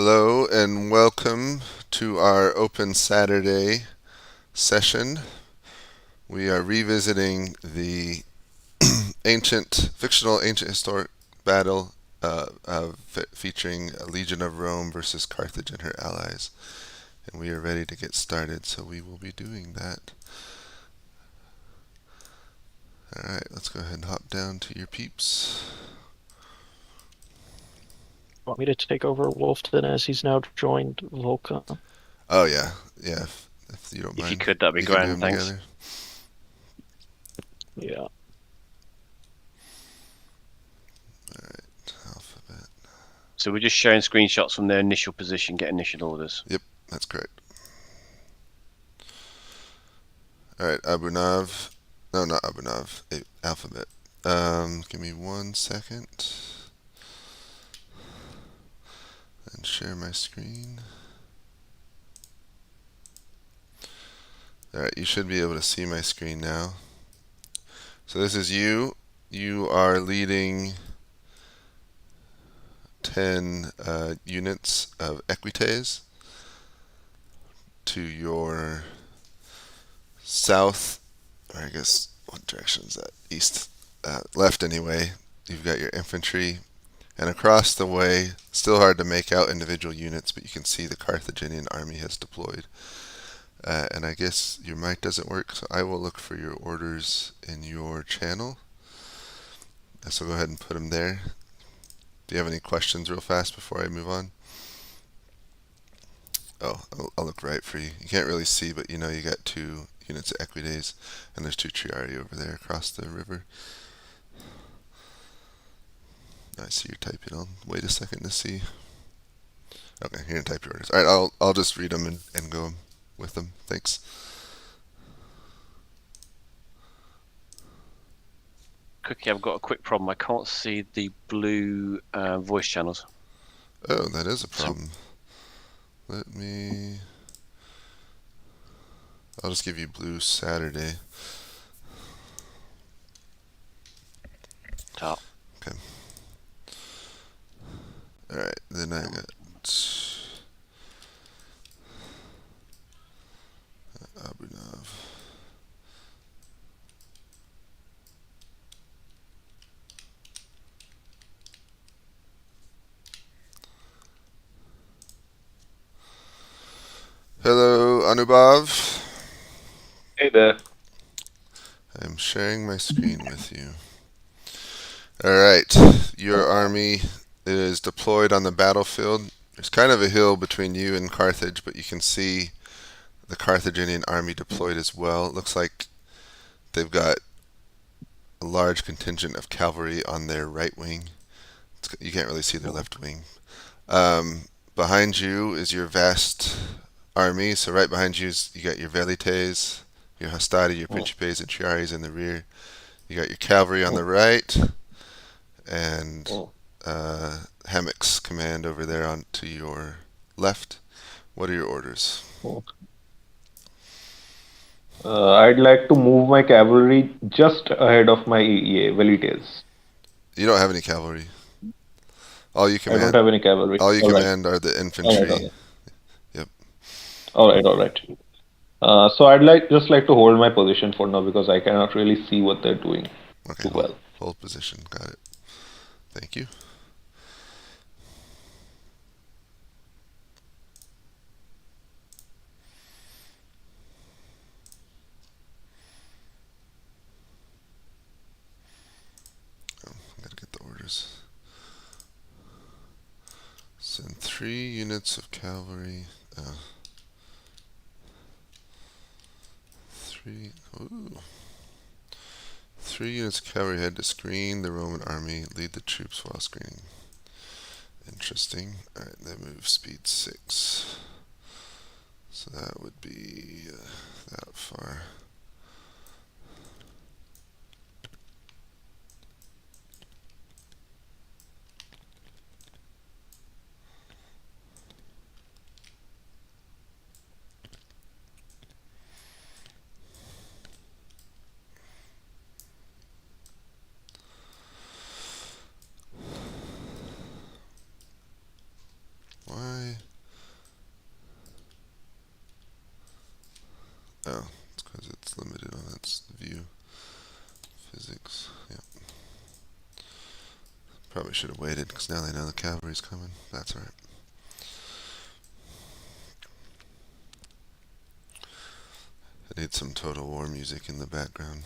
Hello and welcome to our Open Saturday session. We are revisiting the fictional ancient historic battle featuring a Legion of Rome versus Carthage and her allies. And we are ready to get started, so we will be doing that. Alright, let's go ahead and hop down to your peeps. Want me to take over Wolfton as he's now joined Volca? Oh yeah, if you don't If you mind. could, that'd be We can do grand. them Thanks. together. Yeah. Alright, alphabet. So we're just sharing screenshots from their initial position, get initial orders. Yep, that's correct. Alright, Abunav. No, not Abunav. Alphabet. Give me 1 second. And share my screen. Alright, you should be able to see my screen now. So this is you. You are leading 10 units of equites to your south, or I guess, what direction is that? East. Left anyway. You've got your infantry. And across the way, still hard to make out individual units, but you can see the Carthaginian army has deployed. And I guess your mic doesn't work, so I will look for your orders in your channel. So go ahead and put them there. Do you have any questions real fast before I move on? Oh, I'll look right for you. You can't really see, but you know you got 2 units of equites, and there's 2 triarii over there across the river. I see you're typing. I'll wait a second to see. Okay, you're gonna type your orders. All right, I'll just read them and go with them. Thanks. Cookie, I've got a quick problem. I can't see the blue voice channels. Oh, that is a So problem. Let me. I'll just give you Blue Saturday. top. Okay. All right. Then I got Abunav. Hello, Anubhav. Hey there. I'm sharing my screen with you. All right. Your army is deployed on the battlefield. There's kind of a hill between you and Carthage, but you can see the Carthaginian army deployed as well. It looks like they've got a large contingent of cavalry on their right wing. You can't really see their left wing. Behind you is your vast army. So right behind you you got your velites, your hastati, your principes, and triaries in the rear. You got your cavalry on the right, and Hammock's command over there on to your left. What are your orders? I'd like to move my cavalry just ahead of my velites. You don't have any cavalry. All you I don't command, have any cavalry. all you All right, command are the all right, all infantry. right, Yep. all right. So I'd just like to hold my position for now because I cannot really see what they're doing Okay. too well. Hold position. Got it. Thank you. Gotta get the orders. Send 3 units of cavalry. 3. Ooh. 3 units of cavalry head to screen the Roman army. Lead the troops while screening. Interesting. Alright, they move speed 6. So that would be that far. Why? Probably should have waited, because now they know the cavalry's coming. That's alright. I need some Total War music in the background.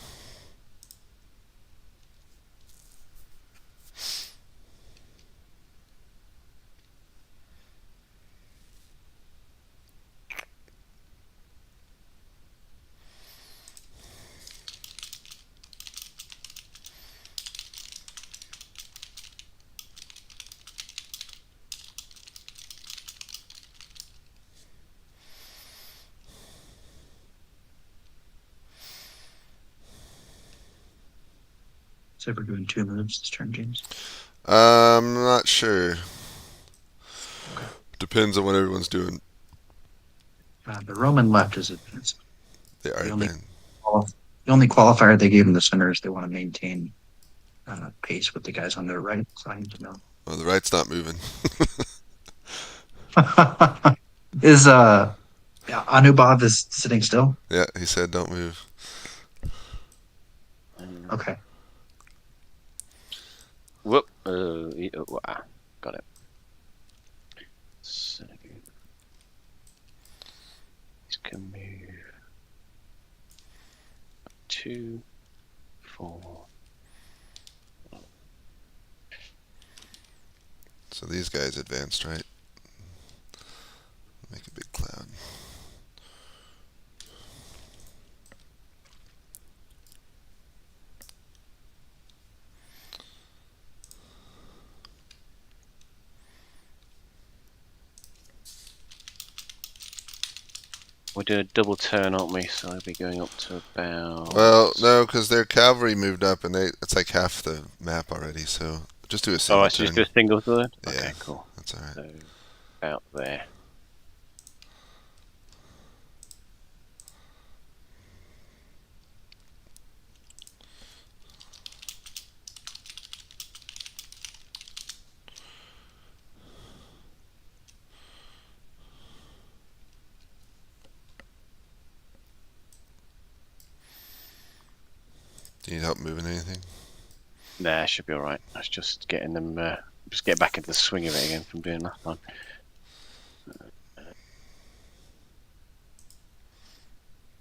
So we're doing 2 moves this turn, James. I'm not sure. Okay. Depends on what everyone's doing. The Roman left is advanced. They are The only- advanced. The only qualifier they gave in the center is they want to maintain pace with the guys on their right. So I need to know. Oh, the right's not moving. Is Anubhav is sitting still? Yeah, he said don't move. Okay. Whoop. Got it. So, these can move 2, 4. So these guys advanced, right? Make a big cloud. We're doing a double turn, aren't we? So I'll be going up to about. Well, no, because their cavalry moved up, and it's like half the map already. So just do a Oh, single I should just turn. do a single turn? Yeah. Okay, cool. That's all right. So, about there. Do you need help moving anything? Nah, should be alright. That's just getting them. Just get back into the swing of it again from doing last time.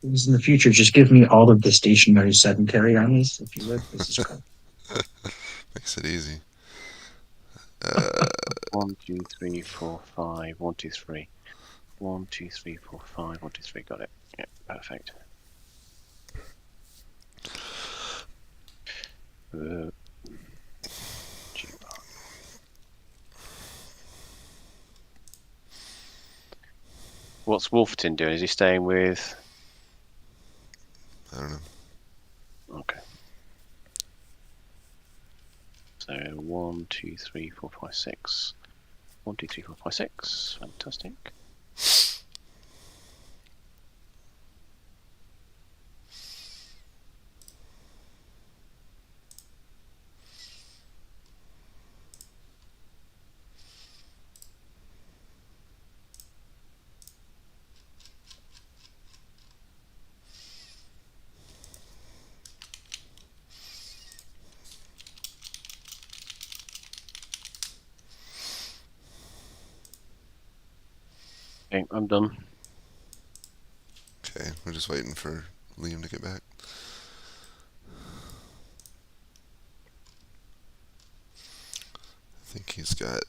Please, in the future, just give me all of the stationary sedentary armies, if you would. This is great. Makes it easy. 1, 2, 3, 4, 5. 1, 2, 3. 1, 2, 3, 4, 5. 1, 2, 3. Got it. Yeah, perfect. What's Wolferton doing? Is he staying with? I don't know. Okay. So 1, 2, 3, 4, 5, 6. 1, 2, 3, 4, 5, 6. Fantastic. Okay, I'm done. Okay, we're just waiting for Liam to get back. I think he's got.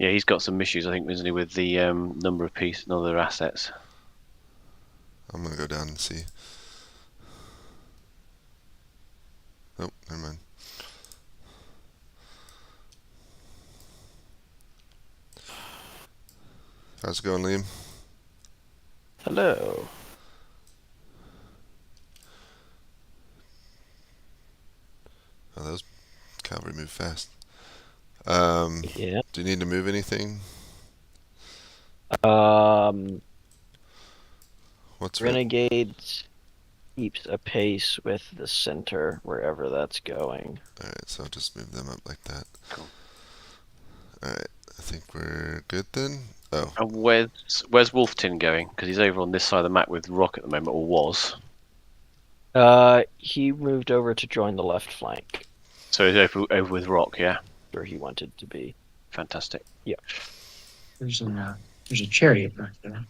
Yeah, he's got some issues, I think, isn't he, with the number of pieces and other assets. I'm gonna go down and see. Oh, never mind. How's it going, Liam? Hello. Oh, those cavalry move fast. Yeah. Do you need to move anything? What's right? Renegades keeps a pace with the center wherever that's going. Alright, so I'll just move them up like that. Cool. Alright, I think we're good then. Oh, And where's Wolfton going? Because he's over on this side of the map with Rock at the moment, or was. He moved over to join the left flank, So he's over with Rock, yeah. where he wanted to be. Fantastic. There's a chariot back there.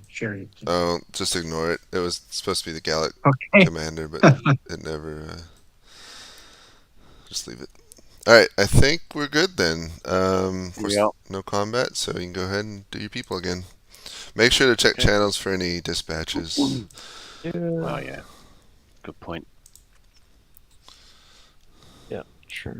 Chariot. oh, just ignore it. It was supposed to be the Gallic Okay. commander, but it never. Just leave it. All right, I think we're good then. Of course, Yeah. no combat, so you can go ahead and do your people again. Make sure to check Okay. channels for any dispatches. Well, yeah. Good point. Yeah, sure.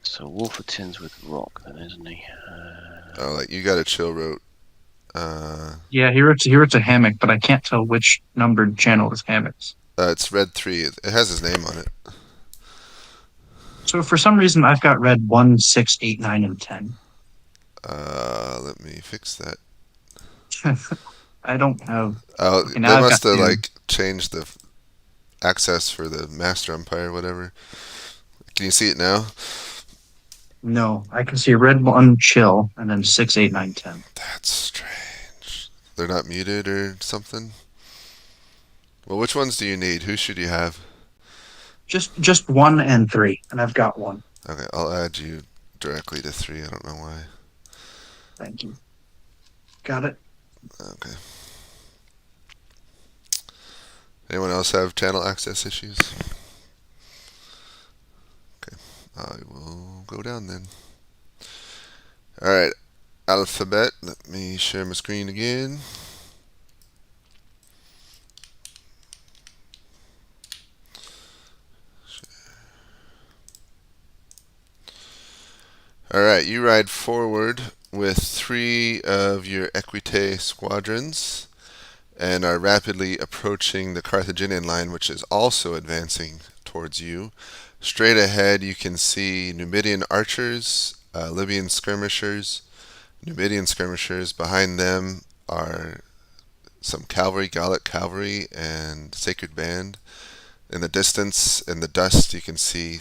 So Wolferton's with Rock, then, isn't he? Oh, like you got a chill route. Yeah, here it's a hammock, but I can't tell which numbered channel is hammocks. It's red 3. It has his name on it. So for some reason I've got red 1, 6, 8, 9, and 10. Let me fix that. I don't have. Oh, Okay, they now I've must got have two. like changed the access for the master umpire, whatever. Can you see it now? No, I can see red 1 chill and then 6, 8, 9, 10. That's strange. They're not muted or something. Well, which ones do you need? Who should you have? Just 1 and 3, and I've got 1. Okay, I'll add you directly to 3. I don't know why. Thank you. Got it. Okay. Anyone else have channel access issues? Okay, I will go down then. Alright, alphabet. Let me share my screen again. Alright, you ride forward with 3 of your Equite squadrons and are rapidly approaching the Carthaginian line, which is also advancing towards you. Straight ahead, you can see Numidian archers, Libyan skirmishers, Numidian skirmishers. Behind them are some cavalry, Gallic cavalry, and sacred band. In the distance, in the dust, you can see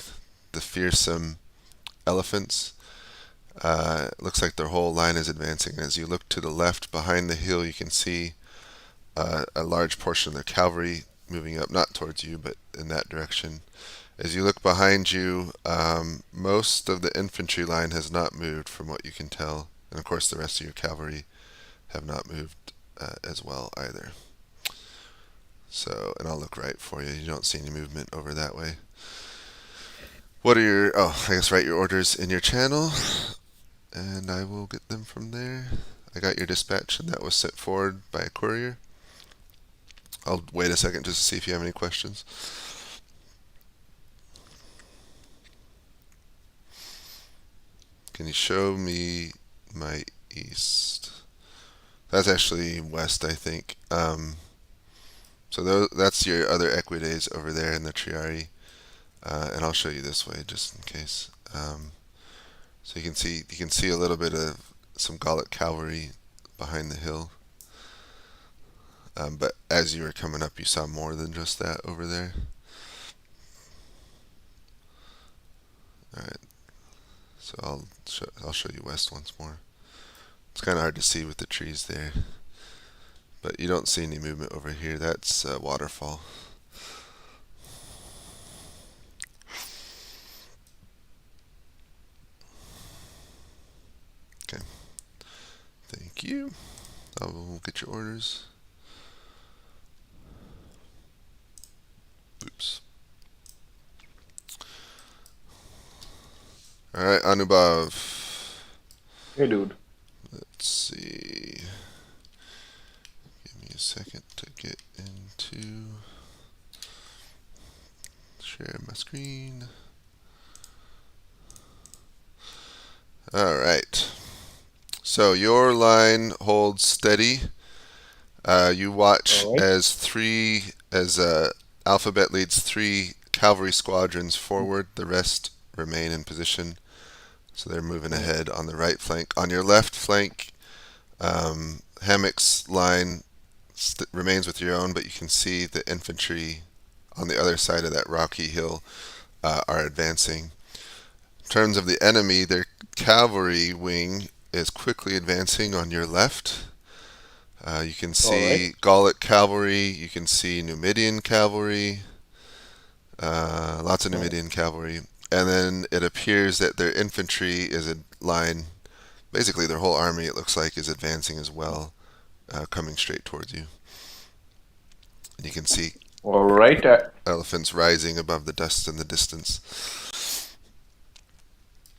the fearsome elephants. It looks like their whole line is advancing. As you look to the left, behind the hill, you can see a large portion of their cavalry moving up, not towards you, but in that direction. As you look behind you, most of the infantry line has not moved from what you can tell. And of course, the rest of your cavalry have not moved as well either. So, and I'll look right for you. You don't see any movement over that way. What are your, I guess write your orders in your channel, and I will get them from there. I got your dispatch, and that was sent forward by a courier. I'll wait a second just to see if you have any questions. Can you show me my east? That's actually west, I think. So that's your other equidays over there in the Triari. And I'll show you this way just in case. So you can see a little bit of some Gallic cavalry behind the hill. But as you were coming up, you saw more than just that over there. All right. So I'll show you west once more. It's kind of hard to see with the trees there, but you don't see any movement over here. That's waterfall. Okay. Thank you. I will get your orders. Oops. Alright, Anubhav. Hey, dude. Let's see. Give me a second to get into share my screen. Alright. So your line holds steady. You watch All right. as Alphabet leads 3 cavalry squadrons forward. The rest remain in position. So they're moving ahead on the right flank. On your left flank, Hammock's line remains with your own, but you can see the infantry on the other side of that rocky hill are advancing. In terms of the enemy, their cavalry wing is quickly advancing on your left. You can see Gallic cavalry, you can see Numidian cavalry, lots of Numidian cavalry, and then it appears that their infantry is a line, basically their whole army, it looks like, is advancing as well, coming straight towards you. And you can see All right. elephants rising above the dust in the distance.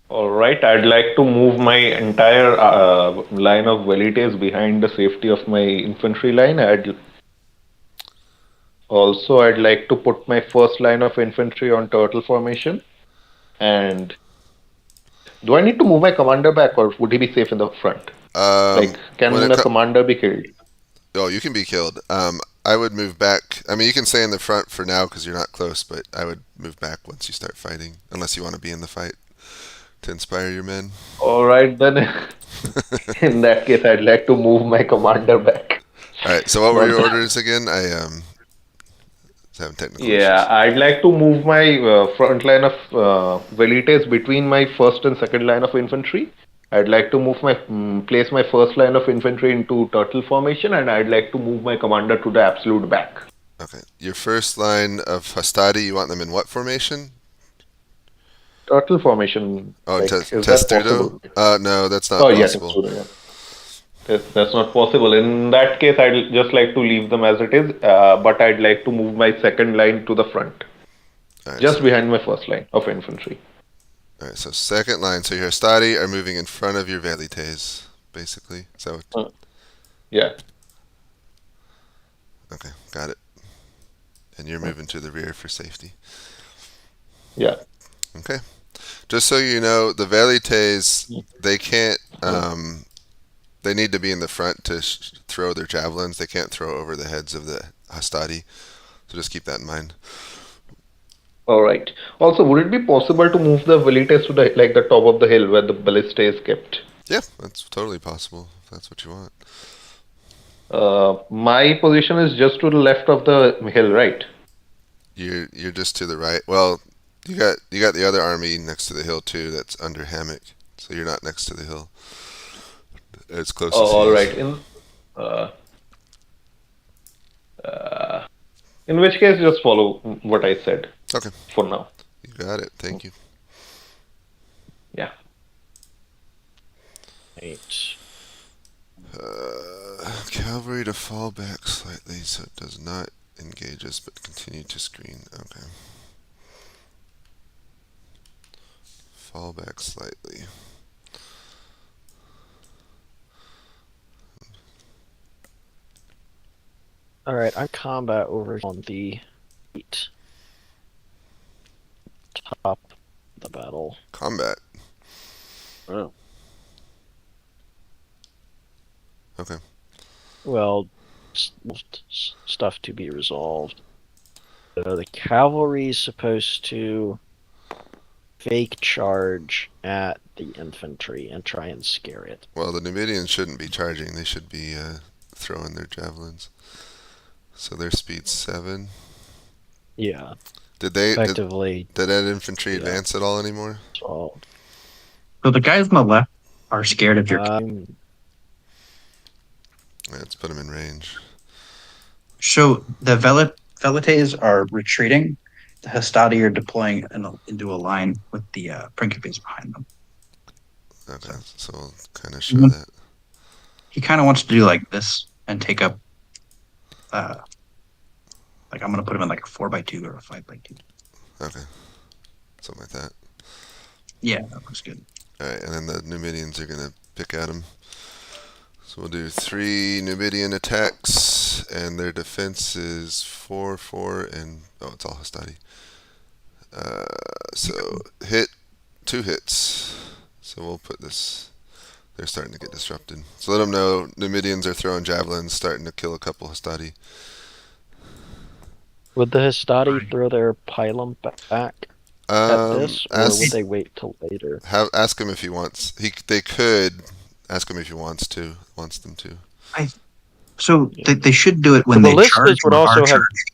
All right. I'd like to move my entire line of velites behind the safety of my infantry line. I'd like to put my first line of infantry on turtle formation. And do I need to move my commander back, or would he be safe in the front? When Can it the commander be killed? Oh, you can be killed. I would move back. I mean, you can stay in the front for now because you're not close, but I would move back once you start fighting, unless you want to be in the fight to inspire your men. All right, then. In that case, I'd like to move my commander back. All right. So what were Not your the- orders again? I was having technical Yeah, issues. I'd like to move my front line of velites between my first and second line of infantry. I'd like to place my first line of infantry into turtle formation, and I'd like to move my commander to the absolute back. Okay. Your first line of hostati, you want them in what formation? Turtle formation. Oh, Is that testudo? possible? No, that's not Oh, yeah, possible. yeah. That's not possible. In that case, I'd just like to leave them as it is, but I'd like to move my second line to the front, All right, just so, behind my first line of infantry. all right, so second line. So your hostati are moving in front of your velites, basically. So Yeah. okay, got it. And you're moving to the rear for safety. Yeah. Okay. Just so you know, the velites, they can't. They need to be in the front to throw their javelins. They can't throw over the heads of the hastati. So just keep that in mind. All right. Also, would it be possible to move the velites to the top of the hill where the ballista is kept? Yeah, that's totally possible if that's what you want. My position is just to the left of the hill, right? You're just to the right. Well, you got the other army next to the hill too. That's under hammock. So you're not next to the hill. As close as he All is. right. In which case, just follow what I said. Okay. For now. You got it. Thank you. Yeah. Right. Cavalry to fall back slightly so it does not engage us but continue to screen. Okay. Fall back slightly. All right, I'm combat over on the top of the battle. Combat. Oh. Okay. Well, stuff to be resolved. The cavalry is supposed to fake charge at the infantry and try and scare it. Well, the Numidians shouldn't be charging. They should be throwing their javelins. So their speed's 7. Yeah, Did they? effectively Did that infantry Yeah. advance at all anymore? solved. So the guys on the left are scared of your. Yeah, let's put them in range. So the velites are retreating. The hastati are deploying into a line with the principes behind them. Okay, so we'll kind of show Mhm. that. He kind of wants to do like this and take up. Like I'm gonna put him in like a 4x2 or a 5x2. Okay, something like that. Yeah, that looks good. All right, and then the Numidians are gonna pick at them. So we'll do 3 Numidian attacks, and their defense is 4, 4, and oh, it's all hastati. So hit 2 hits. So we'll put this. They're starting to get disrupted. So let them know Numidians are throwing javelins, starting to kill a couple hastati. Would the Hastati throw their pylum back at this, or would they wait till later? Ask him if he wants. They could ask him if he wants them to. So Yeah. they should do it when The they ballistas charge would or also are have- charged.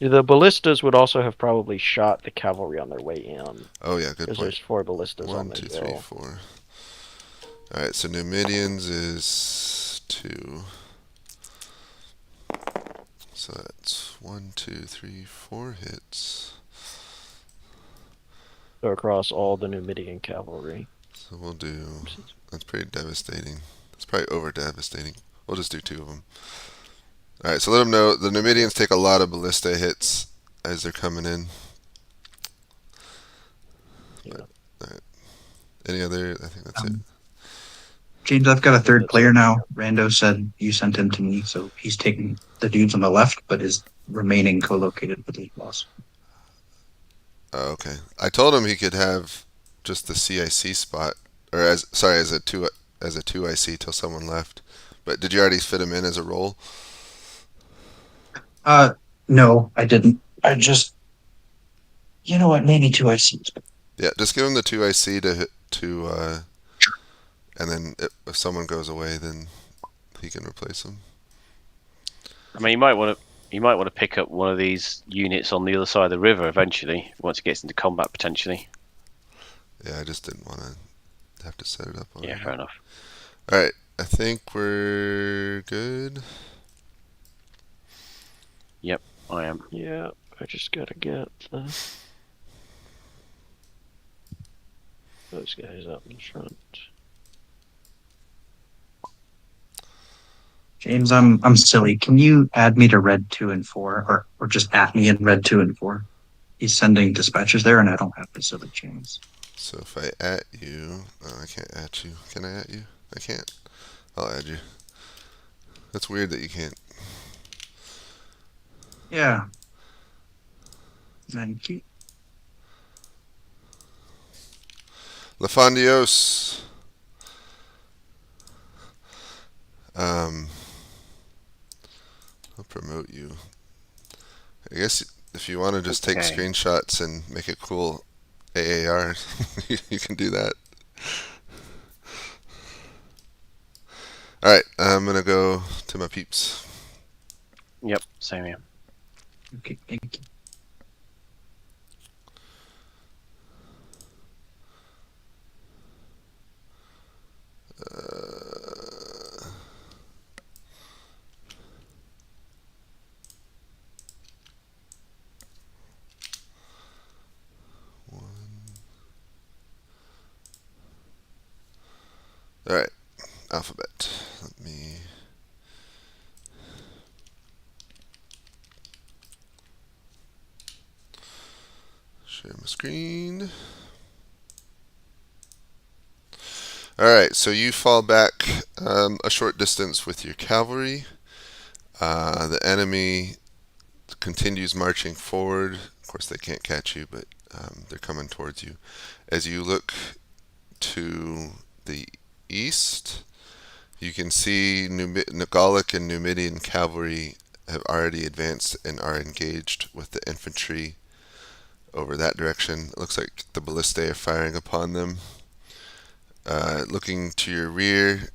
The ballistas would also have probably shot the cavalry on their way in, Oh yeah, good because point. there's 4 ballistas on 1, the 2, 3, hill. 4. All right, so Numidians is 2. So that's 1, 2, 3, 4 hits. So across all the Numidian cavalry. So we'll do. That's pretty devastating. That's probably over devastating. We'll just do 2 of them. All right, so let them know the Numidians take a lot of ballista hits as they're coming in. Yeah. All right. Any other? I think that's it. James, I've got a third That's player it. now. Rando said you sent him to me, so he's taking the dudes on the left, but is remaining co-located with the boss. Oh, okay. I told him he could have just the CIC spot, or as a 2 IC till someone left. But did you already fit him in as a role? No, I didn't. I just, you know what? Maybe 2 ICs. Yeah, just give him the 2 IC and then if someone goes away, then he can replace him. I mean, you might want to pick up one of these units on the other side of the river eventually, once it gets into combat potentially. Yeah, I just didn't want to have to set it up already. Yeah, fair enough. All right, I think we're good. I am. Yeah, I just gotta get those guys up in front. James, I'm silly. Can you add me to red 2 and 4, or just at me in red 2 and 4? He's sending dispatches there, and I don't have the silly James. So if I at you, I can't at you. Can I at you? I can't. I'll add you. That's weird that you can't. Yeah. Thank you. Lafondios. I'll promote you. I guess if you want to just take Okay. screenshots and make it cool AAR, you can do that. Alright, I'm gonna go to my peeps. Yep, same here. Okay, thank you. Alright, alphabet. Let me. Share my screen. Alright, so you fall back a short distance with your cavalry. The enemy continues marching forward. Of course, they can't catch you, but they're coming towards you. As you look to the east, you can see Gallic and Numidian cavalry have already advanced and are engaged with the infantry over that direction. It looks like the ballistae are firing upon them. Looking to your rear,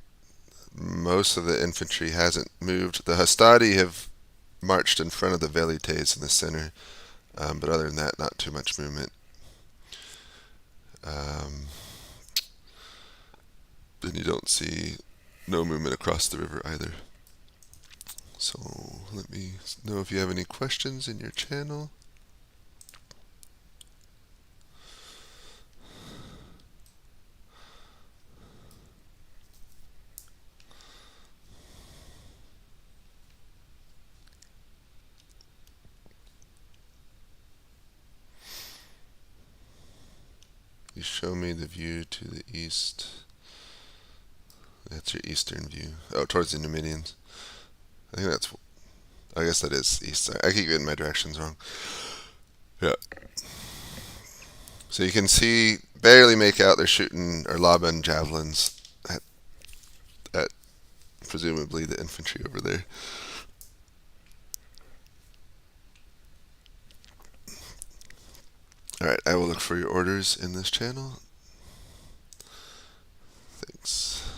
most of the infantry hasn't moved. The Hastati have marched in front of the Velites in the center, but other than that, not too much movement. Then you don't see no movement across the river either. So let me know if you have any questions in your channel. You show me the view to the east. That's your eastern view. Oh, towards the Numidians. I guess that is east. I keep getting my directions wrong. Yeah. So you can see, barely make out they're shooting or lobbing javelins at presumably the infantry over there. Alright, I will look for your orders in this channel. Thanks.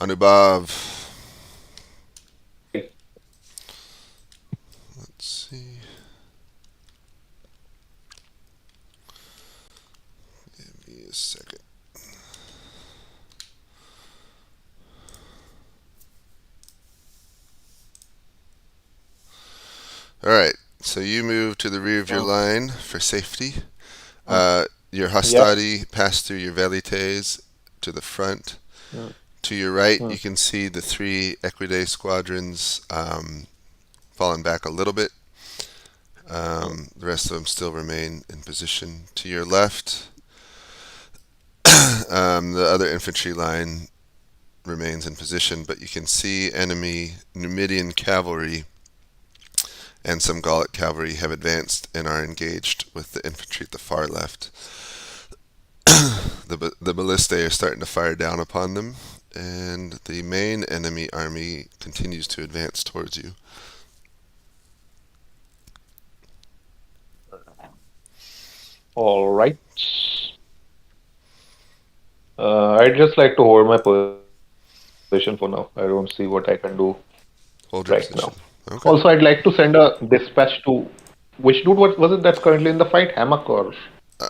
Anubhav. Let's see. Give me a second. Alright, so you move to the rear of your line for safety. Your hastati pass through your velites to the front. Yeah. To your right, you can see the 3 Equidae squadrons falling back a little bit. The rest of them still remain in position. To your left, the other infantry line remains in position, but you can see enemy Numidian cavalry and some Gallic cavalry have advanced and are engaged with the infantry at the far left. The ballistae are starting to fire down upon them, and the main enemy army continues to advance towards you. All right. I'd just like to hold my position for now. I don't see what I can do Hold your right position. now. Okay. Also, I'd like to send a dispatch to which dude was it that's currently in the fight? Hammock or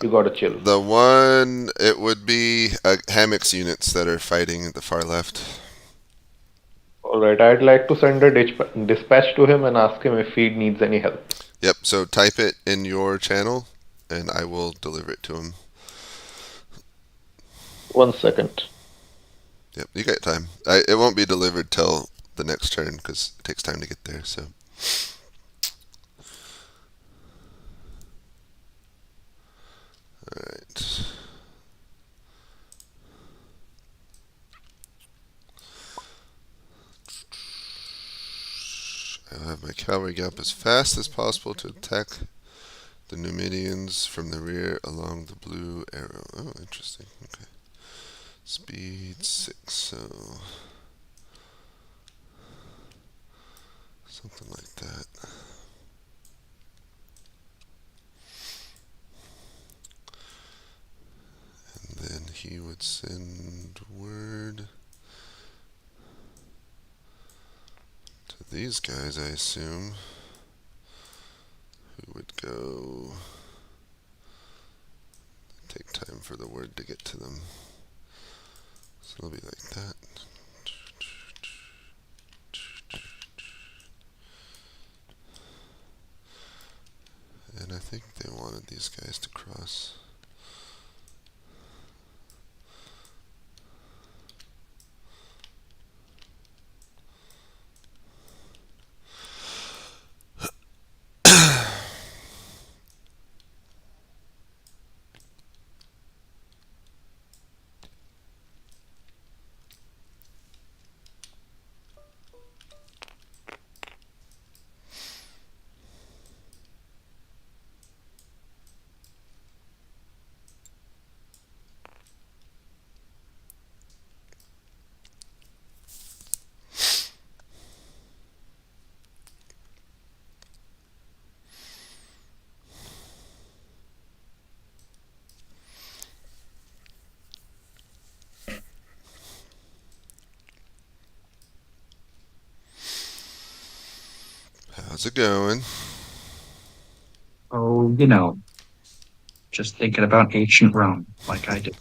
you gotta chill? The one, it would be Hammock's units that are fighting at the far left. All right, I'd like to send a dispatch to him and ask him if he needs any help. Yep, so type it in your channel, and I will deliver it to him. 1 second. Yep, you got time. It won't be delivered till the next turn, because it takes time to get there, so. Alright. I'll have my cavalry get up as fast as possible to attack the Numidians from the rear along the blue arrow. Oh, interesting. Okay. Speed 6, so something like that. And then he would send word to these guys, I assume, who would go. Take time for the word to get to them. So it'll be like that. And I think they wanted these guys to cross. How's it going? Oh, you know, just thinking about ancient Rome, like I did.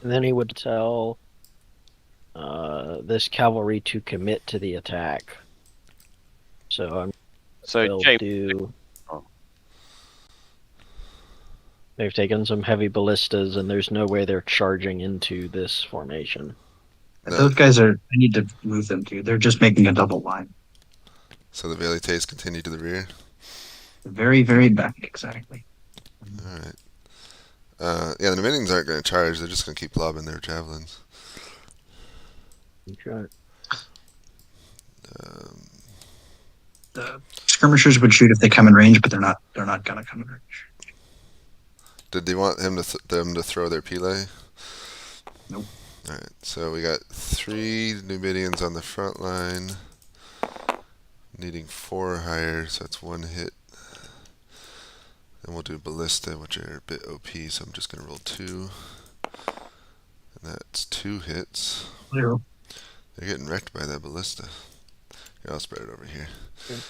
And then he would tell this cavalry to commit to the attack. So So James, Oh. they've taken some heavy ballistas, and there's no way they're charging into this formation. No. Those guys are. I need to move them too. They're just making a double line. So the velites continue to the rear. Very, very back, exactly. Alright. Yeah, the Numidians aren't going to charge. They're just going to keep lobbing their javelins. Okay. The skirmishers would shoot if they come in range, but they're not. They're not gonna come in range. Did they want him to them to throw their pile? Nope. Alright, so we got 3 Numidians on the front line. Needing 4 or higher, so that's 1 hit. And we'll do ballista, which are a bit OP, so I'm just going to roll 2. And that's 2 hits. Clear. They're getting wrecked by that ballista. Here, I'll spread it over here. Okay.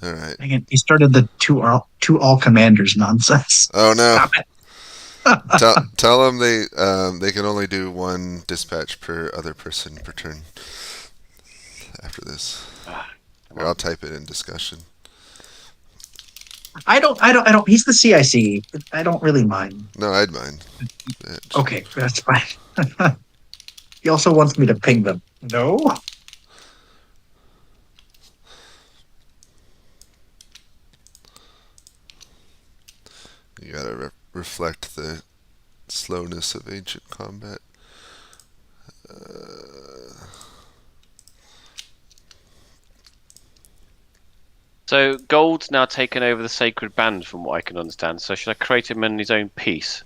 Alright. Dang it, he started the two all commanders nonsense. Oh no. Stop it. Tell them they can only do 1 dispatch per other person per turn after this. Or I'll type it in discussion. I don't. He's the CIC. I don't really mind. No, I'd mind. Bitch. Okay, that's fine. He also wants me to ping them. No. You gotta reflect the slowness of ancient combat. So Gold's now taken over the Sacred Band, from what I can understand. So should I create him in his own piece?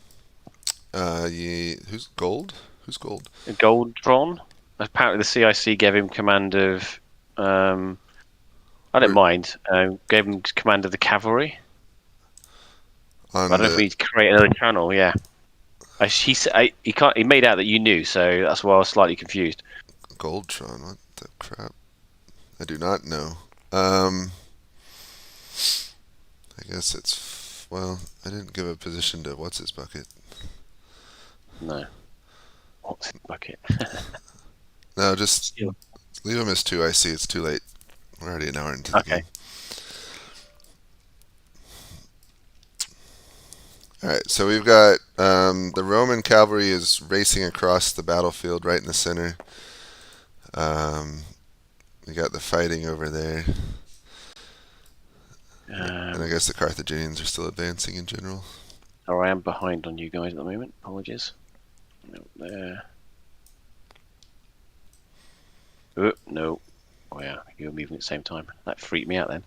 Who's Gold? Who's Gold? Goldtron? Apparently the CIC gave him command of... I don't mind. Gave him command of the cavalry. On I don't know if we need to create another channel, yeah. He made out that you knew, so that's why I was slightly confused. Goldtron, what the crap? I do not know. I guess it's... Well, I didn't give a position to what's-his-bucket. No. What's in the bucket? No, just Steal. leave him as 2 IC. It's too late. We're already an hour into the Okay. game. Alright, so we've got the Roman cavalry is racing across the battlefield right in the center. We got the fighting over there. And I guess the Carthaginians are still advancing in general. Oh, I am behind on you guys at the moment. Apologies. No, there. Oh, no. Oh, yeah, you were moving at the same time. That freaked me out then.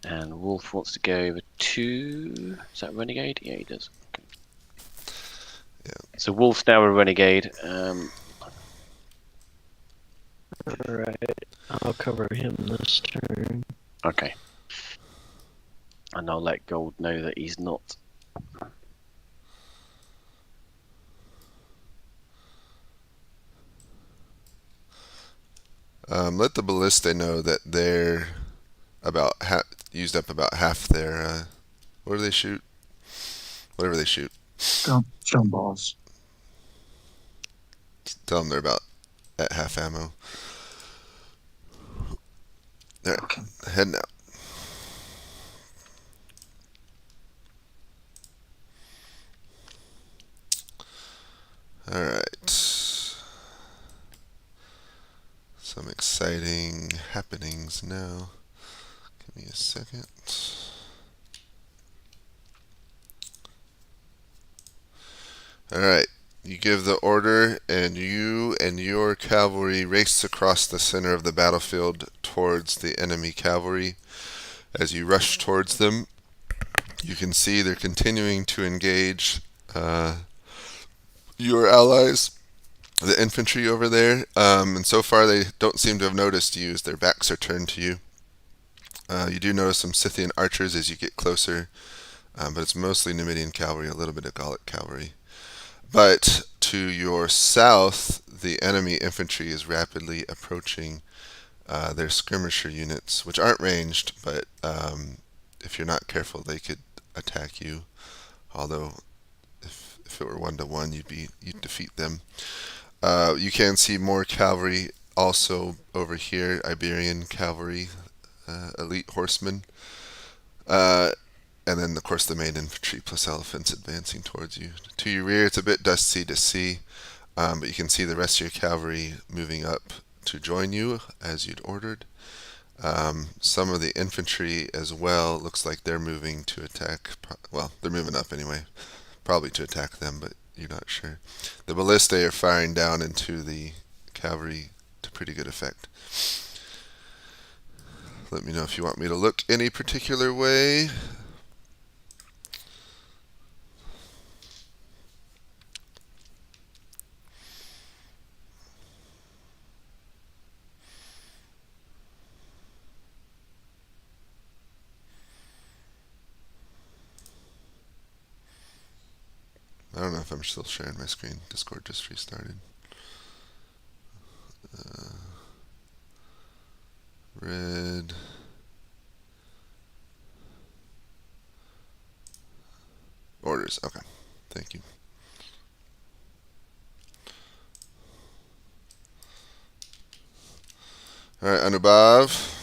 And Wolf wants to go over to... Is that Renegade? Yeah, he does. Okay. Yeah. So Wolf's now a Renegade. Alright, I'll cover him this turn. Okay. And I'll let Gold know that he's not. Let the ballista know that they're about used up about half their... what do they shoot? Whatever they shoot. Stone balls. Tell them they're about at half ammo. Alright, Okay. heading out. Alright. Some exciting happenings now. Give me a second. Alright. You give the order, and you and your cavalry race across the center of the battlefield towards the enemy cavalry. As you rush towards them, you can see they're continuing to engage your allies, the infantry over there, and so far they don't seem to have noticed you as their backs are turned to you. You do notice some Scythian archers as you get closer, but it's mostly Numidian cavalry, a little bit of Gallic cavalry. But to your south, the enemy infantry is rapidly approaching their skirmisher units, which aren't ranged, but if you're not careful, they could attack you. Although, if it were 1-to-1, you'd defeat them. You can see more cavalry also over here, Iberian cavalry, elite horsemen. And then, of course, the main infantry plus elephants advancing towards you. To your rear, it's a bit dusty to see, but you can see the rest of your cavalry moving up to join you as you'd ordered. Some of the infantry as well, looks like they're moving to attack. Well, they're moving up anyway, probably to attack them, but you're not sure. The ballistae are firing down into the cavalry to pretty good effect. Let me know if you want me to look any particular way. I don't know if I'm still sharing my screen. Discord just restarted. Red. Orders. Okay. Thank you. All right, Anubhav.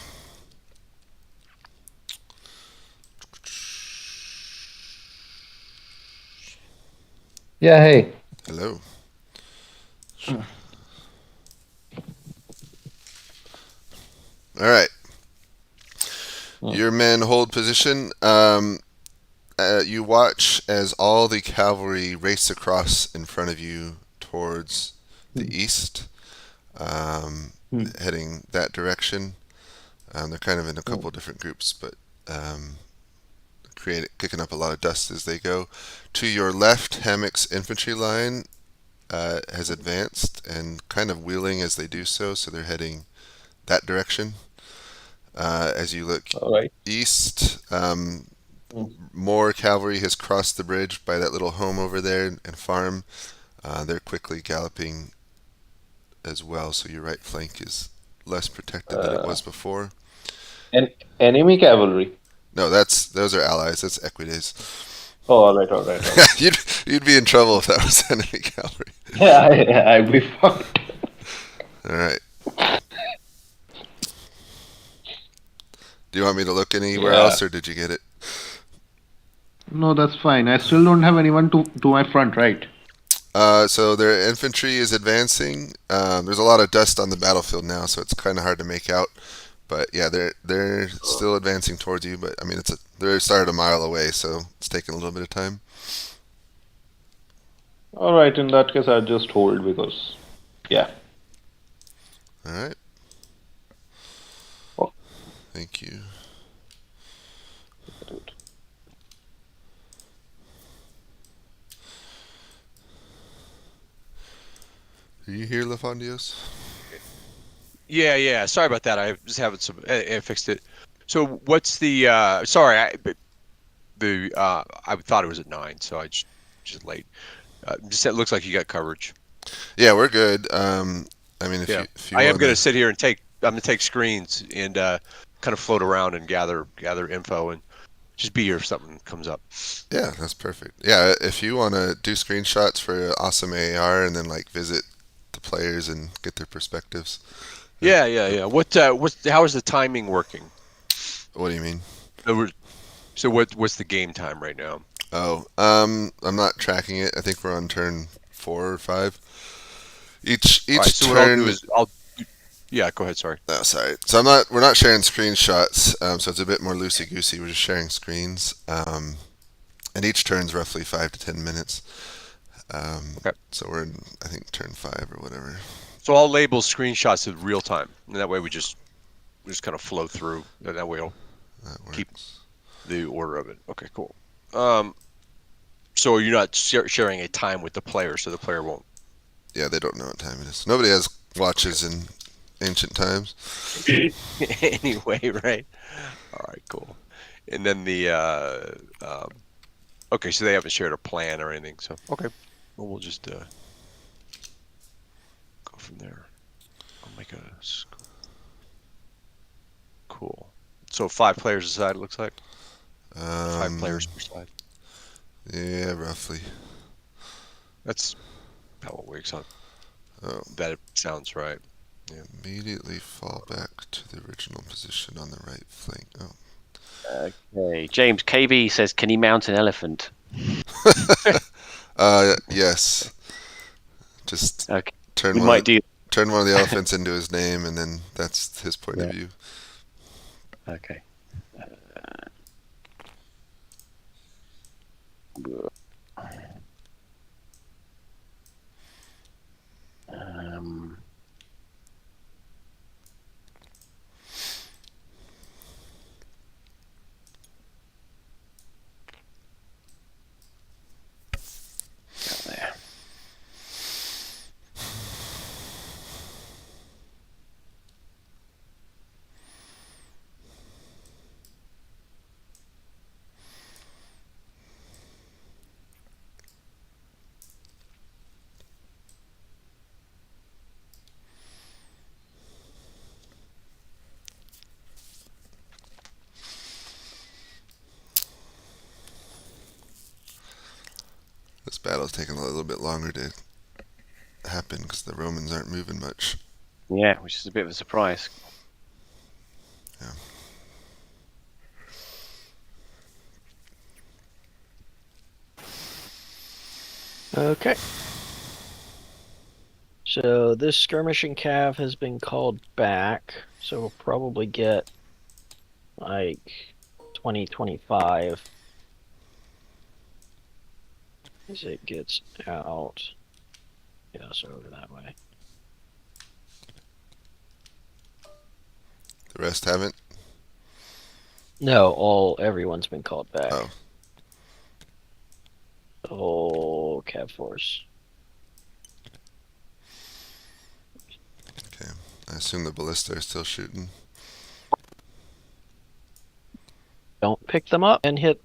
Yeah, hey. Hello. All right. Your men hold position. You watch as all the cavalry race across in front of you towards the east, heading that direction. They're kind of in a couple different groups, but kicking up a lot of dust as they go. To your left, Hammock's infantry line has advanced and kind of wheeling as they do so, so they're heading that direction. As you look All right. east, more cavalry has crossed the bridge by that little home over there and farm. They're quickly galloping as well, so your right flank is less protected than it was before. And enemy cavalry. No, those are allies. That's Equidays. Oh, all right, all right, all right. you'd be in trouble if that was enemy cavalry. Yeah, I'd be fucked. All right. Do you want me to look anywhere else, or did you get it? No, that's fine. I still don't have anyone to my front, right? So their infantry is advancing. There's a lot of dust on the battlefield now, so it's kind of hard to make out. But yeah, they're still advancing towards you. But I mean, they're started a mile away, so it's taking a little bit of time. All right, in that case, I'll just hold because, yeah. All right. Oh. Thank you. Are you here, Lafondios? Yeah. Sorry about that. I just having some. I fixed it. So what's the? Sorry, I thought it was at 9, so I just late. Just it looks like you got coverage. Yeah, we're good. I mean, if you I am wanna... going to sit here and I'm going to take screens and kind of float around and gather info and just be here if something comes up. Yeah, that's perfect. Yeah, if you want to do screenshots for awesome AR and then like visit the players and get their perspectives. Yeah. How is the timing working? What do you mean? So what's the game time right now? Oh, I'm not tracking it. I think we're on turn 4 or 5. Each All right, so turn. what I'll do is yeah, go ahead. Sorry. Oh, sorry. So we're not sharing screenshots. So it's a bit more loosey goosey. We're just sharing screens. And each turn's roughly 5 to 10 minutes. Okay. So we're in, I think, turn 5 or whatever. So I'll label screenshots of real time, and that way we just kind of flow through. And that way it'll keep the order of it. Okay, cool. So you're not sharing a time with the player, so the player won't. Yeah, they don't know what time it is. Nobody has watches in ancient times. Anyway, right? All right, cool. And then okay, so they haven't shared a plan or anything. So okay, well we'll just go from there. I'll make a cool. So 5 players a side, it looks like. 5 players per side. Yeah, roughly. That's how it works on. Oh. That sounds right. Yeah. Immediately fall back to the original position on the right flank. Oh. Okay. James KB says, "Can he mount an elephant?" Yes. Just Okay. turn We one. might do. Turn one of the elephants into his name, and then that's his point of view. Okay. There. battle's taking a little bit longer to happen because the Romans aren't moving much. Yeah, which is a bit of a surprise. Okay. So this skirmishing cav has been called back, so we'll probably get like 2025 as it gets out. Yeah, so over that way. The rest haven't. No, everyone's been called back. Oh. The whole cav force. Okay. I assume the ballista are still shooting. Don't pick them up and hit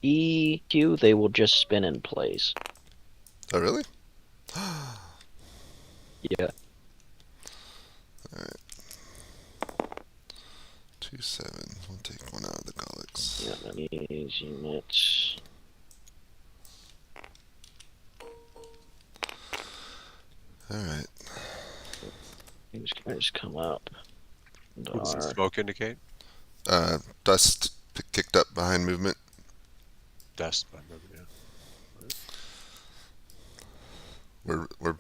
EQ, they will just spin in place. Oh, really? Yeah. Alright. 2-7. We'll take one out of the Gaulics. Yeah, these units. Alright. These guys come up. And What's the are- smoke indicate? Dust kicked up behind movement. Dust. I remember, yeah. We're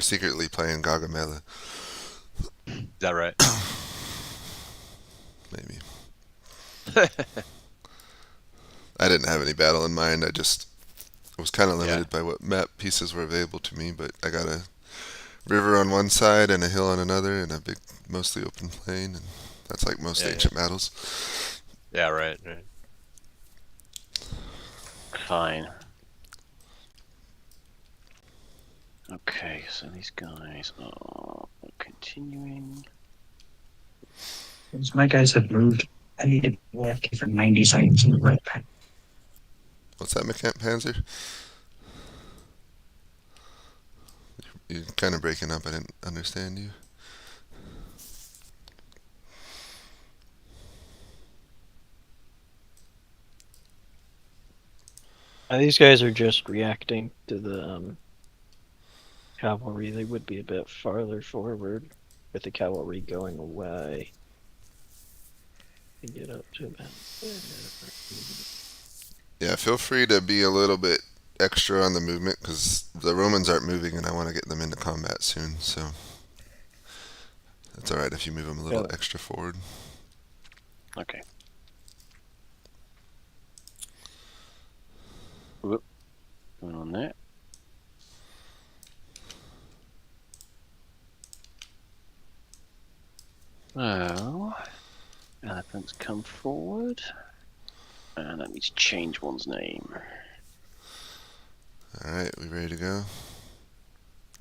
secretly playing Gargamela. Is that right? Maybe. I didn't have any battle in mind. I was kind of limited by what map pieces were available to me, but I got a river on one side and a hill on another and a big, mostly open plain, and that's like most ancient battles. Yeah, right, right. Fine. Okay, so these guys are continuing. My guys have moved. I need to be left for 90 seconds and right back. What's that, McCamp Panzer? You're kind of breaking up. I didn't understand you. These guys are just reacting to the cavalry. They would be a bit farther forward with the cavalry going away. To get up to about there. Yeah, feel free to be a little bit extra on the movement because the Romans aren't moving and I want to get them into combat soon, so it's alright if you move them a little extra forward. Okay. Whoop. Going on there. Oh. Elephants come forward. And let me change one's name. Alright, we ready to go?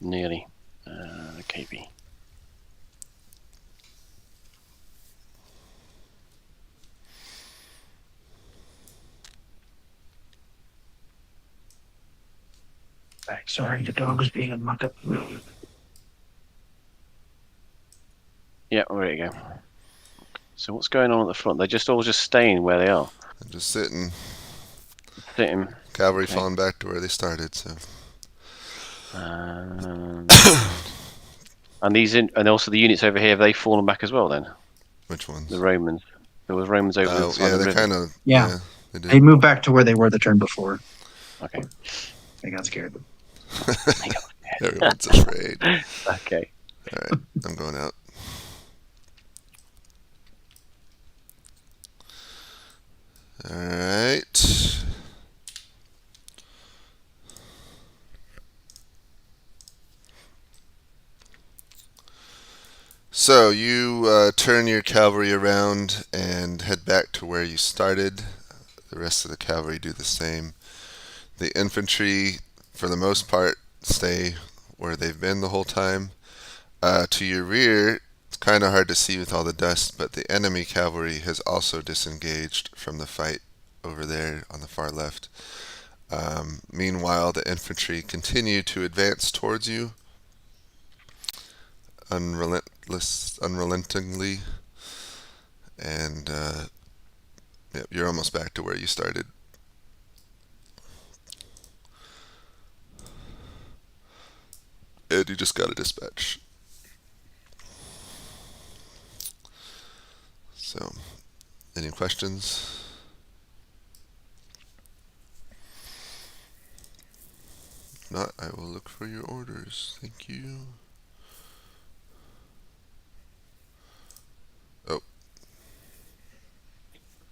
Nearly. KP. Back. Sorry, the dog was being a muck up. Yeah, there you go. So what's going on at the front? They're just all staying where they are. I'm just sitting. Sitting. Cavalry Okay. falling back to where they started, so. And and also the units over here, have they fallen back as well then? Which ones? The Romans. There was Romans over the side yeah, of the they river. kind of. Yeah. They did. They moved back to where they were the turn before. Okay. They got scared. Everyone's afraid. Okay. Alright, I'm going out. Alright. So you turn your cavalry around and head back to where you started. The rest of the cavalry do the same. The infantry, for the most part, stay where they've been the whole time. To your rear, it's kind of hard to see with all the dust, but the enemy cavalry has also disengaged from the fight over there on the far left. Meanwhile, the infantry continue to advance towards you, unrelentingly, and yep, you're almost back to where you started. And you just got a dispatch. So, any questions? If not, I will look for your orders. Thank you. Oh.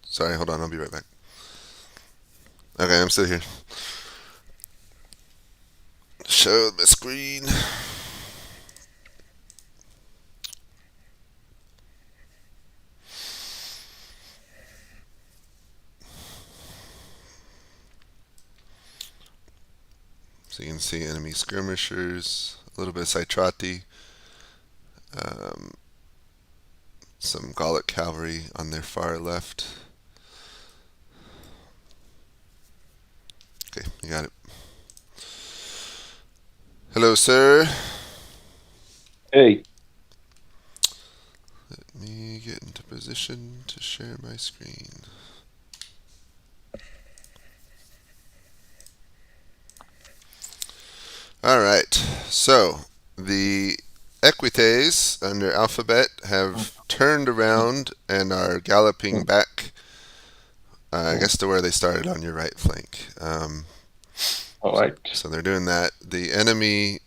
Sorry, hold on, I'll be right back. Okay, I'm still here. Show my screen. So you can see enemy skirmishers, a little bit of Citrati, some Gallic cavalry on their far left. Okay, you got it. Hello, sir. Hey. Let me get into position to share my screen. Alright, so the Equites under alphabet have turned around and are galloping back, I guess, to where they started on your right flank. All right. So they're doing that. The enemy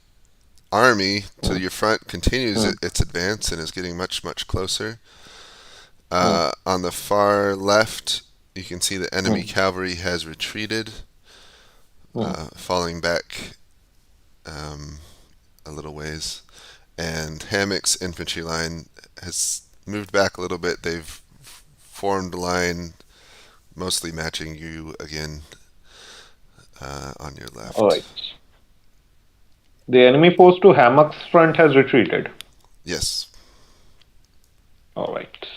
army to your front continues its advance and is getting much, much closer. On the far left, you can see the enemy cavalry has retreated, falling back a little ways. And Hammock's infantry line has moved back a little bit. They've formed a line mostly matching you again on your left. All right. The enemy force to Hammock's front has retreated. Yes. All right.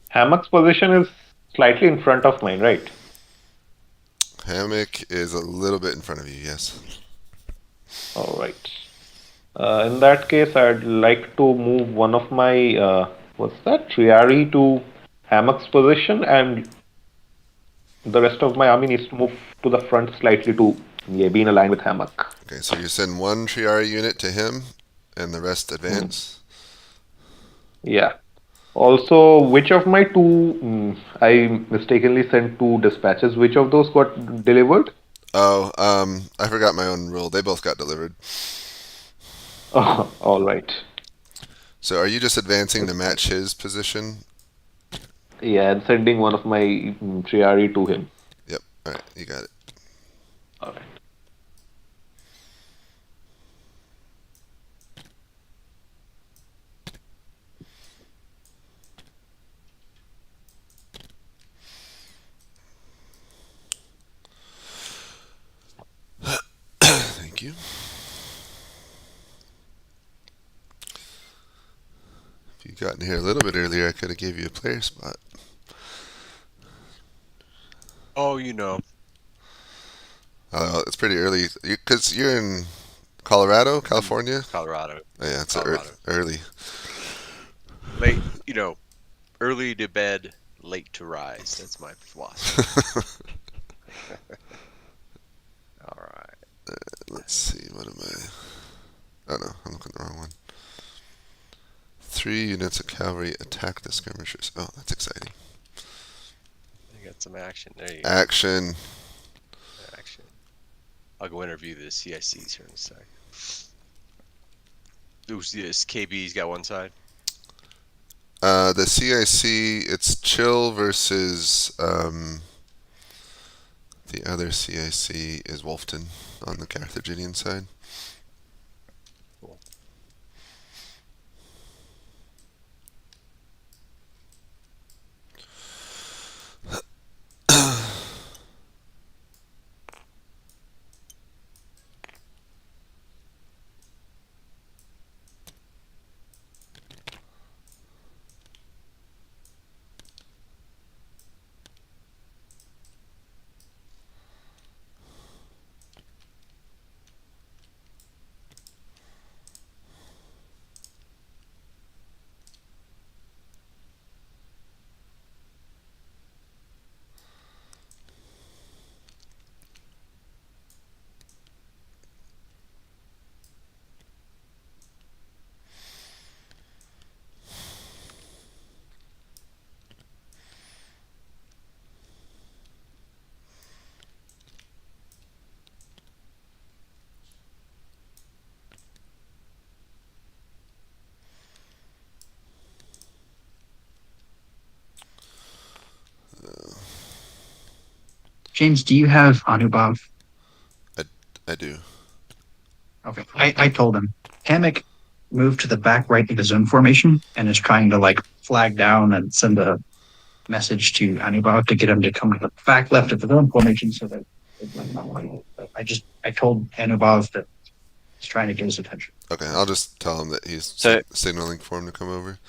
Hammock's position is slightly in front of mine, right? Hammock is a little bit in front of you, yes. All right. In that case, I'd like to move one of my, what's that, Triari to Hammock's position, and the rest of my army needs to move to the front slightly to be in a line with Hammock. Okay, so you send one Triari unit to him and the rest advance. Yeah. Also, which of my two, I mistakenly sent two dispatches, which of those got delivered? Oh, I forgot my own rule. They both got delivered. Oh, all right. So are you just advancing to match his position? Yeah, and sending one of my Triari to him. Yep. All right, you got it. All right. Thank you. If you'd gotten here a little bit earlier, I could have gave you a player spot. Oh, you know. It's pretty early because you're in Colorado, California. Colorado. Oh, yeah, it's Colorado. early. Late, early to bed, late to rise. That's my philosophy. All right. Let's see. What am I? Oh no, I'm looking at the wrong one. 3 units of cavalry attack the skirmishers. Oh, that's exciting. I got some action. There you go. Action. Action. I'll go interview the CICs here in a sec. Who's this? KB's got one side. The CIC, it's Chill versus the other CIC is Wolfton on the Carthaginian side. Cool. James, do you have Anubhav? I do. Okay. I told him. Hammock moved to the back right of the zone formation and is trying to like flag down and send a message to Anubhav to get him to come to the back left of the zone formation so that I told Anubhav that he's trying to get his attention. Okay, I'll just tell him that he's So- signaling for him to come over.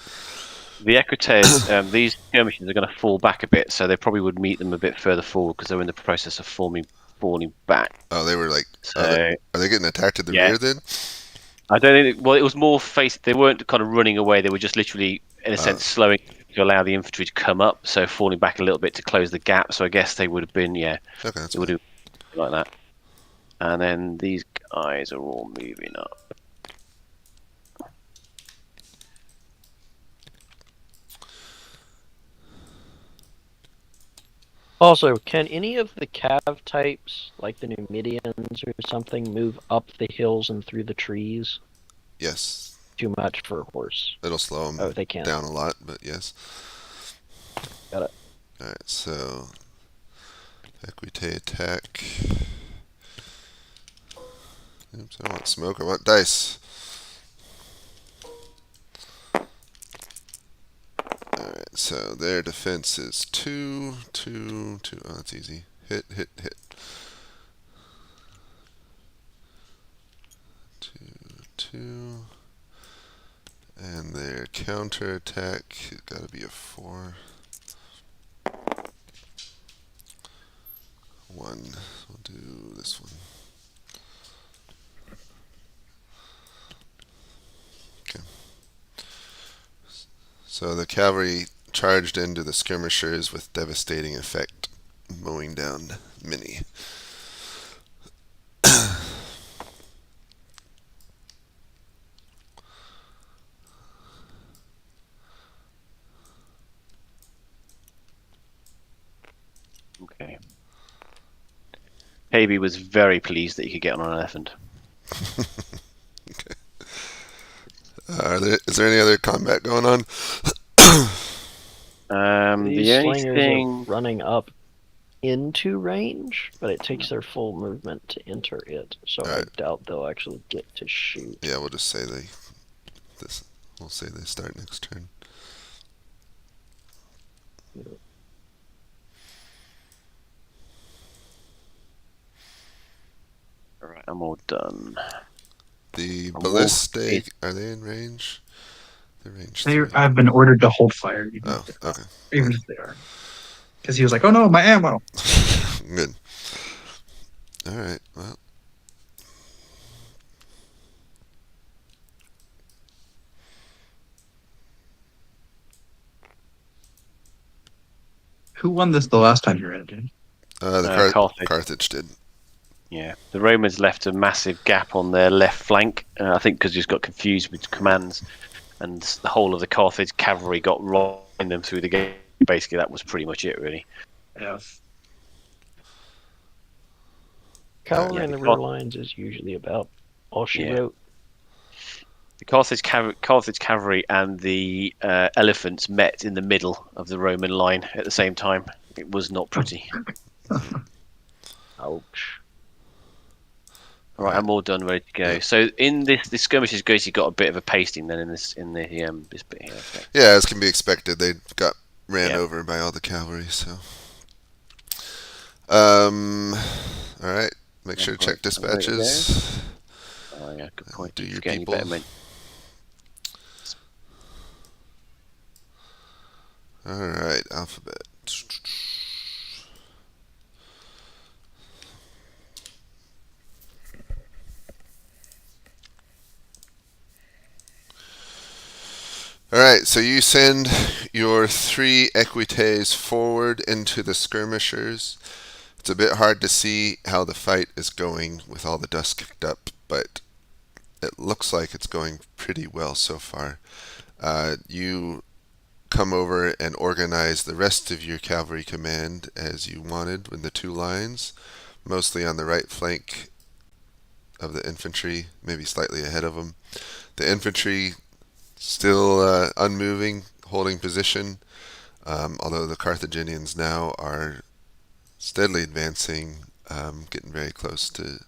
The Equites, these skirmishes are going to fall back a bit, so they probably would meet them a bit further forward because they're in the process of falling back. Oh, they were like, So are they getting attacked at the Yeah. rear then? I don't think. Well, it was more face. They weren't kind of running away. They were just literally, in a sense, slowing to allow the infantry to come up. So falling back a little bit to close the gap. So I guess they would have been, Okay, that's it would fine. have been like that. And then these guys are all moving up. Also, can any of the cav types, like the Numidians or something, move up the hills and through the trees? Yes, Too much for a horse. it'll slow them Oh, they can. down a lot, but yes. Got it. Alright, so Equite attack. Oops, I don't want smoke, I want dice. Alright, so their defense is 2, 2, 2. Oh, that's easy. Hit, hit, hit. 2, 2. And their counter attack has got to be a 4. 1. We'll do this one. Okay. So the cavalry charged into the skirmishers with devastating effect, mowing down many. Okay. Haby was very pleased that he could get on an elephant. Is there any other combat going on? These The only slingers thing. are running up into range, but it takes their full movement to enter it, so I Alright. doubt they'll actually get to shoot. Yeah, we'll just say we'll say they start next turn. Alright, I'm all done. The A ballistic, are they in range? They're range 3. I've been ordered to hold fire, Oh, okay. even if they are. Because he was like, "Oh no, my ammo!" Good. Alright, well. Who won this the last time you read it, dude? Carthage. Carthage did. Yeah, the Romans left a massive gap on their left flank. I think because just got confused with commands, and the whole of the Carthage cavalry got rolling them through the gate. Basically, that was pretty much it, really. Yeah. Cavalry Yeah, in the the rear Carth- lines is usually about all she Yeah. wrote. The Carthage cavalry and the elephants met in the middle of the Roman line at the same time. It was not pretty. Ouch. All right, I'm all done, ready to go. Yeah. So in this skirmish is basically got a bit of a pasting then in this bit here. Okay. Yeah, as can be expected, they got ran Yeah. over by all the cavalry, so. Alright, make sure to check I'm ready to go. dispatches. Oh yeah, good point. Do Keep your forgetting you people. better men- Alright, alphabet. Alright, so you send your 3 equites forward into the skirmishers. It's a bit hard to see how the fight is going with all the dust kicked up, but it looks like it's going pretty well so far. You come over and organize the rest of your cavalry command as you wanted in the 2 lines, mostly on the right flank of the infantry, maybe slightly ahead of them. The infantry still unmoving, holding position, although the Carthaginians now are steadily advancing, getting very close to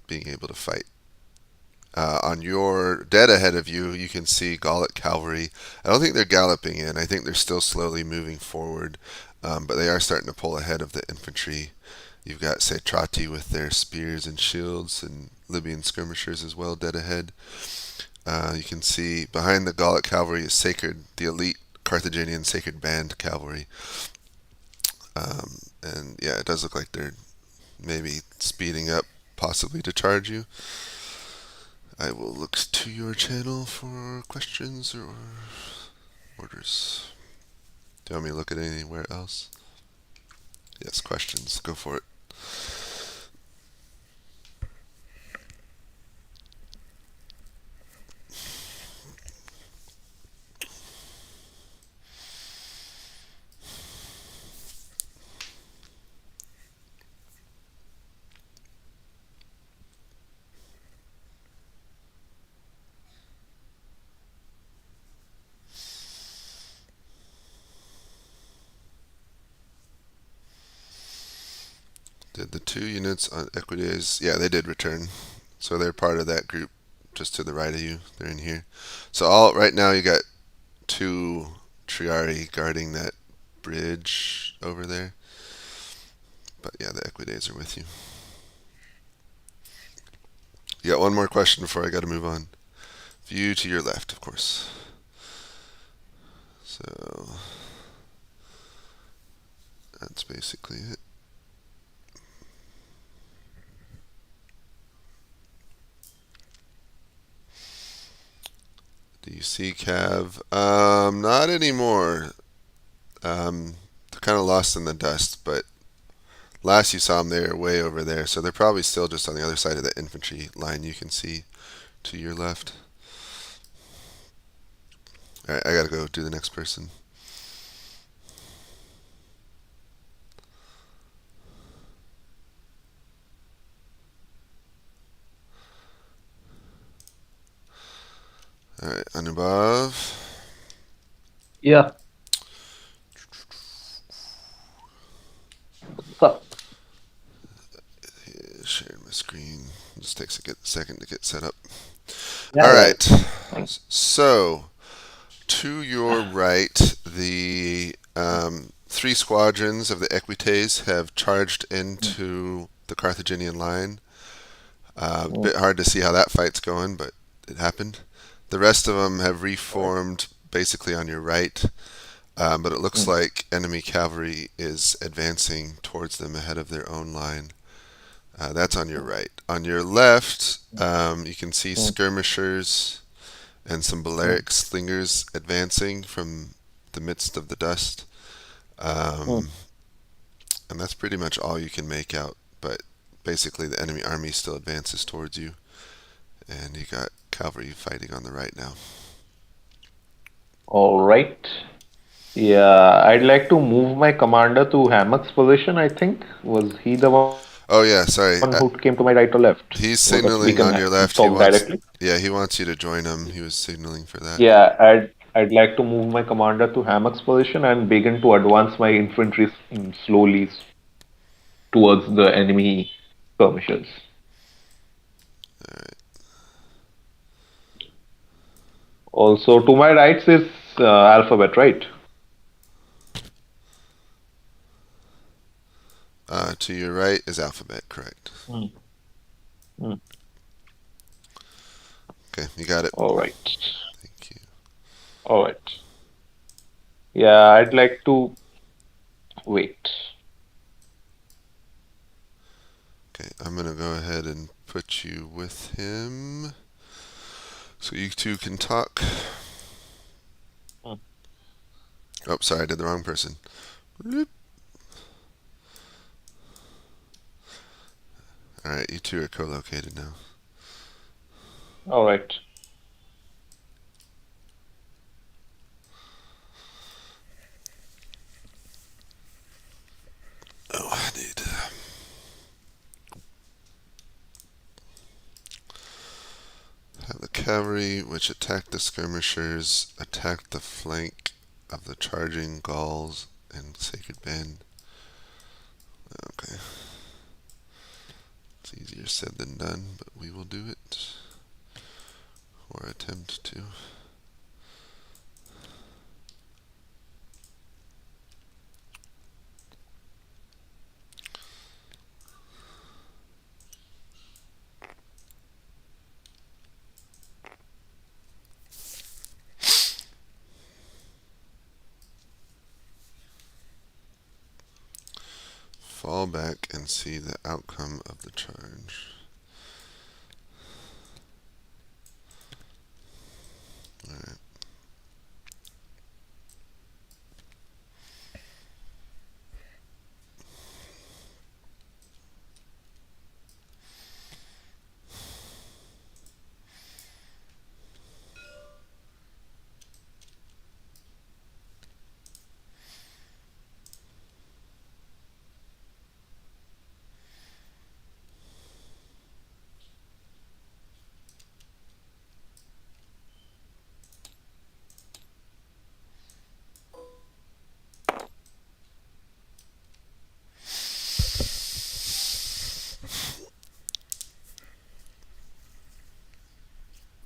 being able to fight. On your dead ahead of you, you can see Gallic cavalry. I don't think they're galloping in. I think they're still slowly moving forward, but they are starting to pull ahead of the infantry. You've got Satrati with their spears and shields, and Libyan skirmishers as well, dead ahead. You can see behind the Gallic cavalry is the elite Carthaginian sacred band cavalry. And yeah, it does look like they're maybe speeding up, possibly to charge you. I will look to your channel for questions or orders. Do you want me to look at anywhere else? Yes, questions. Go for it. Did the 2 units on Equidays? Yeah, they did return. So they're part of that group just to the right of you. They're in here. So right now you got 2 Triari guarding that bridge over there. But yeah, the Equidays are with you. You got one more question before I got to move on. View to your left, of course. So that's basically it. Do you see Cav? Not anymore. They're kind of lost in the dust, but last you saw them, they were way over there, so they're probably still just on the other side of the infantry line you can see to your left. Alright, I gotta go do the next person. Alright, Anubhav. Yeah. What's up? Yeah, sharing my screen. It just takes a second to get set up. Yeah, Alright, so to your right, the 3 squadrons of the Equites have charged into the Carthaginian line. A bit hard to see how that fight's going, but it happened. The rest of them have reformed basically on your right, but it looks like enemy cavalry is advancing towards them ahead of their own line. That's on your right. On your left, you can see skirmishers and some Balearic slingers advancing from the midst of the dust. And that's pretty much all you can make out, but basically the enemy army still advances towards you, and you got cavalry fighting on the right now. All right. Yeah, I'd like to move my commander to Hammock's position, I think. Was he the one Oh yeah, sorry. who came to my right or left? He's So that we signaling can on your left. talk directly. Yeah, he wants you to join him. He was signaling for that. Yeah, I'd like to move my commander to Hammock's position and begin to advance my infantry slowly towards the enemy skirmishers. Also, to my right is Alphabet, right? To your right is Alphabet, correct. Mm. Okay, you got it. All right. Thank you. All right. Yeah, I'd like to wait. Okay, I'm gonna go ahead and put you with him, so you 2 can talk. Mm. Oh, sorry, I did the wrong person. Whoop. Alright, you 2 are co-located now. All right. Oh, I need have the cavalry, which attacked the skirmishers, attacked the flank of the charging Gauls and Sacred Band. Okay. It's easier said than done, but we will do it. Or attempt to. Fall back and see the outcome of the charge. Alright.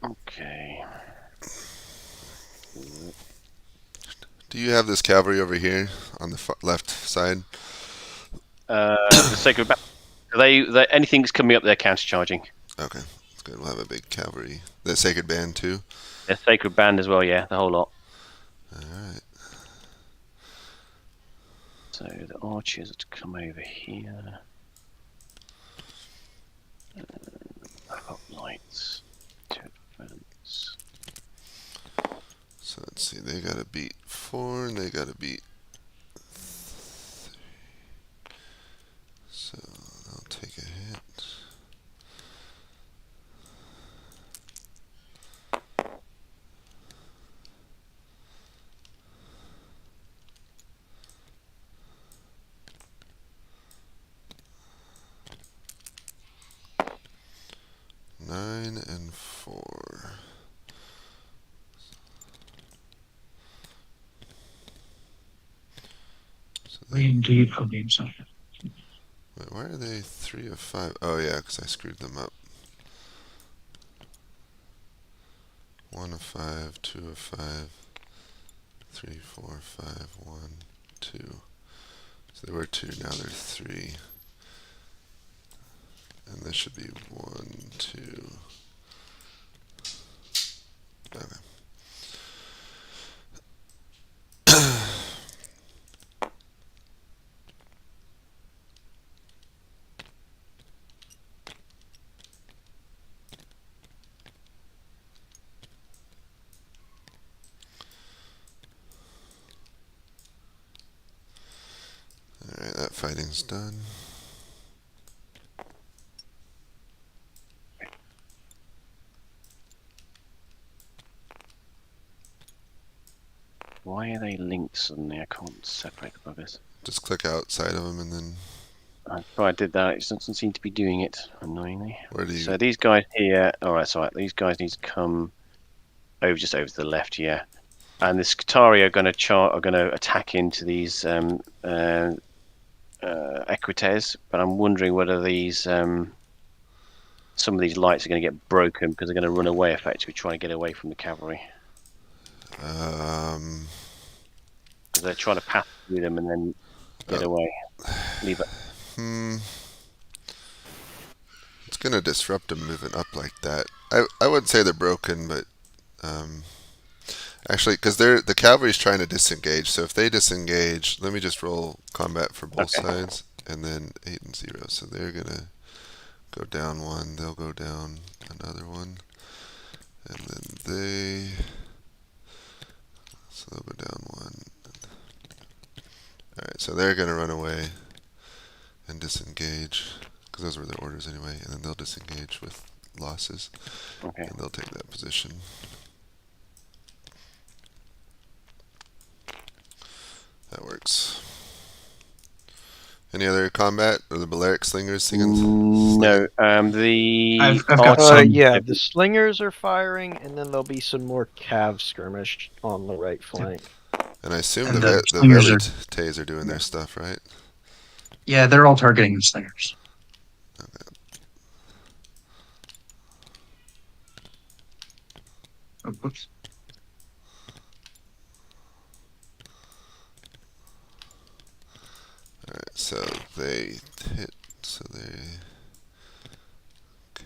Okay. Do you have this cavalry over here on the left side? The sacred band. They anything that's coming up, they're countercharging. Okay, that's good. We'll have a big cavalry. The sacred band too. They're sacred band as well, yeah, the whole lot. Alright. So the archers are to come over here. Up lights. To advance. So let's see, they gotta beat 4 and they gotta beat 3. So they'll take a hit. Nine and 4. So Indeed, I believe so. wait, why are they 3 of 5? Oh yeah, because I screwed them up. 1 of 5, 2 of 5, 3, 4, 5, 1, 2. So they were 2, now they're 3. And this should be 1, 2. Okay. Alright, that fighting's done. Why are they linked suddenly? I can't separate the buggers. Just click outside of them and then I thought I did that. It doesn't seem to be doing it, annoyingly. where do you... So these guys here. Alright, so these guys need to come over just over to the left, yeah. And the Scutari are going to attack into these Equites, but I'm wondering whether these some of these lights are going to get broken because they're going to run away, effectively trying to get away from the cavalry. Because they're trying to pass through them and then get away. Leave it. It's gonna disrupt them moving up like that. I wouldn't say they're broken, but actually, because the cavalry's trying to disengage. So if they disengage, let me just roll combat for both sides, and then 8 and 0. So they're gonna go down 1. They'll go down another 1, and then they. So they'll go down 1. All right. So they're gonna run away and disengage, because those were their orders anyway, and then they'll disengage with losses, Okay. and they'll take that position. That works. Any other combat, or the Balearic slingers singing? No, the I've got some. Yeah, the slingers are firing, and then there'll be some more cav skirmish on the right flank. And I assume And the the slingers Velites are doing their stuff, right? Yeah, they're all targeting the slingers. Oh, whoops. Alright, so they hit. So they.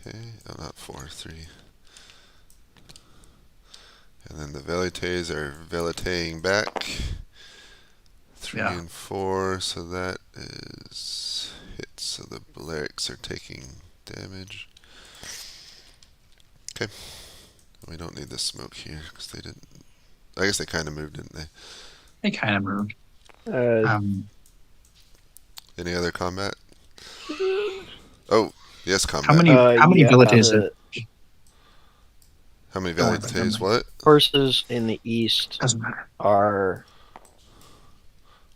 Okay. Oh, not 4, 3. And then the velites are velitéing back. 3 Yeah. and 4, so that is hit. So the Balearics are taking damage. Okay. We don't need the smoke here because they didn't. I guess they kind of moved, didn't they? They kind of moved. Uh, Any other combat? Oh, yes, How combat. many yeah, villages the How many Don't worry about velites? them. What? forces in the east doesn't matter? are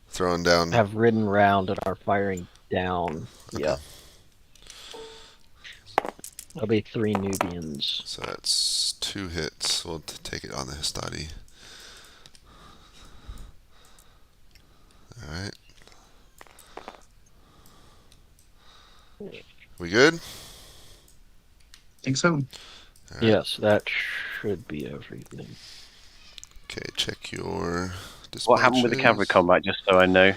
Throwing down. have ridden round and are firing down. Okay. Yep. There'll be 3 Nubians. So that's 2 hits. We'll take it on the Histadi. Alright. We good? Think so. Alright. Yes, that should be everything. Okay, check your dispatches. What happened with the cavalry combat? Just so I know.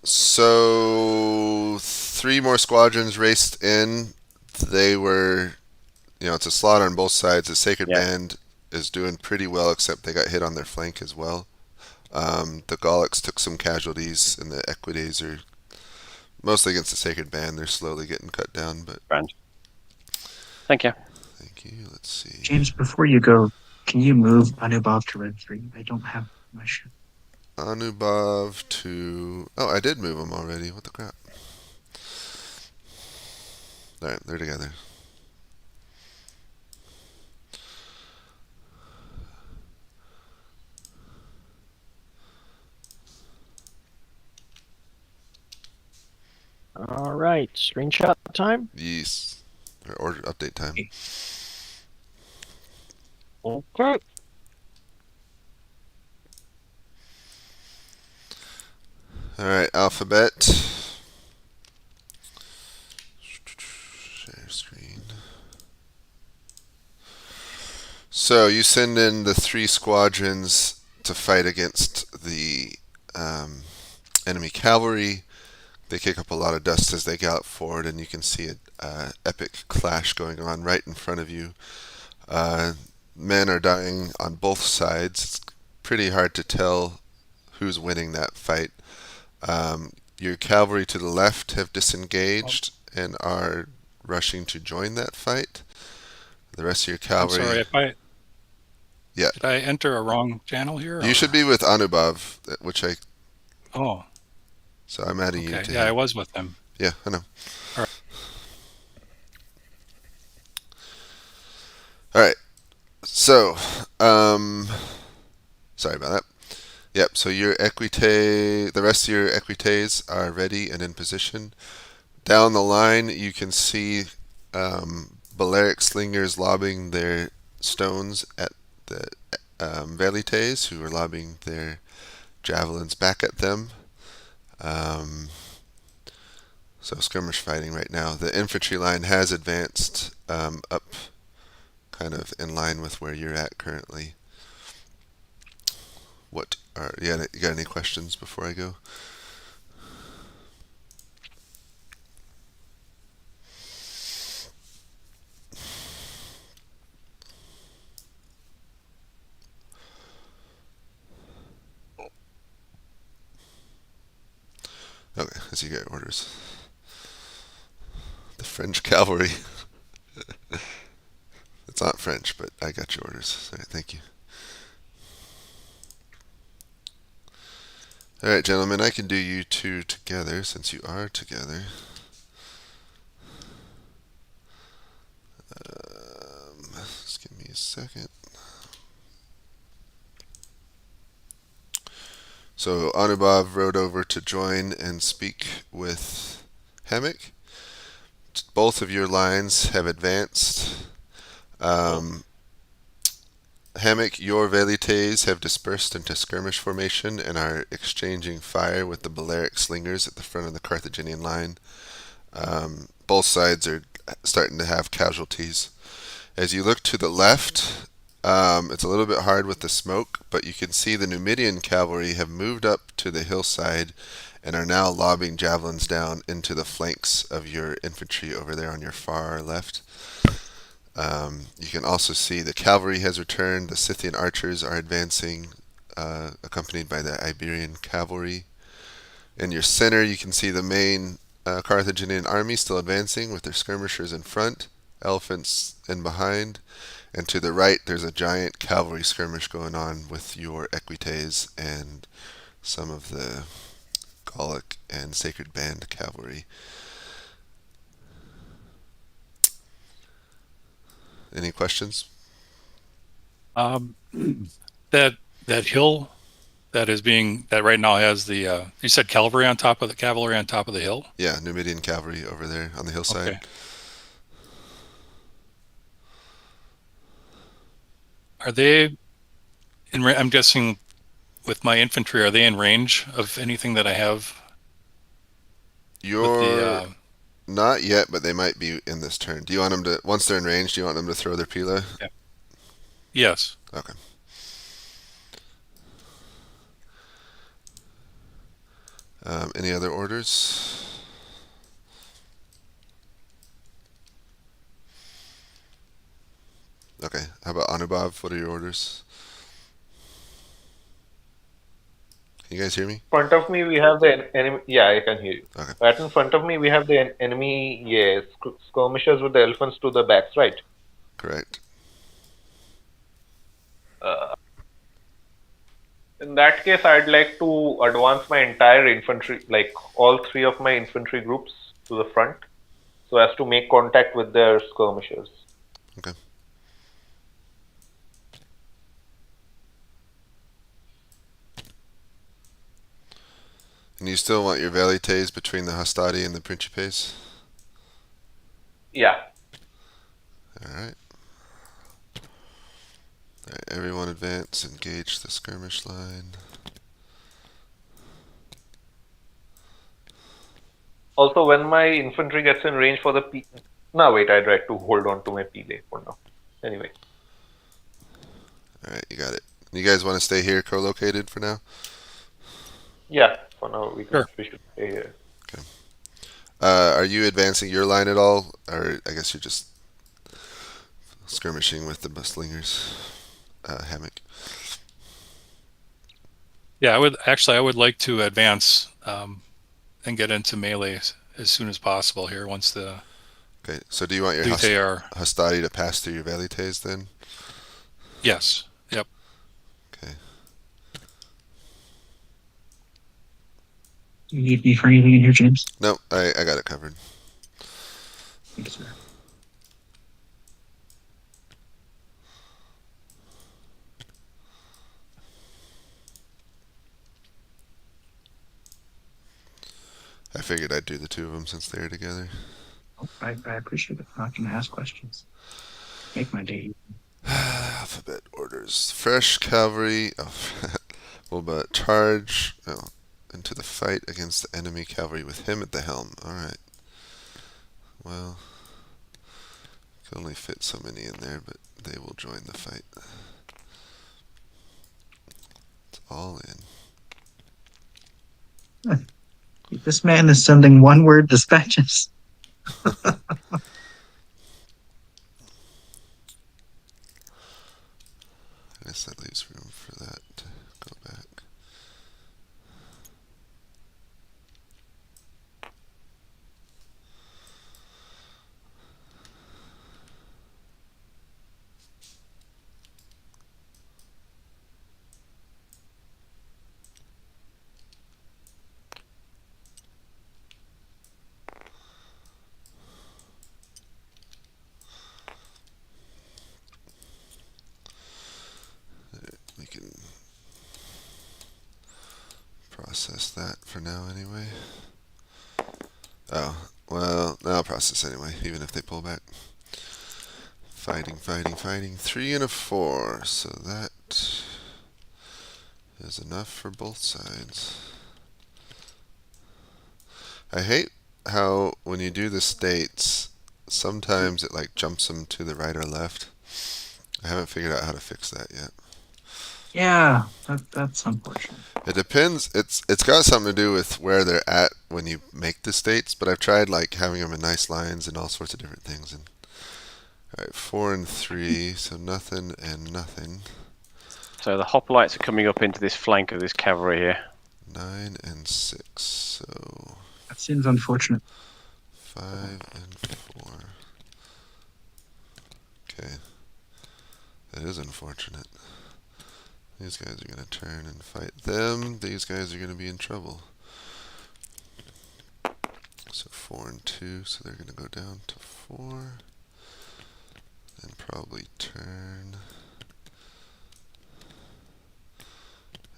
So 3 more squadrons raced in. They were, it's a slaughter on both sides. The Sacred Band is doing pretty well, except they got hit on their flank as well. The Gallics took some casualties, and the Equites are mostly against the Sacred Band. They're slowly getting cut down, but. Brand. Thank you. Thank you. Let's see. James, before you go, can you move Anubov to red 3? I don't have my ship. Anubov to. Oh, I did move them already. What the crap? Alright, they're together. All right, screenshot time. Yes. Or order update time. Okay. Alright, alphabet. Share screen. So you send in the 3 squadrons to fight against the enemy cavalry. They kick up a lot of dust as they gallop forward, and you can see an epic clash going on right in front of you. Men are dying on both sides. It's pretty hard to tell who's winning that fight. Your cavalry to the left have disengaged and are rushing to join that fight. The rest of your I'm cavalry. sorry if I. Yeah. Did I enter a wrong channel here? You should be with Anubov, which I. Oh, So I'm adding you okay. to Yeah, I him. was with them. Yeah, I know. All Alright. So, sorry about that. Yep, so your equite, the rest of your equites are ready and in position. Down the line, you can see Balearic slingers lobbing their stones at the velites, who are lobbing their javelins back at them. So skirmish fighting right now. The infantry line has advanced up kind of in line with where you're at currently. You got any questions before I go? Okay, as you get orders. The French cavalry. It's not French, but I got your orders. All right, thank you. All right, gentlemen, I can do you 2 together since you are together. Just give me a second. So Anubov rode over to join and speak with Hammock. Both of your lines have advanced. Hammock, your velites have dispersed into skirmish formation and are exchanging fire with the Balearic slingers at the front of the Carthaginian line. Both sides are starting to have casualties. As you look to the left, it's a little bit hard with the smoke, but you can see the Numidian cavalry have moved up to the hillside and are now lobbing javelins down into the flanks of your infantry over there on your far left. You can also see the cavalry has returned. The Scythian archers are advancing, accompanied by the Iberian cavalry. In your center, you can see the main Carthaginian army still advancing with their skirmishers in front, elephants in behind. And to the right, there's a giant cavalry skirmish going on with your equites and some of the Gallic and Sacred Band cavalry. Any questions? That hill that right now has the you said cavalry on top of the hill. Yeah, Numidian cavalry over there on the hillside. Okay. Are they I'm guessing with my infantry, are they in range of anything that I have with You're the not yet, but they might be in this turn. Do you want them to, once they're in range, do you want them to throw their pila? yes. Okay. Any other orders? Okay. How about Anubhav? What are your orders? Can you guys hear me? In front of me, we have the enemy. Yeah, I can hear you. Okay. Right in front of me, we have the enemy. Yes, skirmishers with the elephants to the backs, right? Correct. In that case, I'd like to advance my entire infantry, like all three of my infantry groups, to the front, so as to make contact with their skirmishers. Okay. And you still want your velites between the Hastati and the Principes? Yeah. Alright. Alright, everyone advance, engage the skirmish line. Also, when my infantry gets in range for the no, wait, I'd like to hold on to my pile for now. Anyway. Alright, you got it. You guys want to stay here co-located for now? Yeah, for now Sure. we should stay here. Are you advancing your line at all? Or I guess you're just skirmishing with the slingers, Hammock. Yeah, I would like to advance and get into melee as soon as possible here once the Okay, so do you want your Dute are Hastati to pass through your velites then? yes. Yep. Okay. Do you need me for anything in here, James? No, I got it covered. Thank you, sir. I figured I'd do the two of them since they're together. Oh, I appreciate it. I'm not going to ask questions. Make my day. Alphabet orders. Fresh cavalry. Oh, well, but charge into the fight against the enemy cavalry with him at the helm. Alright. Well, can only fit so many in there, but they will join the fight. It's all in. This man is sending one-word dispatches. I guess that leaves room for that to go back. We can process that for now anyway. Oh, well, I'll process anyway, even if they pull back. Fighting, fighting, fighting. 3 and a 4. So that is enough for both sides. I hate how when you do the states, sometimes it like jumps them to the right or left. I haven't figured out how to fix that yet. Yeah, that's unfortunate. It depends. It's got something to do with where they're at when you make the states, but I've tried like having them in nice lines and all sorts of different things. And all right, 4 and 3, so nothing and nothing. So the hoplites are coming up into this flank of this cavalry here. 9 and 6, so That seems unfortunate. 5 and 4. Okay, that is unfortunate. These guys are going to turn and fight them. These guys are going to be in trouble. So 4 and 2, so they're going to go down to 4. And probably turn.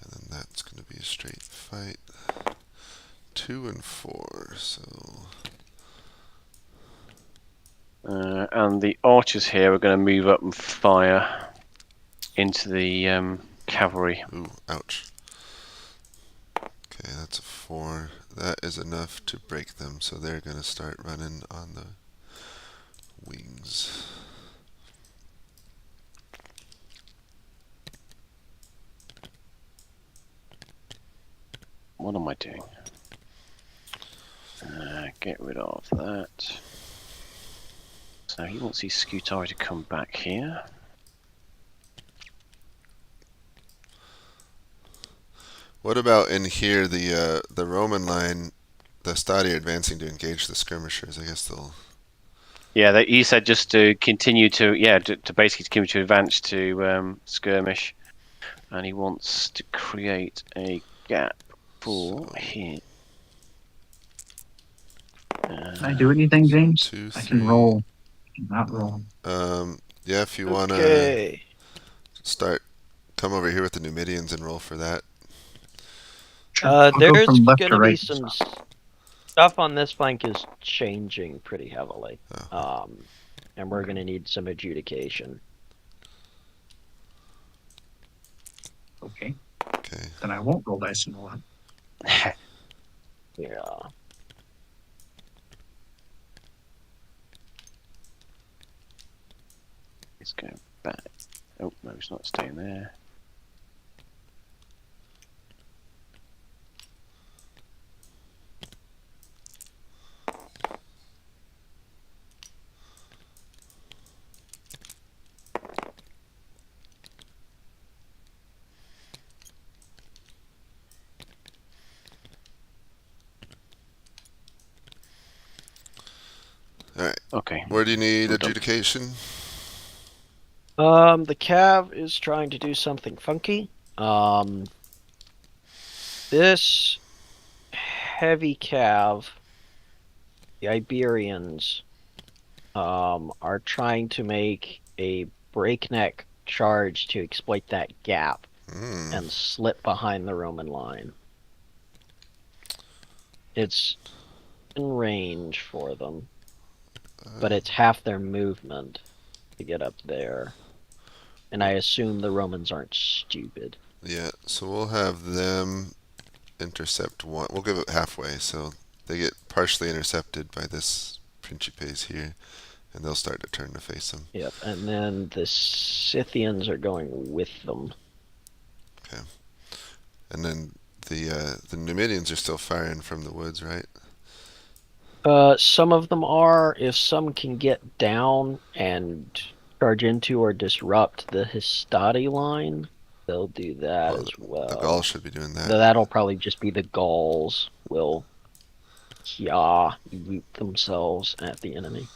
And then that's going to be a straight fight. 2 and 4, so... And the archers here are going to move up and fire into the cavalry. Ooh, ouch. Okay, that's a 4. That is enough to break them, so they're going to start running on the wings. What am I doing? Get rid of that. So he wants his Scutari to come back here. What about in here, the Roman line, the Stadi are advancing to engage the skirmishers? I guess they'll... Yeah, he said just to continue to, to basically continue to advance to skirmish. And he wants to create a gap for here. Can I do anything, James? 2, I 3. can roll. Not roll. Yeah, if you want to Okay. come over here with the Numidians and roll for that. Sure. I'll go There's from left going to to be right. some stuff on this flank is changing pretty heavily. Oh. And we're going to need some adjudication. Okay. Okay. Then I won't roll dice and roll that. Yeah. Let's go back. Oh, no, it's not staying there. Alright. Okay. Where do you need We're done. adjudication? The Cav is trying to do something funky. This heavy Cav, the Iberians, are trying to make a breakneck charge to exploit that gap and slip behind the Roman line. It's in range for them, but it's half their movement to get up there. And I assume the Romans aren't stupid. Yeah, so we'll have them intercept one. We'll give it halfway, so they get partially intercepted by this Principes here, and they'll start to turn to face them. Yep, and then the Scythians are going with them. Okay. And then the Numidians are still firing from the woods, right? Some of them are. If some can get down and charge into or disrupt the Histati line, they'll do that as well. The Gauls should be doing that. That'll probably just be the Gauls will root themselves at the enemy.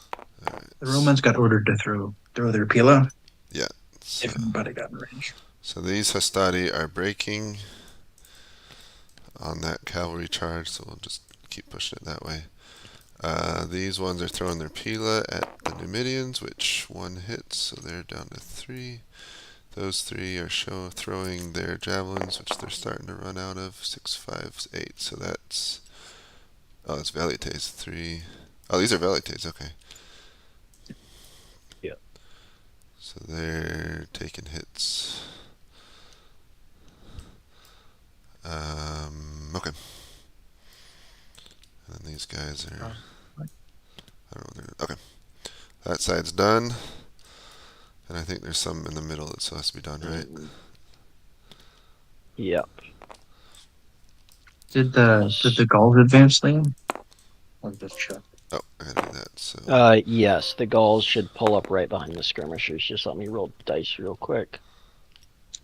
The Romans got ordered to throw their pila. Yeah. So, If anybody got in range. so these Hastati are breaking on that cavalry charge, so we'll just keep pushing it that way. These ones are throwing their pila at the Numidians, which one hits, so they're down to 3. Those 3 are throwing their javelins, which they're starting to run out of. 6, 5, 8. So that's... Oh, that's Velites. 3. Oh, these are Velites. Okay. Yeah. So they're taking hits. Okay. And then these guys are. I don't know. Okay. That side's done. And I think there's some in the middle that still has to be done, right? Yep. Did the Gauls advance then? Or just check? Oh, I gotta do that. So. Yes, the Gauls should pull up right behind the skirmishers. Just let me roll dice real quick.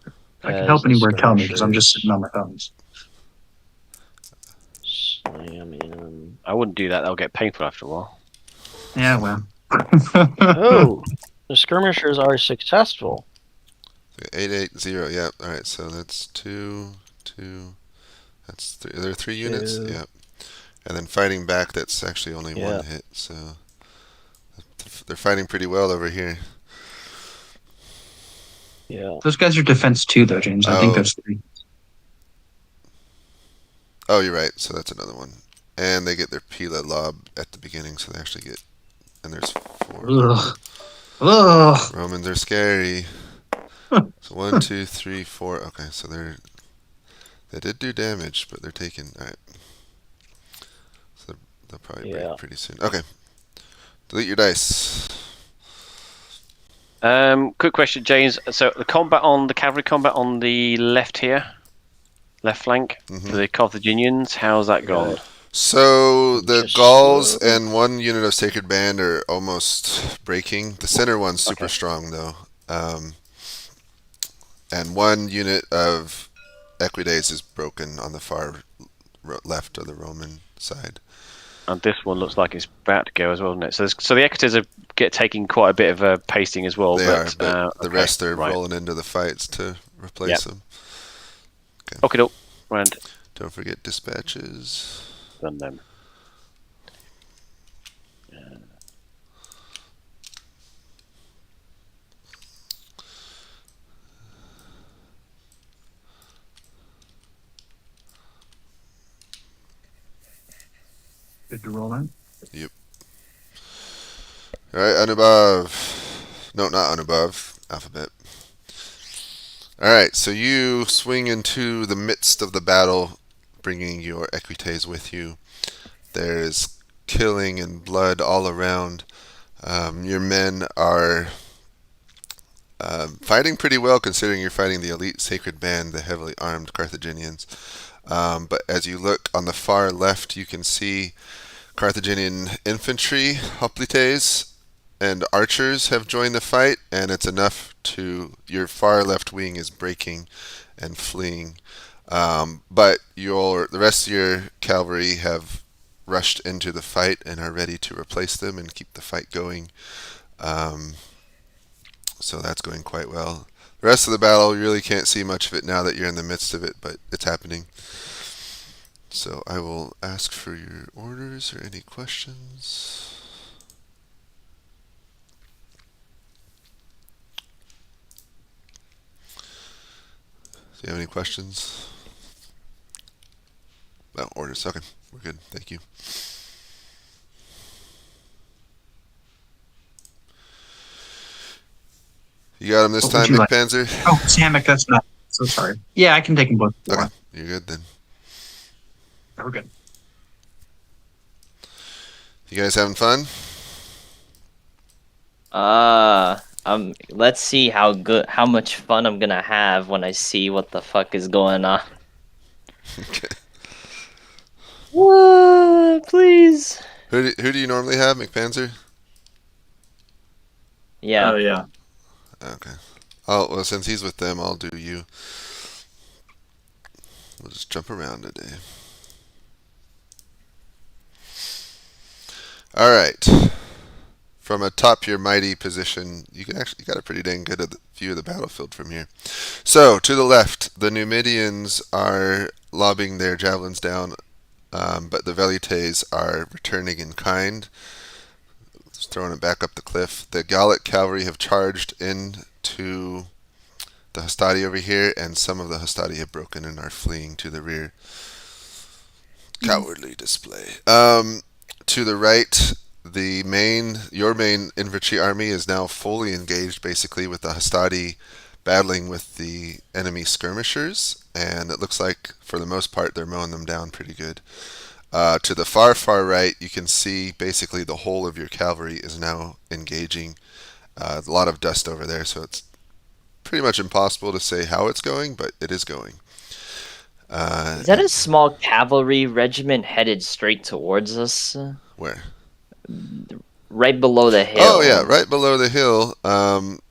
If I can As help the anywhere, tell me, because I'm just skirmishers sitting on my thumbs. Slam in. I wouldn't do that. That'll get painful after a while. Yeah, well. Oh, the skirmishers are successful. 880. Yep. All right. So that's 2, 2. That's 3. Are there 3 units? Two. Yep. And then fighting back, that's actually only Yeah. 1 hit. So they're fighting pretty well over here. Yeah. Those guys are defense 2, though, James. I think Oh. there's 3. Oh, you're right. So that's another one. And they get their Pila lob at the beginning, so they actually get. And there's 4. Ugh. Ugh. Romans are scary. So 1, 2, 3, 4. Okay, so they did do damage, but they're taking. All right. So they'll probably break Yeah. pretty soon. Okay. Delete your dice. Quick question, James. So the cavalry combat on the left here, left flank Mhm. for the Carthaginians. How's that gone? Good. So the Just Gauls slow. and 1 unit of Sacred Band are almost breaking. The center one's super Okay. strong though, and 1 unit of Equidaes is broken on the far left of the Roman side. And this one looks like it's about to go as well, doesn't it? So the Equites are taking quite a bit of a pasting as well. They but, are, but the okay, rest are right. rolling into the fights to replace Yep. them. Okay, doke. Round Don't forget dispatches. done them. Good to roll in. All right, unabove. No, not unabove. Alphabet. All right, so you swing into the midst of the battle, bringing your Equites with you. There's killing and blood all around. Your men are fighting pretty well, considering you're fighting the elite Sacred Band, the heavily armed Carthaginians. But as you look on the far left, you can see Carthaginian infantry, hoplites, and archers have joined the fight, and it's enough to your far left wing is breaking and fleeing. But the rest of your cavalry have rushed into the fight and are ready to replace them and keep the fight going. So that's going quite well. The rest of the battle, you really can't see much of it now that you're in the midst of it, but it's happening. So I will ask for your orders or any questions. Do you have any questions? No, orders. Okay, we're good. Thank you. You got him this What would time, you like? McPanzer? Oh, Samek, that's not. So sorry. Yeah, I can take them both. Okay, you're good then. We're good. You guys having fun? Let's see how much fun I'm gonna have when I see what the fuck is going on. Okay. Please. Who do you normally have, McPanzer? Yeah. Oh, yeah. Okay. Oh, well, since he's with them, I'll do you. We'll just jump around today. All right. From atop your mighty position, you got a pretty dang good view of the battlefield from here. So to the left, the Numidians are lobbing their javelins down, but the Velites are returning in kind, just throwing it back up the cliff. The Gallic cavalry have charged into the Hastati over here, and some of the Hastati have broken and are fleeing to the rear. Cowardly display. To the right, your main infantry army is now fully engaged, basically, with the Hastati battling with the enemy skirmishers, and it looks like for the most part they're mowing them down pretty good. To the far right, you can see basically the whole of your cavalry is now engaging. A lot of dust over there, so it's pretty much impossible to say how it's going, but it is going. Is that a small cavalry regiment headed straight towards us? Where? Right below the hill. Oh yeah, right below the hill.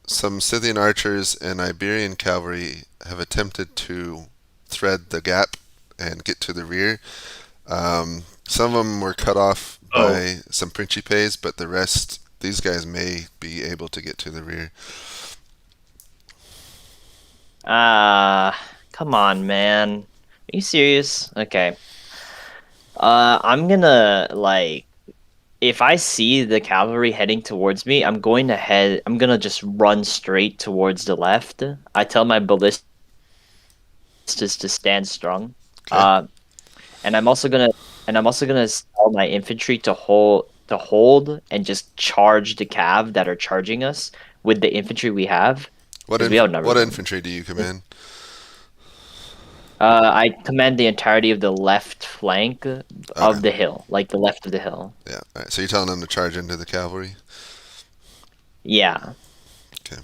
Some Scythian archers and Iberian cavalry have attempted to thread the gap and get to the rear. Some of them were cut off by some Principes, but the rest, these guys may be able to get to the rear. Come on, man. Are you serious? Okay. I'm gonna, like, if I see the cavalry heading towards me, I'm gonna just run straight towards the left. I tell my ballistas to stand strong. Okay. And I'm also gonna tell my infantry to hold and just charge the cav that are charging us with the infantry we have. What 'Cause we outnumber what them. infantry do you command? I command the entirety of the left flank Okay. of the hill, like the left of the hill. Yeah. All right. So you're telling them to charge into the cavalry? Yeah. Okay.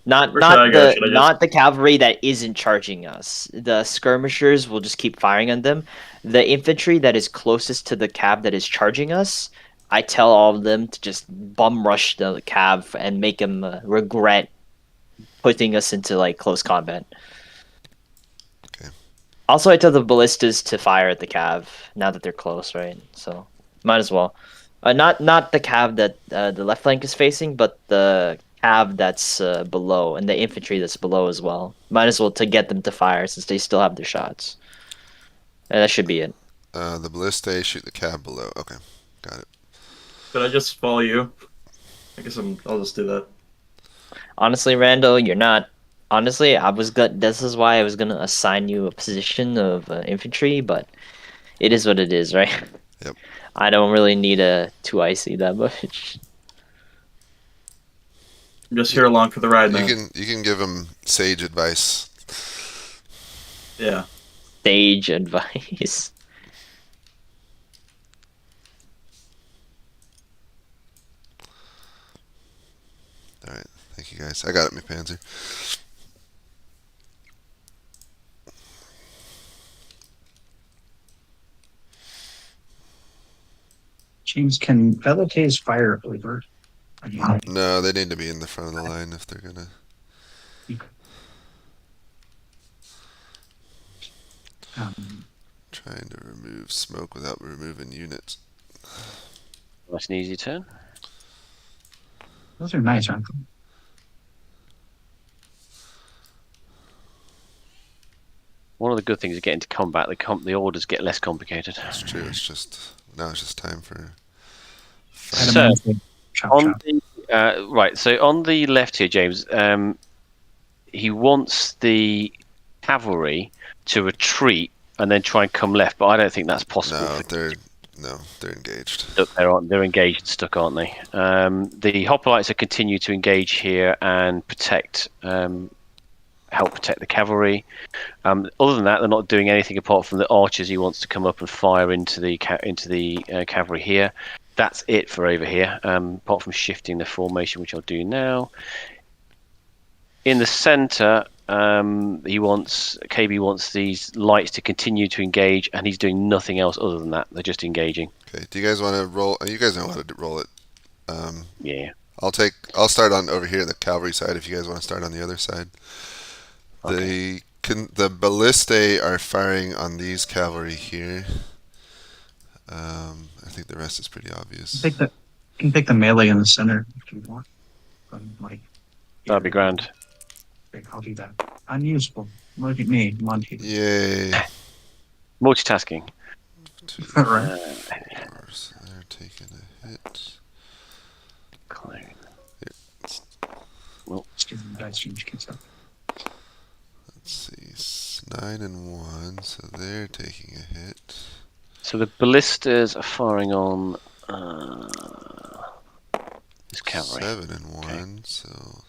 Not the cavalry that isn't charging us. The skirmishers will just keep firing on them. The infantry that is closest to the cav that is charging us, I tell all of them to just bum rush the cav and make them regret putting us into like close combat. Okay. Also, I tell the ballistas to fire at the cav now that they're close, right? So might as well. Not the cav that the left flank is facing, but the cav that's below and the infantry that's below as well. Might as well to get them to fire since they still have their shots. And that should be it. The ballistae shoot the cab below. Okay. Got it. Could I just follow you? I guess I'll just do that. Honestly, Randall, you're not. Honestly, this is why I was gonna assign you a position of infantry, but it is what it is, right? Yep. I don't really need a 2IC that much. I'm just here along for the ride, man. You can give them sage advice. Yeah. Sage advice. All right. Thank you guys. I got it, my Panzer. James, can Velotes fire over? No, they need to be in the front of the line if they're gonna. Trying to remove smoke without removing units. Nice and easy turn. Those are nice, aren't they? One of the good things of getting to combat, the orders get less complicated. It's true. It's just now it's just time for. So, Chop, on chop. the right, so on the left here, James, he wants the cavalry to retreat and then try and come left, but I don't think that's possible. They're engaged. They're engaged and stuck, aren't they? The hoplites are continue to engage here and help protect the cavalry. Other than that, they're not doing anything apart from the archers. He wants to come up and fire into the cavalry here. That's it for over here, apart from shifting the formation, which I'll do now. In the center, KB wants these lights to continue to engage, and he's doing nothing else other than that. They're just engaging. Okay. Do you guys want to roll? You guys know how to roll it. Yeah. I'll start on over here on the cavalry side if you guys want to start on the other side. Okay. The ballistae are firing on these cavalry here. I think the rest is pretty obvious. You can pick the melee in the center if you want. That'd be grand. Okay, I'll do that. Unusable. Look at me, Monty. Yay! Multitasking. Right. So they're taking a hit. Let's give them dice change kids up. Let's see, 9 and 1, so they're taking a hit. So the ballistas are firing on This cavalry. 7 and 1, so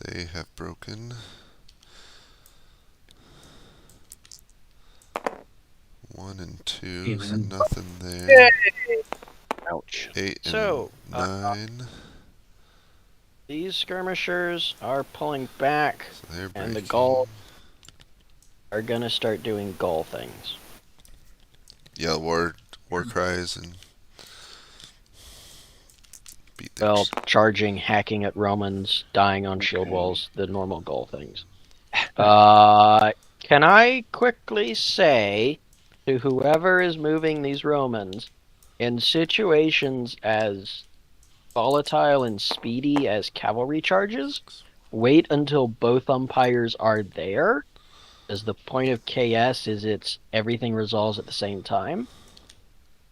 they have broken. 1 and 2, so Even. nothing there. Ouch. 8 and So, 9. These skirmishers are pulling back, So they're breaking. and the Gaul are gonna start doing Gaul things. Yell war cries and beat their Well, charging, hacking at Romans, dying on shield walls, the normal Gaul things. Can I quickly say to whoever is moving these Romans, in situations as volatile and speedy as cavalry charges, wait until both umpires are there, as the point of KS is everything resolves at the same time.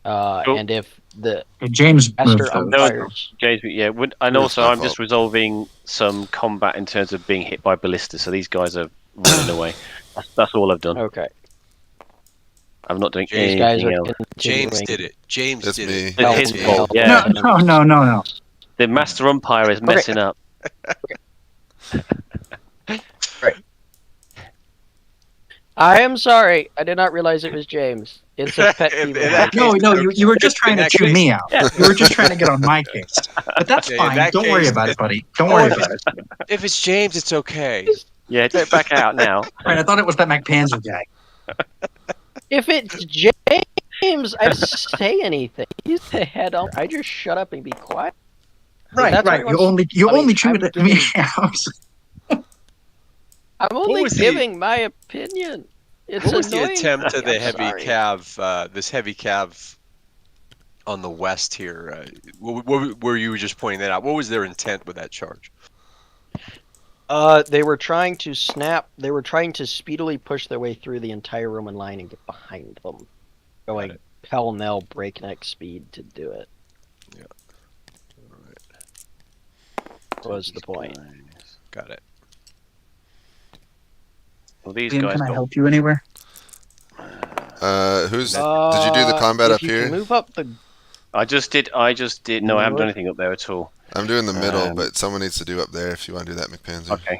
And if the James moved master those. umpires... James, yeah, and It's also my I'm fault. just resolving some combat in terms of being hit by ballistas, so these guys are running away. That's all I've done. Okay. I'm not doing James- These guys anything are else. James continuing... did it. James It's did me. it. It's his me. fault, yeah. No. The master umpire is messing up. I am sorry. I did not realize it was James. It's a pet peeve. In that No, case, you were just trying to chew case- me out. You were just trying to get on my case. But that's Yeah, in fine. that Don't worry case, about it, it- buddy. Don't worry about it. If it's James, it's okay. Yeah, don't back out now. Right, I thought it was that McPanzer guy. If it's James, I didn't say anything. He's the head on. I just shut up and be quiet. Right, That's right. what You I'm- only I mean, chewed I'm at me giving- out. I'm only was the- giving my opinion. It's What was the annoying. attempt of the I'm heavy sorry. cav, this heavy cav on the west here? What were you just pointing that out? What was their intent with that charge? They were trying to snap. They were trying to speedily push their way through the entire Roman line and get behind them, going pell-mell breakneck speed to do it. Yeah. Was the point? Got it. Well, these Liam, guys can I got help you anywhere? Did you do the combat if up you here? can move up the... I just did. No, I haven't done anything up there at all. I'm doing the middle, Um, but someone needs to do up there if you want to do that, McPanzer. Okay.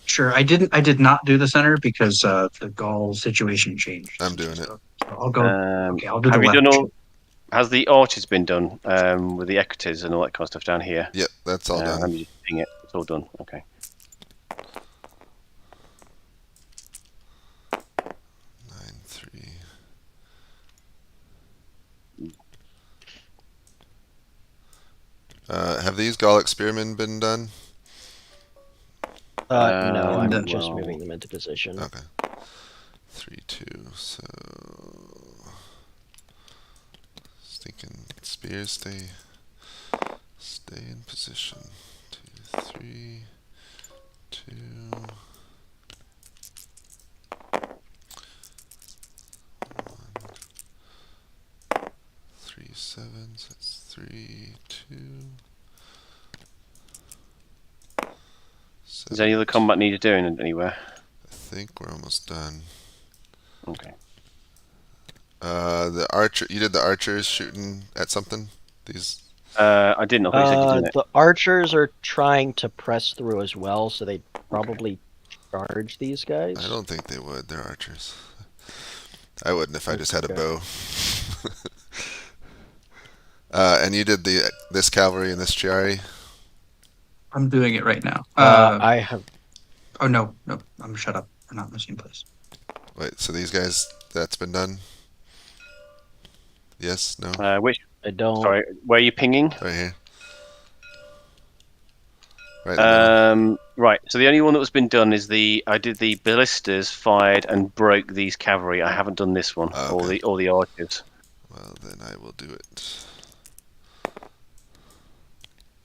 Sure. I did not do the center because the Gaul situation changed. I'm doing it. So I'll go. Okay, I'll do the Have you left. done all? Has the arches been done with the equities and all that kind of stuff down here? Yep, that's all Let done. me just ping it. It's all done. Okay. 9-3. Have these Gallic spearmen been done? No, I'm well- just moving them into position. Okay. 3-2. So stinking spears stay in position. 2-3. 2. 3-7. So that's 3-2. Is any other combat needed doing anywhere? I think we're almost done. Okay. The archer. You did the archers shooting at something. These. I didn't know. I thought you said you did it. The archers are trying to press through as well, so they probably charge these guys. I don't think they would. They're archers. I wouldn't if I just had a Okay. bow. And you did this cavalry and this Chiari. I'm doing it right now. I have... Oh no, I'm shut up. We're not in the same place. Wait, so these guys, that's been done? Yes? No? Which? I don't... Sorry, where are you pinging? Right here. Right in the middle. Right. So the only one that was been done is I did the ballistas, fired and broke these cavalry. I haven't done this one Oh, okay. or the archers. Well, then I will do it.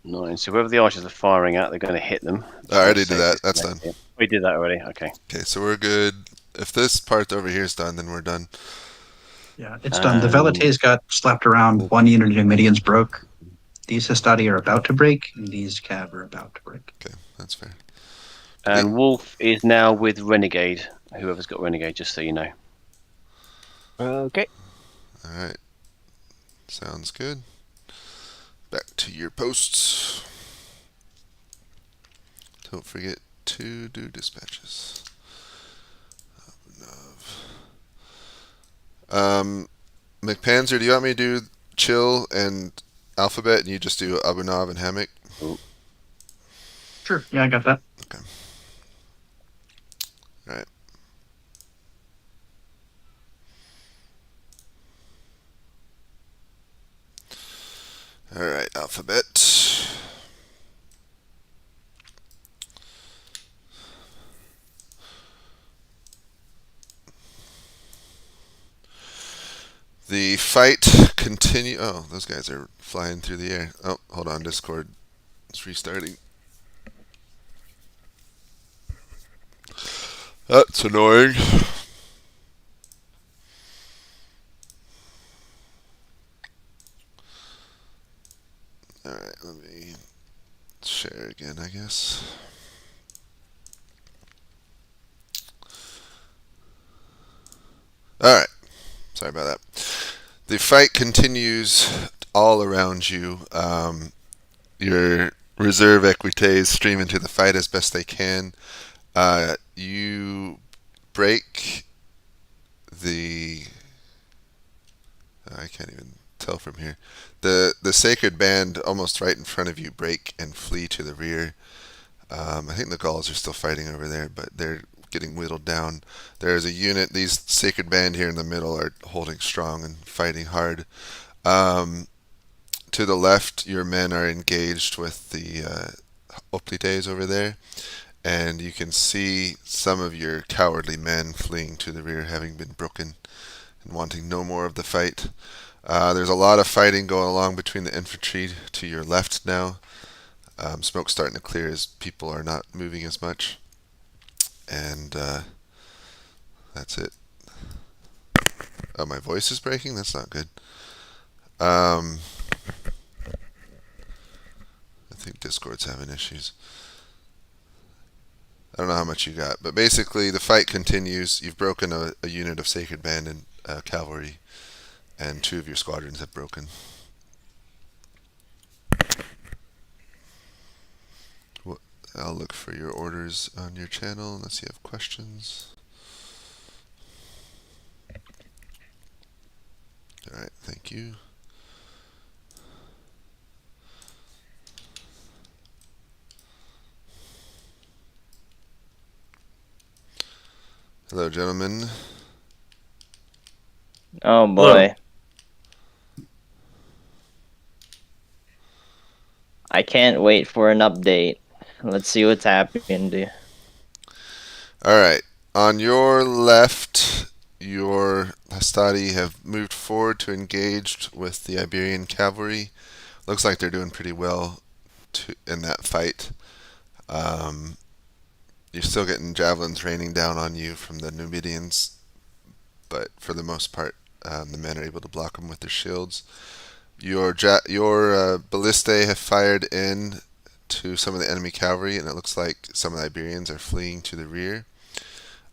9. So whoever the archers are firing at, they're going to hit them. I already did that. That's done. Yeah. We did that already. Okay. Okay, so we're good. If this part over here is done, then we're done. Yeah, it's done. The Velites got slapped around. One unit of Numidians broke. These Hastati are about to break, and these Cav are about to break. Okay, that's fair. And Wolf is now with Renegade. Whoever's got Renegade, just so you know. Okay. Alright. Sounds good. Back to your posts. Don't forget to do dispatches. McPanzer, do you want me to do Chill and Alphabet, and you just do Abunov and Hammock? Sure. Yeah, I got that. Okay. All right. All right, Alphabet. The fight continue. Oh, those guys are flying through the air. Oh, hold on, Discord. It's restarting. That's annoying. Alright, let me share again, I guess. Alright, sorry about that. The fight continues all around you. Your reserve equites stream into the fight as best they can. You break the... I can't even tell from here. The sacred band almost right in front of you break and flee to the rear. I think the Gauls are still fighting over there, but they're getting whittled down. There's a unit. These sacred band here in the middle are holding strong and fighting hard. To the left, your men are engaged with the hoplites over there, and you can see some of your cowardly men fleeing to the rear, having been broken and wanting no more of the fight. There's a lot of fighting going along between the infantry to your left now. Smoke's starting to clear as people are not moving as much. And that's it. Oh, my voice is breaking? That's not good. I think Discord's having issues. I don't know how much you got, but basically the fight continues. You've broken a unit of Sacred Band and cavalry, and 2 of your squadrons have broken. I'll look for your orders on your channel unless you have questions. Alright, thank you. Hello, gentlemen. Oh boy. I can't wait for an update. Let's see what's happening. Alright, on your left, your Hastati have moved forward to engage with the Iberian cavalry. Looks like they're doing pretty well in that fight. You're still getting javelins raining down on you from the Numidians, but for the most part, the men are able to block them with their shields. Your ballistae have fired in to some of the enemy cavalry, and it looks like some of the Iberians are fleeing to the rear.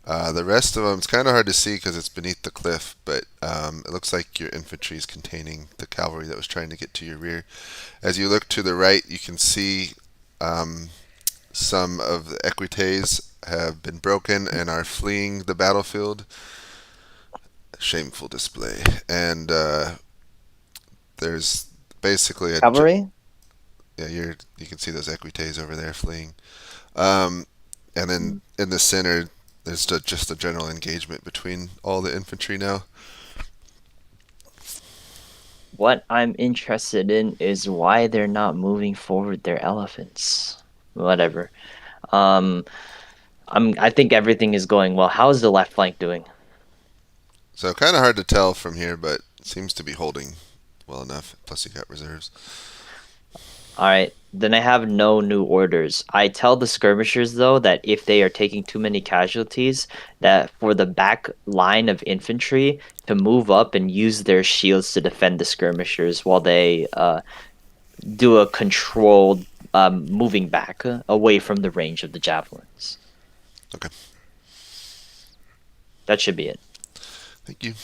The rest of them, it's kind of hard to see because it's beneath the cliff, but it looks like your infantry is containing the cavalry that was trying to get to your rear. As you look to the right, you can see some of the equites have been broken and are fleeing the battlefield. Shameful display. And there's basically a Cavalry? Yeah, you can see those equites over there fleeing. And then in the center, there's just a general engagement between all the infantry now. What I'm interested in is why they're not moving forward their elephants. Whatever. I think everything is going well. How's the left flank doing? So kind of hard to tell from here, but it seems to be holding well enough. Plus you got reserves. Alright, then I have no new orders. I tell the skirmishers, though, that if they are taking too many casualties, that for the back line of infantry to move up and use their shields to defend the skirmishers while they do a controlled moving back away from the range of the javelins. Okay. That should be it. Thank you.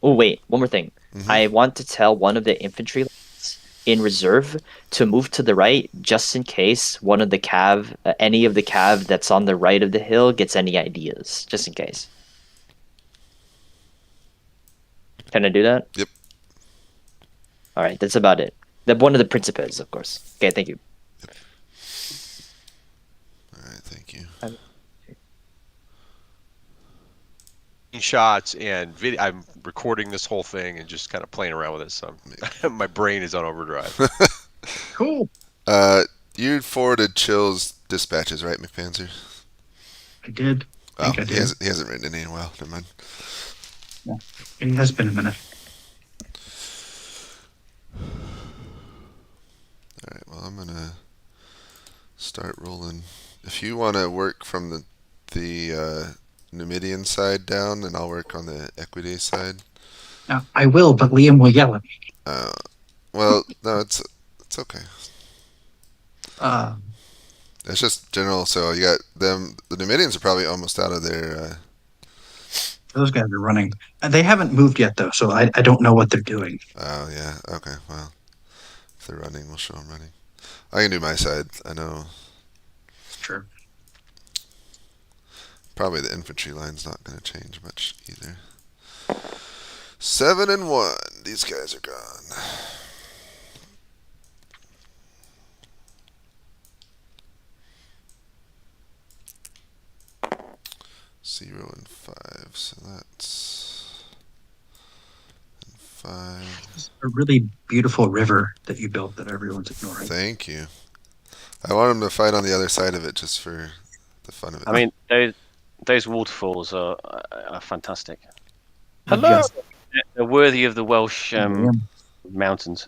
Oh wait, one more thing. Mhm. I want to tell one of the infantry lines in reserve to move to the right, just in case one of the cav, any of the cav that's on the right of the hill gets any ideas, just in case. Can I do that? Yep. All right, that's about it. One of the principes, of course. Okay, thank you. All right, thank you. Shots and video. I'm recording this whole thing and just kind of playing around with it. So my brain is on overdrive. Cool. You forwarded Chill's dispatches, right, McPanzer? I did. I Oh, think I he did. hasn't written any in a while. Never mind. It has been a minute. All right. Well, I'm gonna start rolling. If you want to work from the Numidian side down, and I'll work on the Equidae side. Now, I will, but Liam will yell at me. Well, no, it's okay. Uh, It's just general. So you got them. The Numidians are probably almost out of their. those guys are running. They haven't moved yet, though, so I don't know what they're doing. Oh yeah. Okay. Well, if they're running, we'll show them running. I can do my side. I know. Sure. Probably the infantry line's not going to change much either. 7-1. These guys are gone. 0 and 5. So that's 5. It's a really beautiful river that you built that everyone's ignoring. Thank you. I want them to fight on the other side of it just for the fun of it. I mean, those waterfalls are fantastic. Hello. Yes. They're worthy of the Welsh mountains.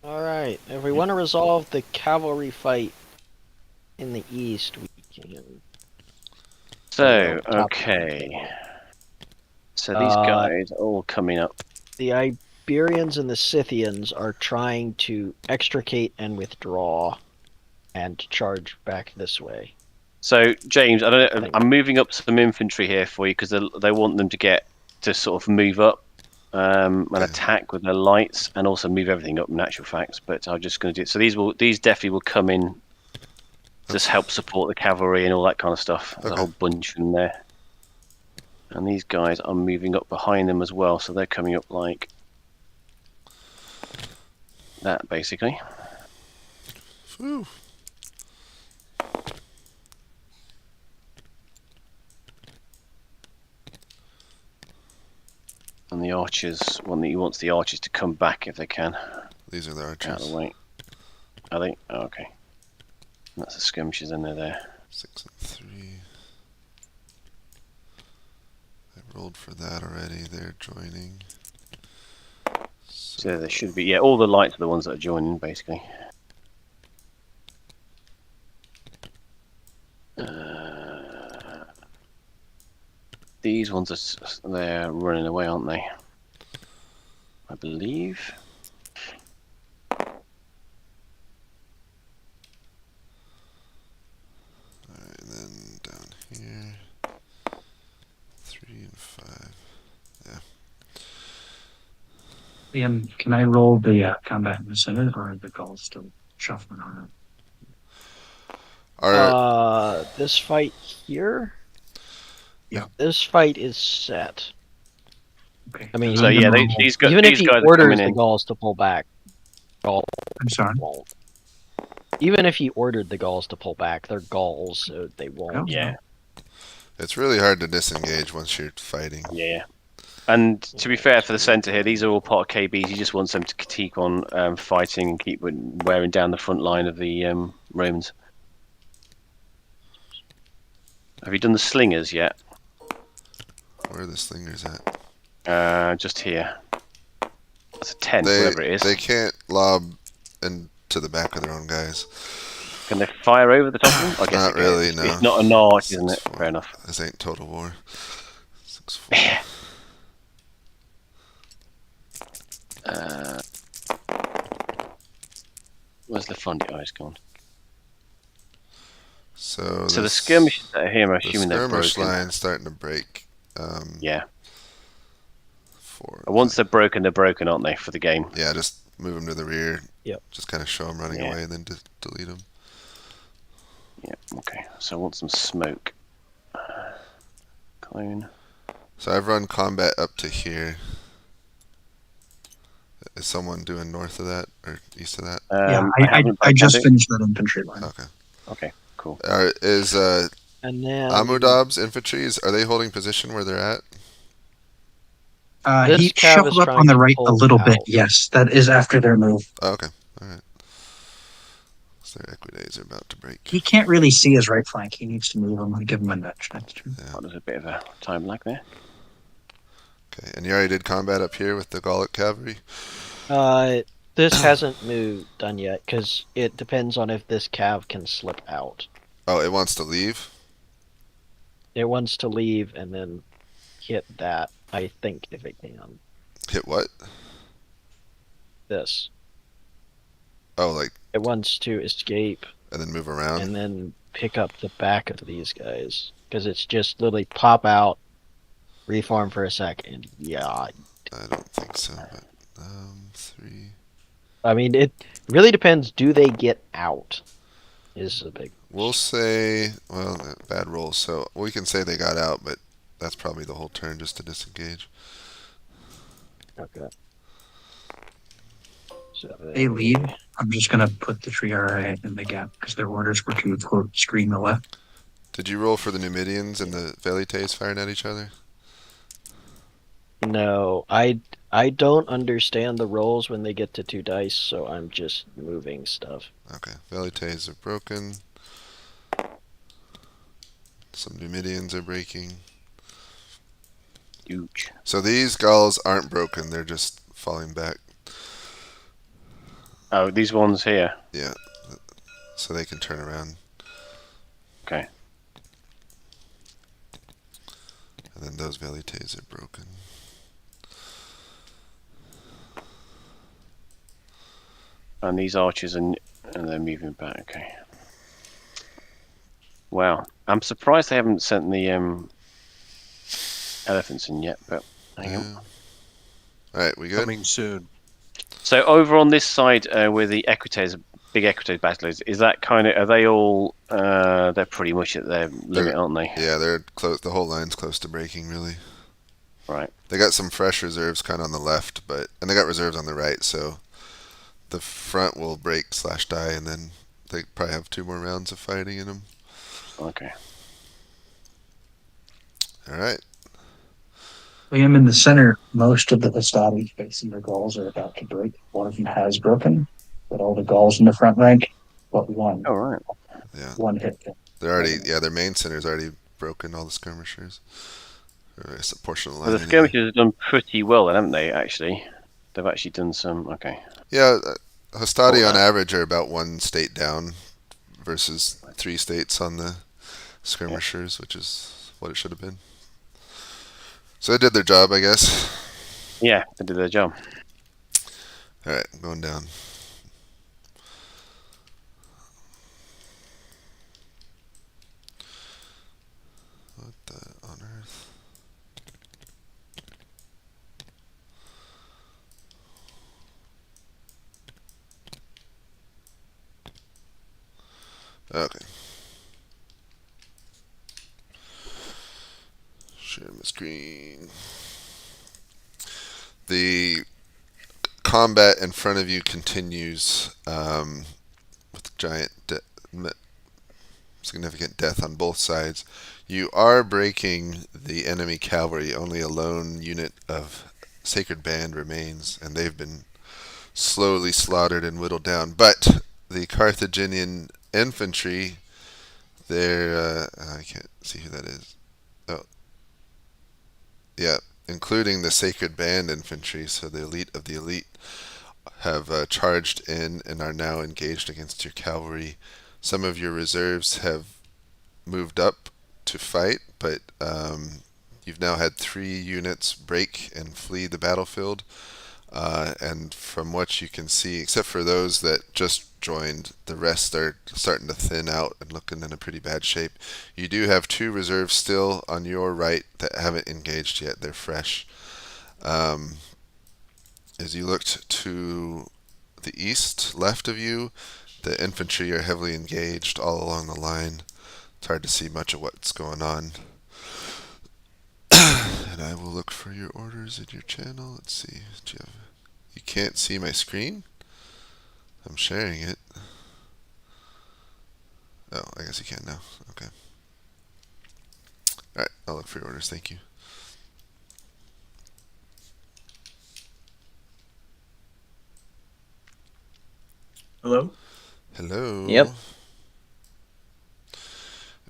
All right. If we want to resolve the cavalry fight in the east, we can. So, okay. So these guys are all coming up. The Iberians and the Scythians are trying to extricate and withdraw and charge back this way. So, James, I don't know. I'm moving up some infantry here for you because they want them to get to sort of move up and attack with their lights, and also move everything up in actual facts. But I'm just going to do it. So these definitely will come in, just help support the cavalry and all that kind of stuff. There's a whole bunch in there. And these guys are moving up behind them as well, so they're coming up like that, basically. Whew. And the archers, he wants the archers to come back if they can. These are the Out of archers. the way. Are they? Oh, okay. That's the skirmishers in there. 6 and 3. I rolled for that already. They're joining. So there should be, yeah, all the lights are the ones that are joining, basically. These ones are, they're running away, aren't they? I believe. Alright, and then down here. 3 and 5. Yeah. Liam, can I roll the combat in the center, or are the Gauls still shuffling around? This fight here? Yeah. This fight is set. Okay. I mean, So yeah, these guys, even if these he guys are orders coming the in. Gauls to pull back, Gauls I'm sorry. won't. Even if he ordered the Gauls to pull back, they're Gauls, so they won't. Oh, Yeah, It's really hard to disengage once you're fighting. yeah. And to be fair for the centre here, these are all part of KBs. He just wants them to keep on fighting and keep wearing down the front line of the Romans. Have you done the slingers yet? Where are the slingers at? Just here. That's a 10, whatever it is. They can't lob into the back of their own guys. Can they fire over the top of them? I guess Not they can. really, no. It's not an arch, isn't it? 6-4. Fair enough. This ain't Total War. 6-4. Where's the funding? Oh, it's gone. So the skirmishes that are here, I'm the assuming they're skirmish broken. line's starting to break. Yeah. 4. Once they're broken, aren't they, for the game? Yeah, just move them to the rear. Yep. Just kind of show them running Yeah. away and then delete them. Yeah, okay. So I want some smoke. Clone. So I've run combat up to here. Is someone doing north of that or east of that? Yeah, haven't, I can just do. finished that infantry line. Okay. Okay, cool. Is And then Amudab's infantry, are they holding position where they're at? This He cav is shuffled up trying on the to right a pull little bit. out. Yes, that is after their move. Oh, okay. All right. So their equidays are about to break. He can't really see his right flank. He needs to move him and give him a nudge. That's true. Yeah. Oh, there's a bit of a time lag there. Okay. And you already did combat up here with the Gallic cavalry? This hasn't done yet because it depends on if this cav can slip out. Oh, it wants to leave? It wants to leave and then hit that. I think if it can. Hit what? This. Oh, like, It wants to escape and then move around? and then pick up the back of these guys because it's just literally pop out, reform for a second. Yeah, I don't think so, but 3. I mean it really depends. Do they get out? Is a big. We'll say, well, bad roll, so we can say they got out, but that's probably the whole turn just to disengage. Okay. So They lead. I'm just gonna put the triarii in the gap because their orders were to quote screen the left. Did you roll for the Numidians and the Velites firing at each other? No, I don't understand the rolls when they get to 2 dice, so I'm just moving stuff. Okay, Velites are broken. Some Numidians are breaking. Huge. So these Gauls aren't broken, they're just falling back. Oh, these ones here. Yeah, so they can turn around. Okay. And then those Velites are broken. And these archers and they're moving back. Okay. Wow, I'm surprised they haven't sent the elephants in yet. But hang on. Yeah. Alright, we good? Coming soon. So over on this side, where the Equites, big Equites battle is that kind of? Are they all? They're pretty much at their limit, aren't they? Yeah, they're close. The whole line's close to breaking, really. Right. They got some fresh reserves kind of on the left, and they got reserves on the right, so the front will break / die, and then they probably have 2 more rounds of fighting in them. Okay. All right. I am in the center. Most of the Hastati facing their Gauls are about to break. One of them has broken, but all the Gauls in the front rank, but one. All right. Yeah. One hit. They're already. Yeah, their main center's already broken. All the skirmishers. Or a portion of the line. Well, the skirmishers have done pretty well, then, haven't they? Actually, they've actually done some. Okay. Yeah, Hastati Oh, on average are about 1 state down versus 3 states on the skirmishers, which is what it should have been. So they did their job, I guess. Yeah, they did their job. All right, going down. What the on earth? Okay. Share my screen. The combat in front of you continues with giant, significant death on both sides. You are breaking the enemy cavalry. Only a lone unit of Sacred Band remains, and they've been slowly slaughtered and whittled down. But the Carthaginian infantry, they're I can't see who that is. Oh, yeah, including the Sacred Band infantry, so the elite of the elite, have charged in and are now engaged against your cavalry. Some of your reserves have moved up to fight, but you've now had 3 units break and flee the battlefield. And from what you can see, except for those that just joined, the rest are starting to thin out and looking in a pretty bad shape. You do have 2 reserves still on your right that haven't engaged yet. They're fresh. As you looked to the east, left of you, the infantry are heavily engaged all along the line. It's hard to see much of what's going on. And I will look for your orders in your channel. Let's see. You can't see my screen? I'm sharing it. Oh, I guess you can now. Okay. Alright, I'll look for your orders. Thank you. Hello? Hello. Yep.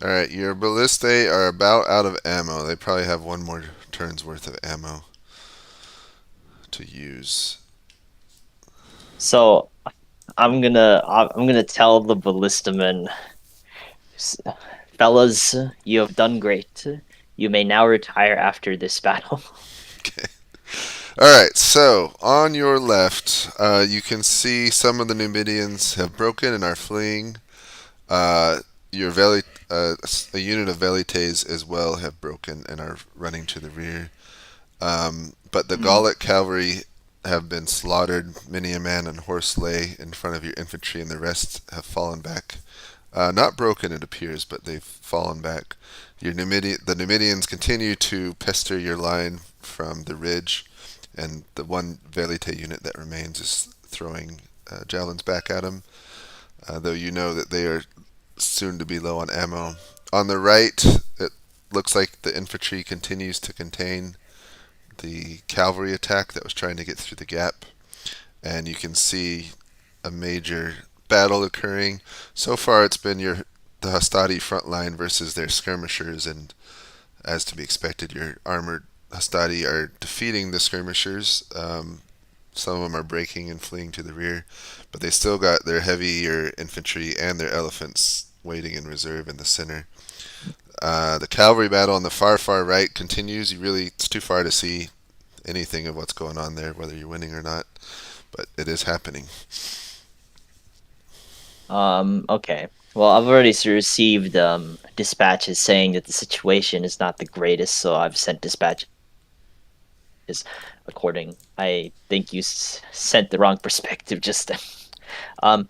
Alright, your ballistae are about out of ammo. They probably have one more turn's worth of ammo to use. So I'm gonna tell the ballistamen, fellas, you have done great. You may now retire after this battle. Okay. Alright, so on your left, you can see some of the Numidians have broken and are fleeing. Your a unit of Velites as well have broken and are running to the rear. But the Gallic cavalry have been slaughtered. Many a man and horse lay in front of your infantry, and the rest have fallen back. Not broken, it appears, but they've fallen back. The Numidians continue to pester your line from the ridge, and the one Velite unit that remains is throwing javelins back at them, though you know that they are soon to be low on ammo. On the right, it looks like the infantry continues to contain the cavalry attack that was trying to get through the gap, and you can see a major battle occurring. So far, it's been the Hastati front line versus their skirmishers, and as to be expected, your armored Hastati are defeating the skirmishers. Some of them are breaking and fleeing to the rear, but they still got their heavier infantry and their elephants waiting in reserve in the center. The cavalry battle on the far right continues. It's too far to see anything of what's going on there, whether you're winning or not, but it is happening. Okay. Well, I've already received dispatches saying that the situation is not the greatest, so I've sent dispatches according. I think you sent the wrong perspective just then.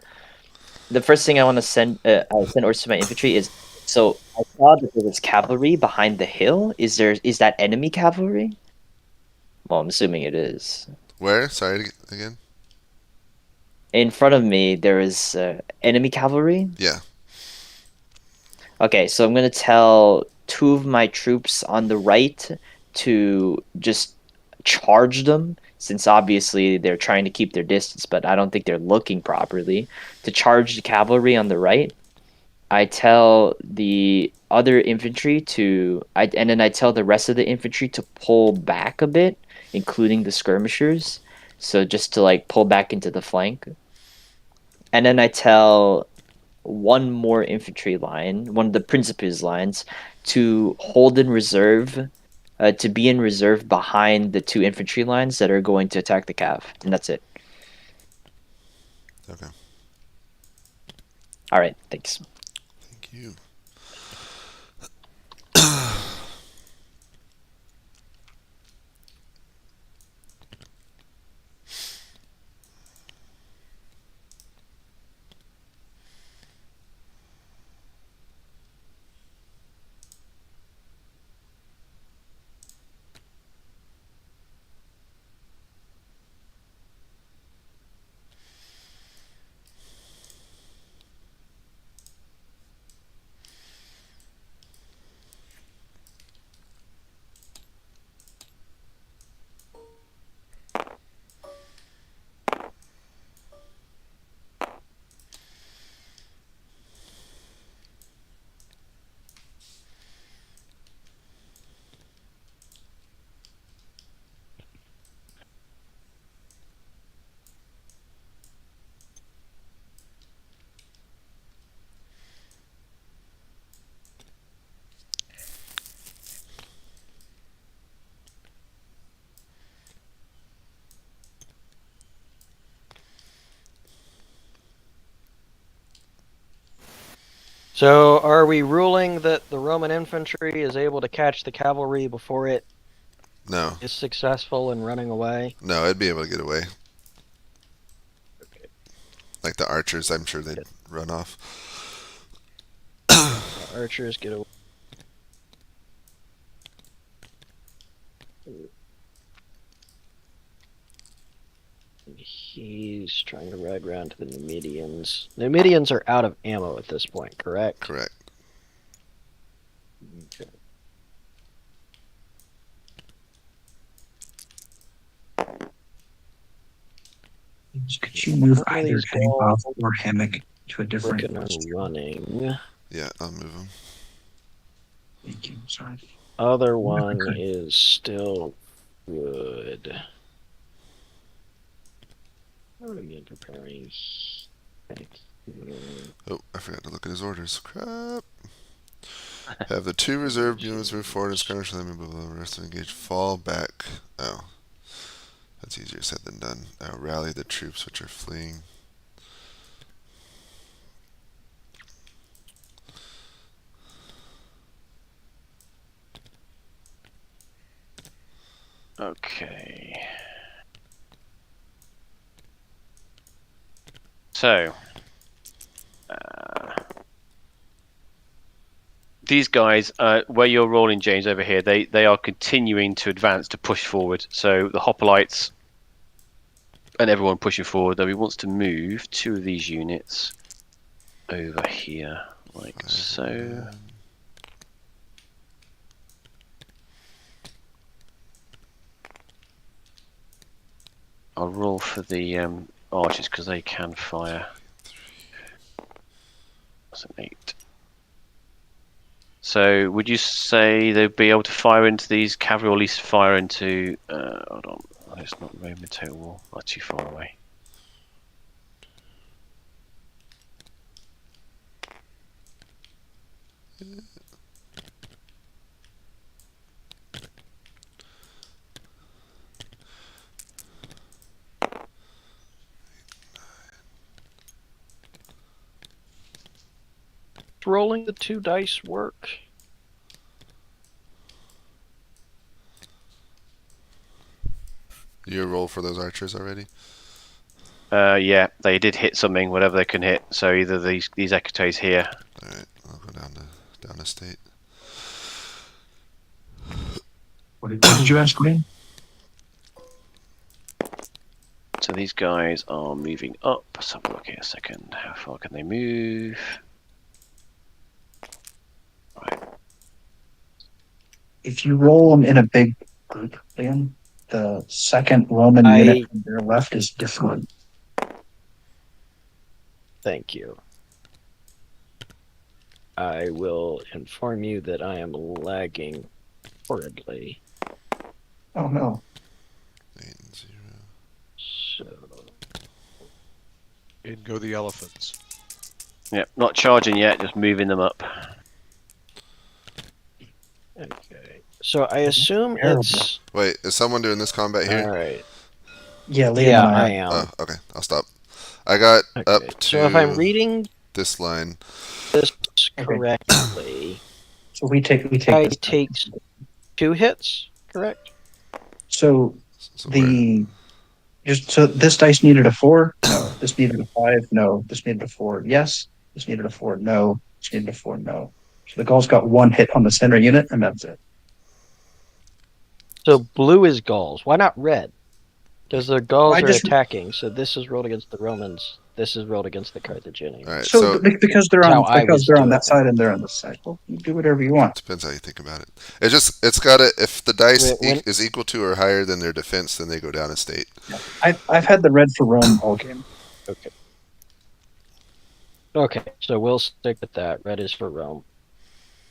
The first thing I want to send orders to my infantry is, so I saw that there was cavalry behind the hill. Is that enemy cavalry? Well, I'm assuming it is. Where? Sorry again? In front of me, there is enemy cavalry. Yeah. Okay, so I'm gonna tell two of my troops on the right to just charge them, since obviously they're trying to keep their distance, but I don't think they're looking properly. To charge the cavalry on the right, I tell the other infantry and then I tell the rest of the infantry to pull back a bit, including the skirmishers. So just to like pull back into the flank. And then I tell one more infantry line, one of the Principes lines, to hold in reserve, to be in reserve behind the two infantry lines that are going to attack the cav. And that's it. Okay. All right, thanks. Thank you. So, are we ruling that the Roman infantry is able to catch the cavalry before it No, is successful in running away? no, it'd be able to get away. Like the archers, I'm sure they'd run off. Archers get away. He's trying to ride around to the Numidians. Numidians are out of ammo at this point, correct? Correct. Okay. Could you move One of either these Hangbob balls or Hammock to a different working on running. Yeah, I'll move them. Thank you. Sorry. Other one is still good. What are we preparing? Oh, I forgot to look at his orders. Crap. Have the 2 reserve units move forward and skirmish with them, blah, blah, blah, rest of engage. Fall back. Oh. That's easier said than done. Rally the troops which are fleeing. Okay. So, these guys, where you're rolling, James, over here, they are continuing to advance, to push forward. So the hoplites and everyone pushing forward, though he wants to move 2 of these units over here, like so. I'll roll for the archers because they can fire. That's an 8. So would you say they'd be able to fire into these cavalry, or at least fire into... hold on, it's not Roman total war. Not too far away. Rolling the 2 dice work? You roll for those archers already? Yeah, they did hit something, whatever they can hit. So either these equites here. Alright, I'll go down to state. What did you ask me? So these guys are moving up. Let's have a look here a second. How far can they move? Right. If you roll them in a big group, Liam, the second Roman unit from your left is different. Thank you. I will inform you that I am lagging horridly. Oh no. 8 and 0. So, In go the elephants. Yep, not charging yet, just moving them up. okay. So I assume it's... Wait, is someone doing this combat here? Alright. Yeah, Liam Yeah, and I am. Oh, okay. I'll stop. I got Okay, up to so if I'm reading this line. this correctly, So we take I this. takes 2 hits, correct? So So where- the so this dice needed a 4. No. This needed a 5. No. This needed a 4. Yes. This needed a 4. No. This needed a 4. No. So the Gauls got 1 hit on the center unit, and that's it. So blue is Gauls. Why not red? Because the Gauls I are just- attacking, so this is rolled against the Romans. This is rolled against the Carthaginians. Alright, So, so because they're That's on how I was on doing that it. side and they're on this side. Well, you do whatever you want. depends how you think about it. It's got to, if the dice When- is equal to or higher than their defense, then they go down a state. I've had the red for Rome all game. Okay, so we'll stick with that. Red is for Rome.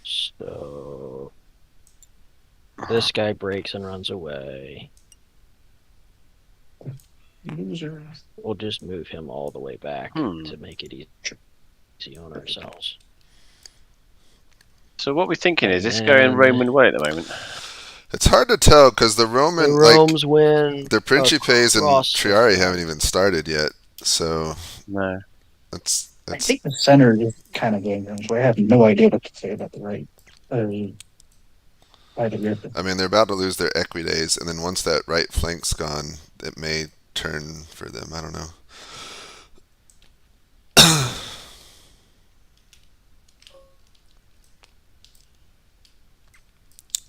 So this guy breaks and runs away. Loser. We'll just move him all the way back Hmm. to make it easy on ourselves. So what we're thinking is this And going then- Roman way at the moment. It's hard to tell because the The Roman, like, Rome's win. the Principes and across the Triarii front. haven't even started yet. So No. that's I think the center is kind of game rooms. I have no idea what to say about the right. I'd agree with it. I mean, they're about to lose their equidays, and then once that right flank's gone, it may turn for them. I don't know.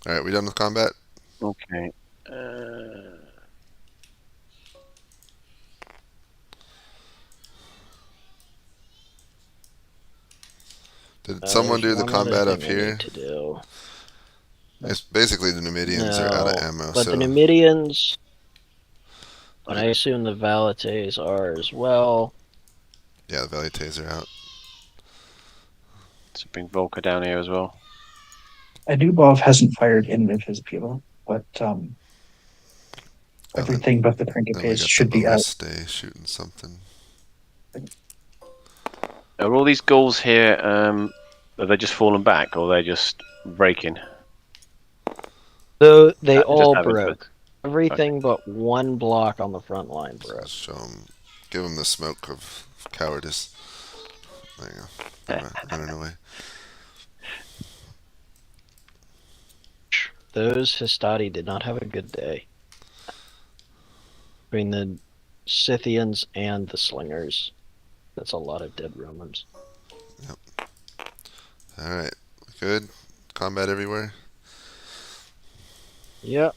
All right, we done with combat? Okay. Did someone do there's the one other combat up thing I here? need to do. It's basically the Numidians are out of No, ammo, but so the Numidians, and Like- I assume the Valates are as well. yeah, the Valites are out. Let's bring Volker down here as well. Adubov hasn't fired any of his people, but everything but the Then we Principes got should the be out. Balliste shooting something. Are all these ghouls here, are they just fallen back, or are they just breaking? Though they Just all have broke. interest. Everything but one block on the front line So broke. show them, give them the smoke of cowardice. There you go. Running away. Those Hastati did not have a good day. Between the Scythians and the Slingers. That's a lot of dead Romans. All right, good. Combat everywhere. Yep.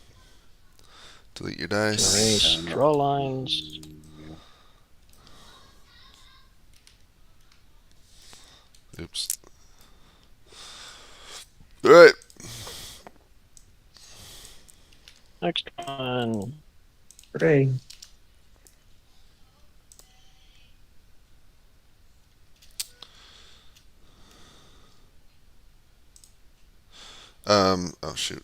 Delete your dice. Erase draw lines. Oops. All right. Next one. Hooray. Oh shoot.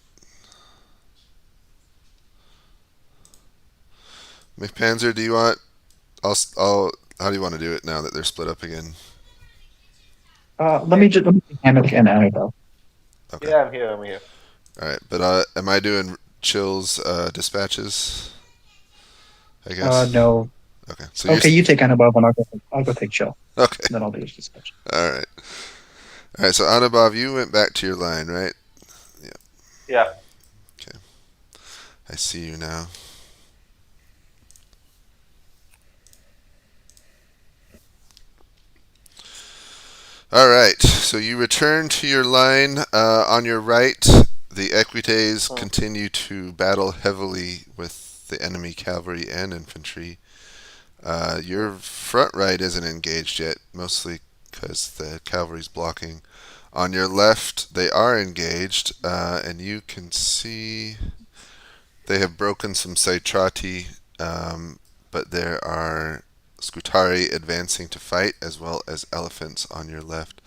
McPanzer, do you want? How do you want to do it now that they're split up again? Let me Hammock and Annabelle. Okay. Yeah, I'm here. I'm here. All right, but am I doing Chill's dispatches? I guess. No. Okay. So Okay, you take Annabelle, and I'll go take Chill. Okay. Then I'll do his dispatch. All right. All right. So Anubhav, you went back to your line, right? Yeah. I see you now. All right. So you return to your line. On your right, the Equites continue to battle heavily with the enemy cavalry and infantry. Your front right isn't engaged yet, mostly because the cavalry's blocking. On your left, they are engaged, and you can see they have broken some Saitrati, but there are Scutari advancing to fight, as well as elephants on your left.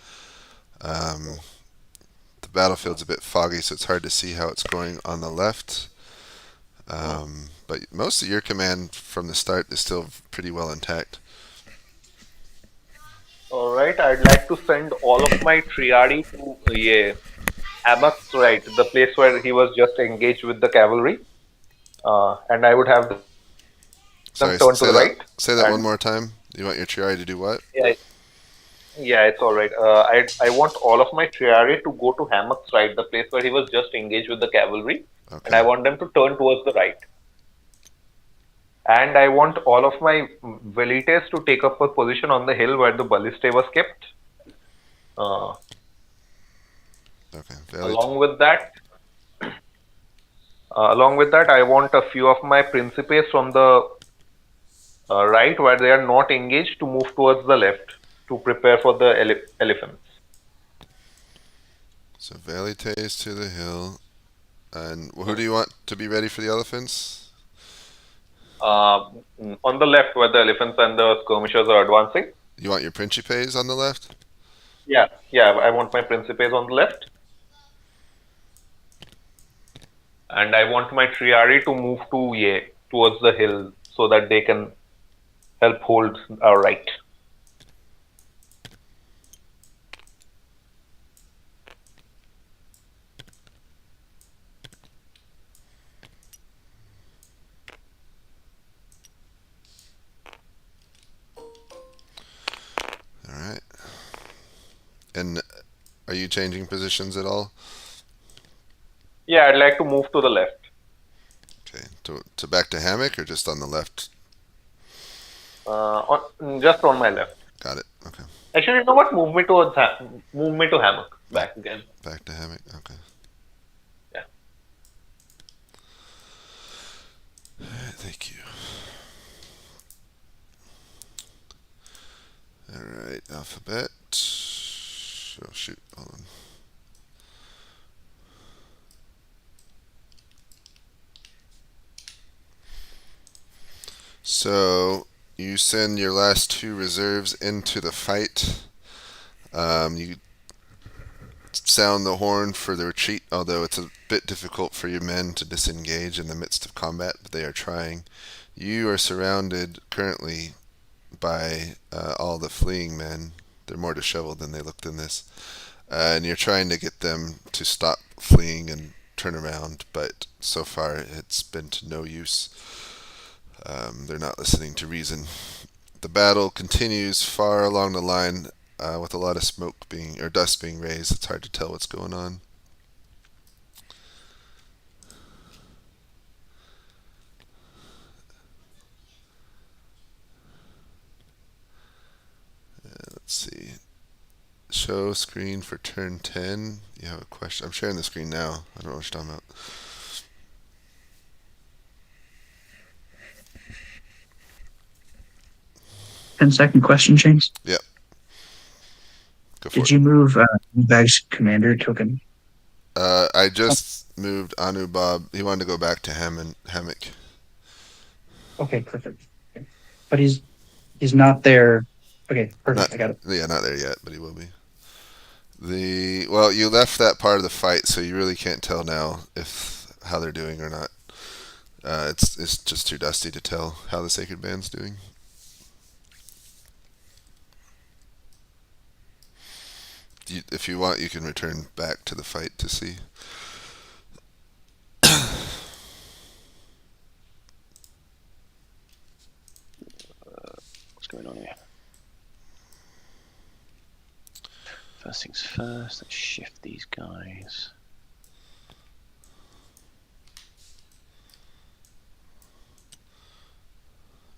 The battlefield's a bit foggy, so it's hard to see how it's going on the left. But most of your command from the start is still pretty well intact. All right. I'd like to send all of my triadi to Hammock's right, the place where he was just engaged with the cavalry, and I would have them Sorry, turn to the right. say that and- one more time. You want your triadi to do what? Yeah, it's all right. I want all of my triadi to go to Hammock's right, the place where he was just engaged with the cavalry, and I Okay. want them to turn towards the right. And I want all of my velites to take up a position on the hill where the ballista was kept. Okay. Along with that, I want a few of my principes from the right, where they are not engaged, to move towards the left to prepare for the elephants. So Valites to the hill. And who do you want to be ready for the elephants? On the left, where the elephants and the skirmishers are advancing. You want your Principes on the left? Yeah, I want my principes on the left. And I want my triari to move towards the hill so that they can help hold our right. All right. And are you changing positions at all? Yeah, I'd like to move to the left. Okay, to back to hammock or just on the left? Just on my left. Got it. Okay. Actually, you know what? Move me to hammock back again. Back to hammock. Okay. Yeah. Alright, thank you. Alright, alphabet. Oh shoot, hold on. So you send your last 2 reserves into the fight. You sound the horn for the retreat, although it's a bit difficult for your men to disengage in the midst of combat, but they are trying. You are surrounded currently by all the fleeing men. They're more disheveled than they looked in this. And you're trying to get them to stop fleeing and turn around, but so far it's been to no use. They're not listening to reason. The battle continues far along the line with a lot of dust being raised. It's hard to tell what's going on. Let's see. Show screen for turn 10. You have a question? I'm sharing the screen now. I don't know what you're talking about. Second question, James. Yep. Go for Did it. you move Bag's commander token? I just moved Anubab. He wanted to go back to hammock. Okay, perfect. Okay. But he's not there. Okay, perfect. Not, I got it. Yeah, not there yet, but he will be. Well, you left that part of the fight, so you really can't tell now how they're doing or not. It's just too dusty to tell how the Sacred Band's doing. If you want, you can return back to the fight to see. What's going on here? First things first, let's shift these guys.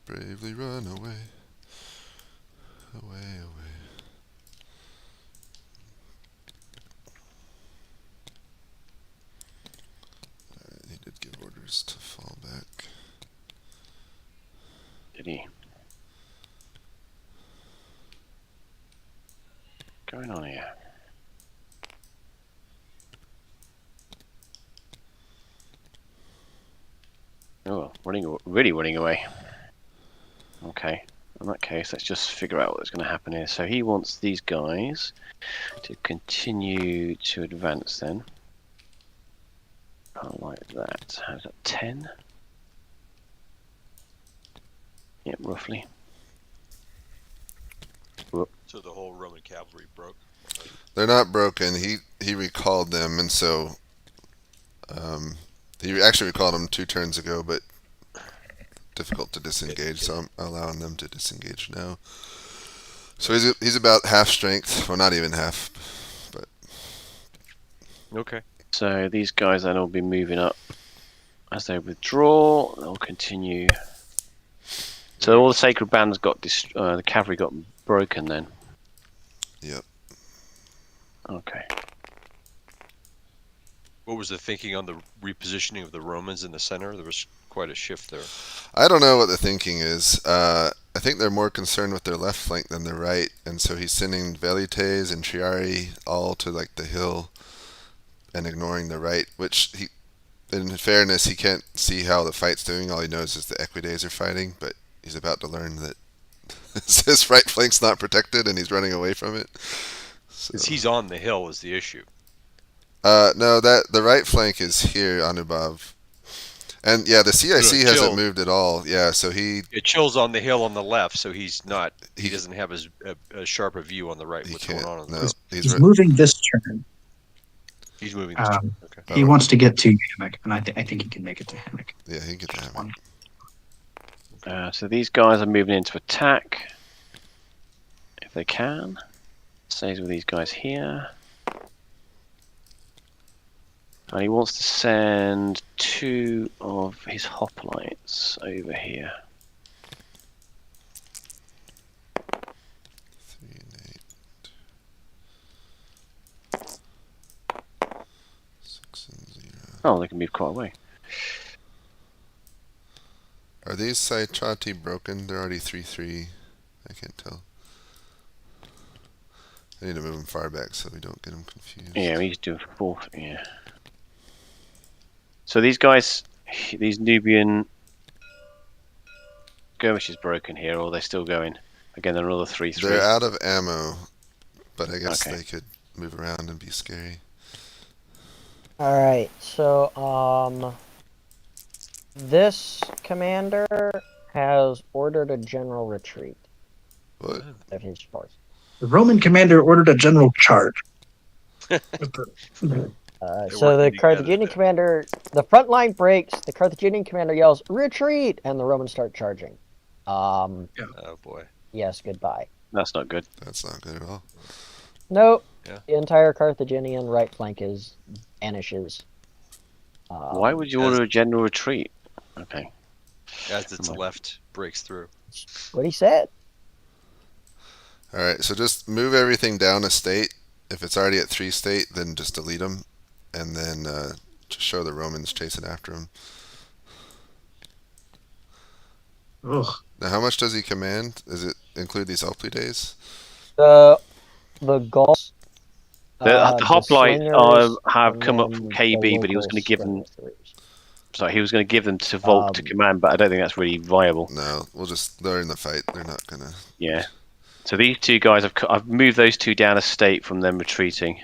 Bravely run away. Away, away. Alright, he did give orders to fall back. Did he? What's going on here? Oh, really running away. Okay, in that case, let's just figure out what's going to happen here. So he wants these guys to continue to advance then. Like that. How's that? 10? Yep, roughly. So the whole Roman cavalry broke. They're not broken. He recalled them, and so he actually recalled them 2 turns ago, but difficult to disengage, so I'm allowing them to disengage now. So he's about half strength. Well, not even half, but Okay. So these guys then will be moving up as they withdraw. They'll continue. So all the sacred bands got the cavalry got broken then. Yep. Okay. What was the thinking on the repositioning of the Romans in the center? There was quite a shift there. I don't know what the thinking is. I think they're more concerned with their left flank than their right, and so he's sending Velites and Triari all to like the hill and ignoring the right, which in fairness, he can't see how the fight's doing. All he knows is the Equidaes are fighting, but he's about to learn that his right flank's not protected and he's running away from it. So. He's on the hill is the issue. No, the right flank is here, Anubab. And yeah, the CIC hasn't moved at all. Yeah, so Chill's on the hill on the left, so he's not. He doesn't have as sharp a view on the right. What's going on? No, he's moving this turn. He's moving this turn. Okay. He wants to get to hammock, and I think he can make it to hammock. Yeah, he can get to hammock. So these guys are moving into attack if they can. Stays with these guys here. And he wants to send 2 of his hoplites over here. 3 and 8. 6 and 0. Oh, they can move quite away. Are these Saitrati broken? They're already 3-3. I can't tell. I need to move them far back so we don't get them confused. Yeah, we just do a 4. Yeah. So these guys, these Nubian skirmish is broken here, or they're still going. Again, they're another 3-3. They're out of ammo, but I guess Okay. they could move around and be scary. All right, so this commander has ordered a general retreat What? of his force. The Roman commander ordered a general charge. So working the together Carthaginian then. commander, the front line breaks. The Carthaginian commander yells "Retreat!" and the Romans start charging. Oh boy. Yes, goodbye. That's not good. That's not good at all. Nope. Yeah. The entire Carthaginian right flank vanishes. Why would you order a general retreat? Okay. As its left breaks through. What he said? Alright, so just move everything down a state. If it's already at 3 state, then just delete them. And then just show the Romans chasing after him. Ugh. Now, how much does he command? Does it include these Oplides? The Gauls. The hoplites slingers, have and come up then from the KB, but he was local going to give them. skirmishers. Sorry, he was going to give them to Volk to command, but I don't think that's really viable. No, they're in the fight. They're not gonna. Yeah. So these 2 guys, I've moved those 2 down a state from them retreating.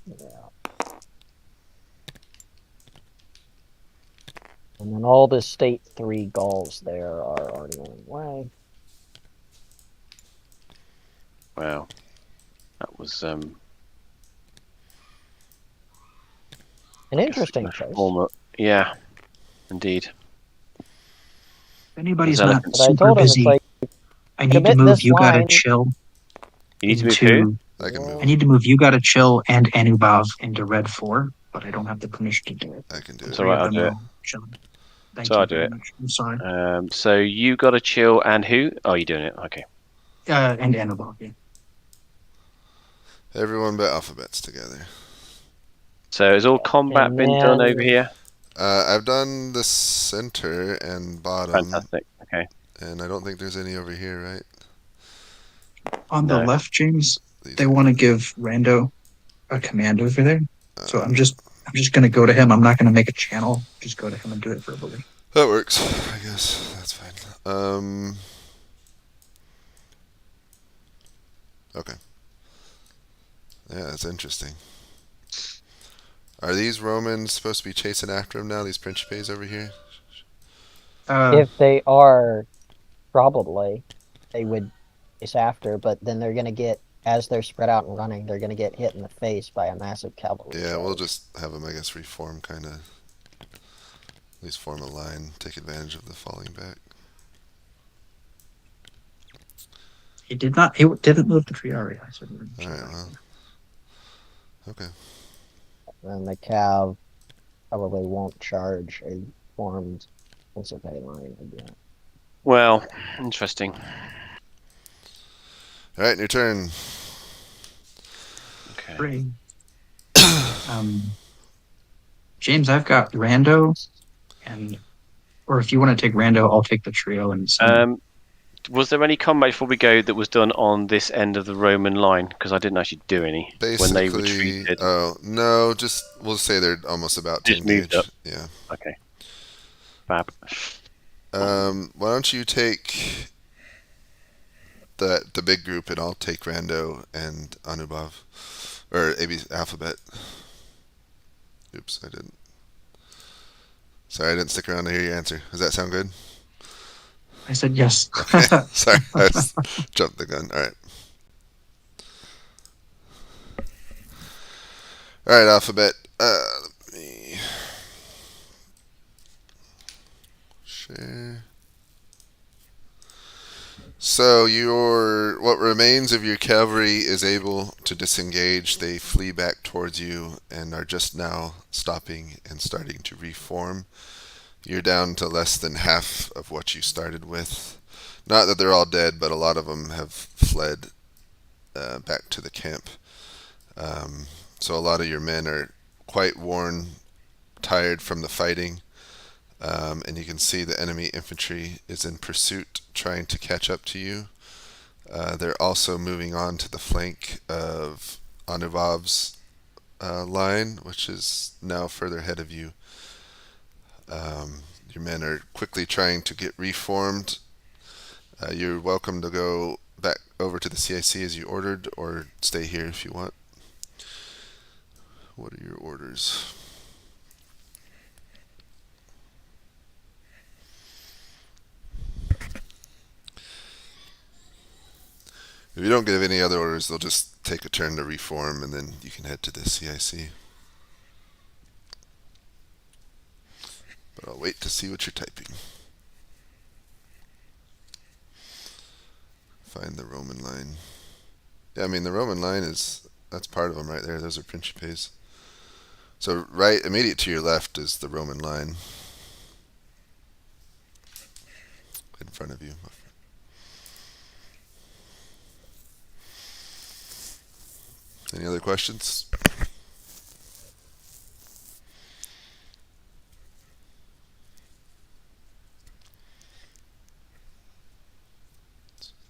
Yeah. And then all the state 3 Gauls there are already on the way. Wow. That was An interesting choice. Yeah, indeed. If anybody's Is that not a- But I super told him busy, it's like, I need to commit move this You Gotta line. Chill You need to move into. who? I can move. I need to move You Gotta Chill and Anubov into Red 4, but I don't have the permission to do it. I can do It's it. alright, Three I'll of do them it. are chilling. Thank So you I'll do very it. much. I'm sorry. So you got to chill, and who? Oh, you're doing it. Okay. And Anubov, yeah. Everyone but alphabets together. So has all combat And been done then- over here? I've done the center and bottom, Fantastic. Okay. and I don't think there's any over here, right? On the No. left, James, These they are- want to give Rando a command over there. So uh, I'm just gonna go to him. I'm not gonna make a channel. Just go to him and do it verbally. That works, I guess. That's fine. Okay. Yeah, that's interesting. Are these Romans supposed to be chasing after him now? These Principes over here? If they are, probably, they would chase after, but then they're going to get, as they're spread out and running, they're going to get hit in the face by a massive cavalry. Yeah, we'll charge. just have them, I guess, reform, kind of. At least form a line, take advantage of the falling back. He did not. He didn't move the Triarii. I said. Alright, well. Okay. And the Cav probably won't charge a formed Principe line again. Well, interesting. Alright, your turn. Okay. Great. James, I've got Rando, or if you want to take Rando, I'll take the trio and. Was there any combat before we go that was done on this end of the Roman line? Because I didn't actually do any when they Basically, retreated. oh, no, just, we'll say they're almost about to Just moved engage. up. Yeah. Okay. Fab. Why don't you take the big group and I'll take Rando and Anubov. Or AB Alphabet. Oops, I didn't. Sorry, I didn't stick around to hear your answer. Does that sound good? I said yes. Okay. Sorry, I just jumped the gun. Alright. Alright, Alphabet. Let me share. So what remains wings of your cavalry is able to disengage. They flee back towards you and are just now stopping and starting to reform. You're down to less than half of what you started with. Not that they're all dead, but a lot of them have fled back to the camp. So a lot of your men are quite worn, tired from the fighting. And you can see the enemy infantry is in pursuit, trying to catch up to you. They're also moving on to the flank of Anubav's line, which is now further ahead of you. Your men are quickly trying to get reformed. You're welcome to go back over to the CIC as you ordered, or stay here if you want. What are your orders? If you don't give any other orders, they'll just take a turn to reform, and then you can head to the CIC. But I'll wait to see what you're typing. Find the Roman line. Yeah, I mean, the Roman line that's part of them right there. Those are Principes. So right, immediate to your left is the Roman line. In front of you. Any other questions?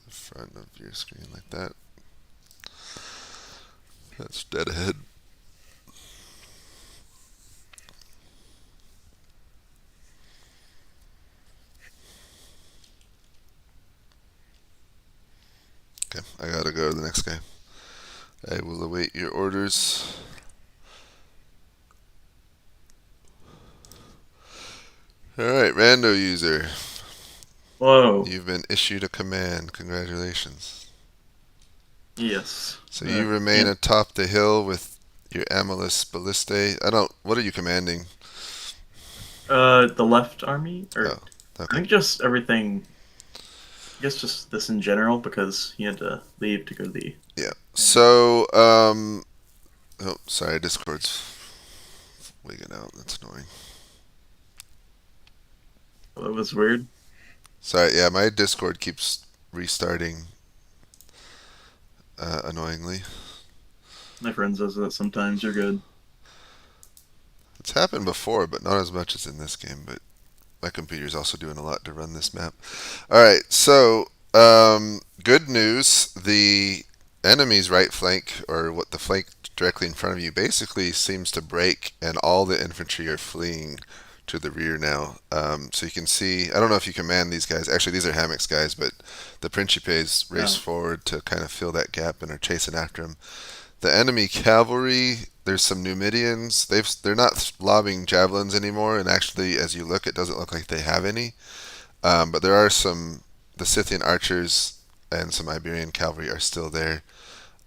The front of your screen like that. That's dead ahead. Okay, I gotta go to the next guy. I will await your orders. Alright, rando user. Whoa. You've been issued a command. Congratulations. Yes. So you remain atop the hill with your Amalus Ballistae. What are you commanding? The left army? Or Oh, I okay. think just everything. I guess just this in general, because he had to leave to go to the... Yeah. So, oh, sorry, Discord's wigging out. That's annoying. That was weird. Sorry, yeah, my Discord keeps restarting, annoyingly. My friend says that sometimes. You're good. It's happened before, but not as much as in this game, but my computer's also doing a lot to run this map. Alright, so, good news. The enemy's right flank, or what the flank directly in front of you, basically seems to break, and all the infantry are fleeing to the rear now. So you can see, I don't know if you command these guys. Actually, these are Hammocks guys, but the Principes race forward to kind of fill that gap and are chasing after them. The enemy cavalry, there's some Numidians. They're not lobbing javelins anymore, and actually, as you look, it doesn't look like they have any. But there are the Scythian archers and some Iberian cavalry are still there.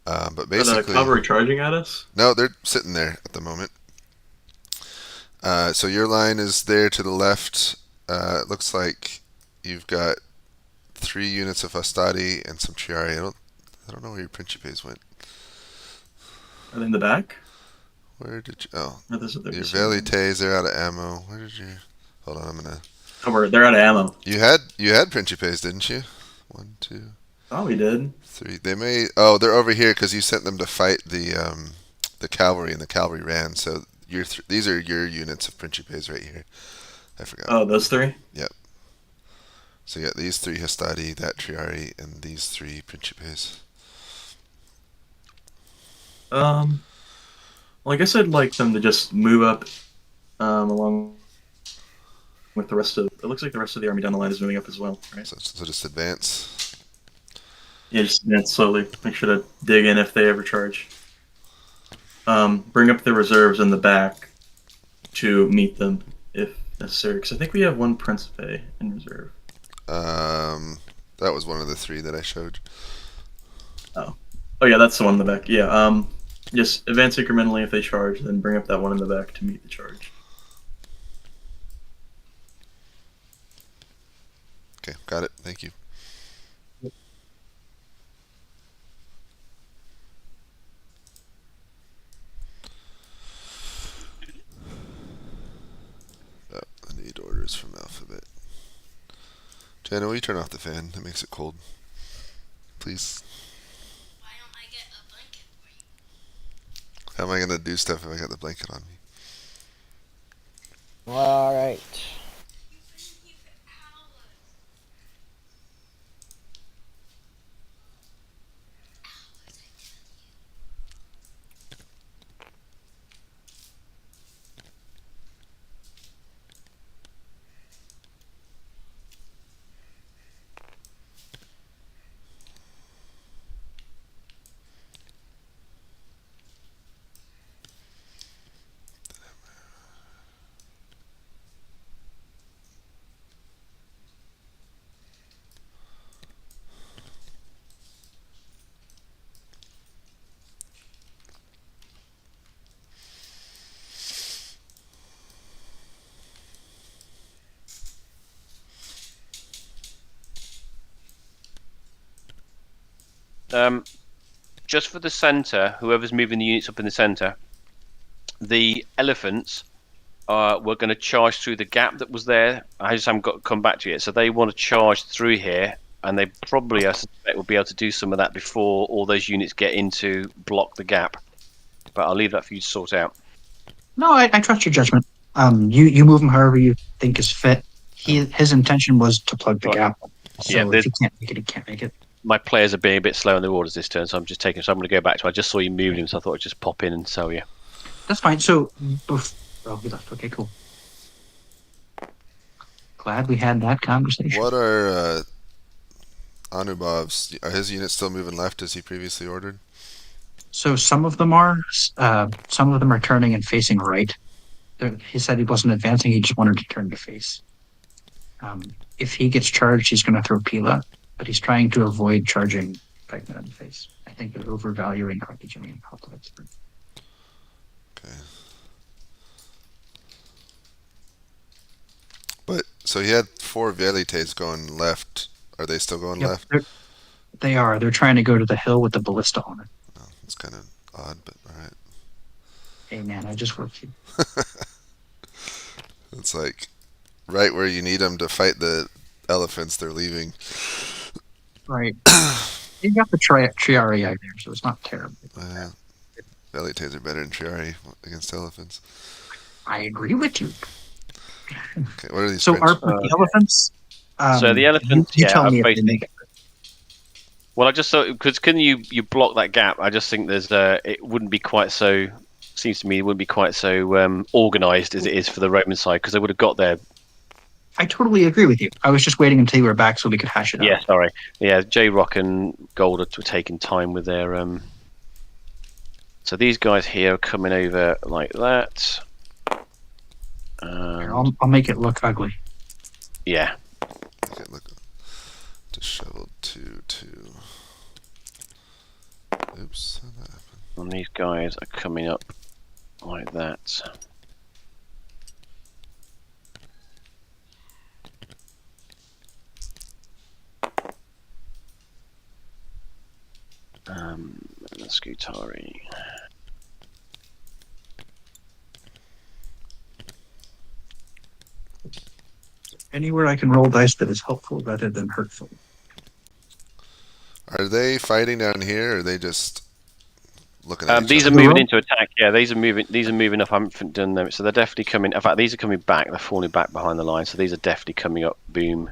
But basically, Are the cavalry charging at us? No, they're sitting there at the moment. So your line is there to the left. It looks like you've got 3 units of Hastati and some Triari. I don't know where your Principes went. Are they in the back? Where did you? Oh, Or those are your Velites. They're out of ammo. Where did you? Hold on, I'm gonna. Oh, they're out of ammo. You had Principes, didn't you? 1, 2. Oh, we did. 3. They may. Oh, they're over here because you sent them to fight the cavalry, and the cavalry ran. So these are your units of Principes right here. I forgot. Oh, those 3? Yep. So you got these 3 Hastati, that Triari, and these 3 Principes. Well, I guess I'd like them to just move up, along with the rest of... It looks like the rest of the army down the line is moving up as well, right? So just advance. Yeah, just advance slowly. Make sure to dig in if they ever charge. Bring up the reserves in the back to meet them if necessary, because I think we have 1 Principe in reserve. That was one of the 3 that I showed. Oh yeah, that's the one in the back. Yeah, just advance incrementally if they charge, then bring up that one in the back to meet the charge. Okay, got it. Thank you. Jenna, will you turn off the fan? It makes it cold. Please. Why don't I get a blanket for you? How am I gonna do stuff if I got the blanket on me? All right. You've been here for hours. Hours, I tell you. Just for the center, whoever's moving the units up in the center, the elephants were going to charge through the gap that was there. I just haven't got to come back to it. So they want to charge through here, and they probably, I suspect, will be able to do some of that before all those units get in to block the gap. But I'll leave that for you to sort out. No, I trust your judgment. You move him however you think is fit. His intention was to plug the gap. So Yeah, if he can't make it, he can't make it. My players are being a bit slow on the orders this turn, so I'm just taking. So I'm going to go back to. I just saw you moving him, so I thought I'd just pop in and sell you. That's fine. So, oh, he left. Okay, cool. Glad we had that conversation. What are Anubav's? Are his units still moving left as he previously ordered? So some of them are. Some of them are turning and facing right. He said he wasn't advancing. He just wanted to turn to face. If he gets charged, he's going to throw Pila, but he's trying to avoid charging Pegman in the face. I think they're overvaluing Carthaginian conflicts. Okay. But so he had 4 velites going left. Are they still going left? They are. They're trying to go to the hill with the ballista on it. Oh, it's kind of odd, but all right. Hey man, I just worked you. It's like right where you need them to fight the elephants. They're leaving. Right. You got the Triarii out there, so it's not terrible. Velites are better than Triarii against elephants. I agree with you. Okay, what are these? So French? are the elephants? So the elephants, You yeah, tell are me if they basically. make it. Well, I just thought because can you block that gap? I just think there's it wouldn't be quite so. Seems to me it wouldn't be quite so organised as it is for the Roman side because they would have got there. I totally agree with you. I was just waiting until you were back so we could hash it out. Yeah, sorry. Yeah, J Rock and Gold are taking time with their. So these guys here are coming over like that. I'll make it look ugly. Yeah. Okay, look. Disheveled 2. Oops. How'd that happen? And these guys are coming up like that. Scutari. Anywhere I can roll dice that is helpful rather than hurtful. Are they fighting down here, or are they just looking at each These are other? moving into attack. Yeah, these are moving up. I haven't done them, so they're definitely coming. In fact, these are coming back. They're falling back behind the line, so these are definitely coming up. Boom.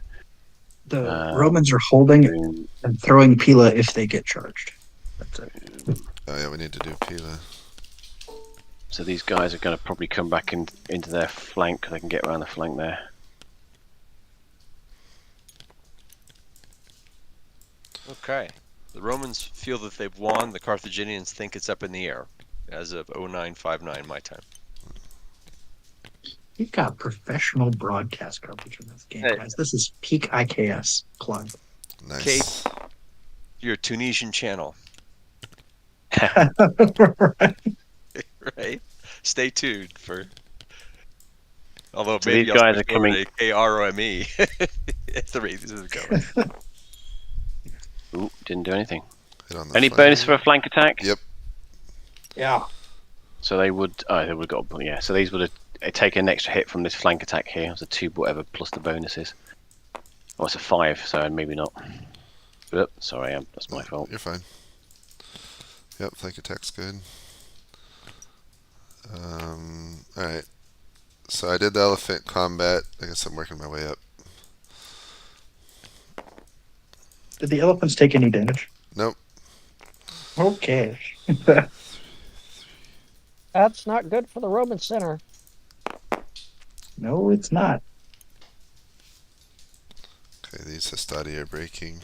The Romans are holding Boom. and throwing Pila if they get charged. That's it. Oh yeah, we need to do Pila. So these guys are going to probably come back into their flank. They can get around the flank there. Okay. The Romans feel that they've won. The Carthaginians think it's up in the air as of 0959 my time. You've got professional broadcast coverage in this game, Hey. guys. This is peak IKS plug. Nice. Your Tunisian channel, right? Stay tuned for. Although So maybe these I'll guys switch are coming- over to KROME. It's the rate this is going. Ooh, didn't do anything. Hit on the Any flank. bonus for a flank attack? Yep. Yeah. So they would. Oh, they would have got. Yeah. So these would have taken an extra hit from this flank attack here. It was a 2 whatever plus the bonuses. Oh, it's a 5, so maybe not. Oop, sorry, that's my fault. You're fine. Yep, flank attack's good. Alright. So I did the elephant combat. I guess I'm working my way up. Did the elephants take any damage? Nope. Okay. That's not good for the Roman center. No, it's not. Okay, these Hastati are breaking.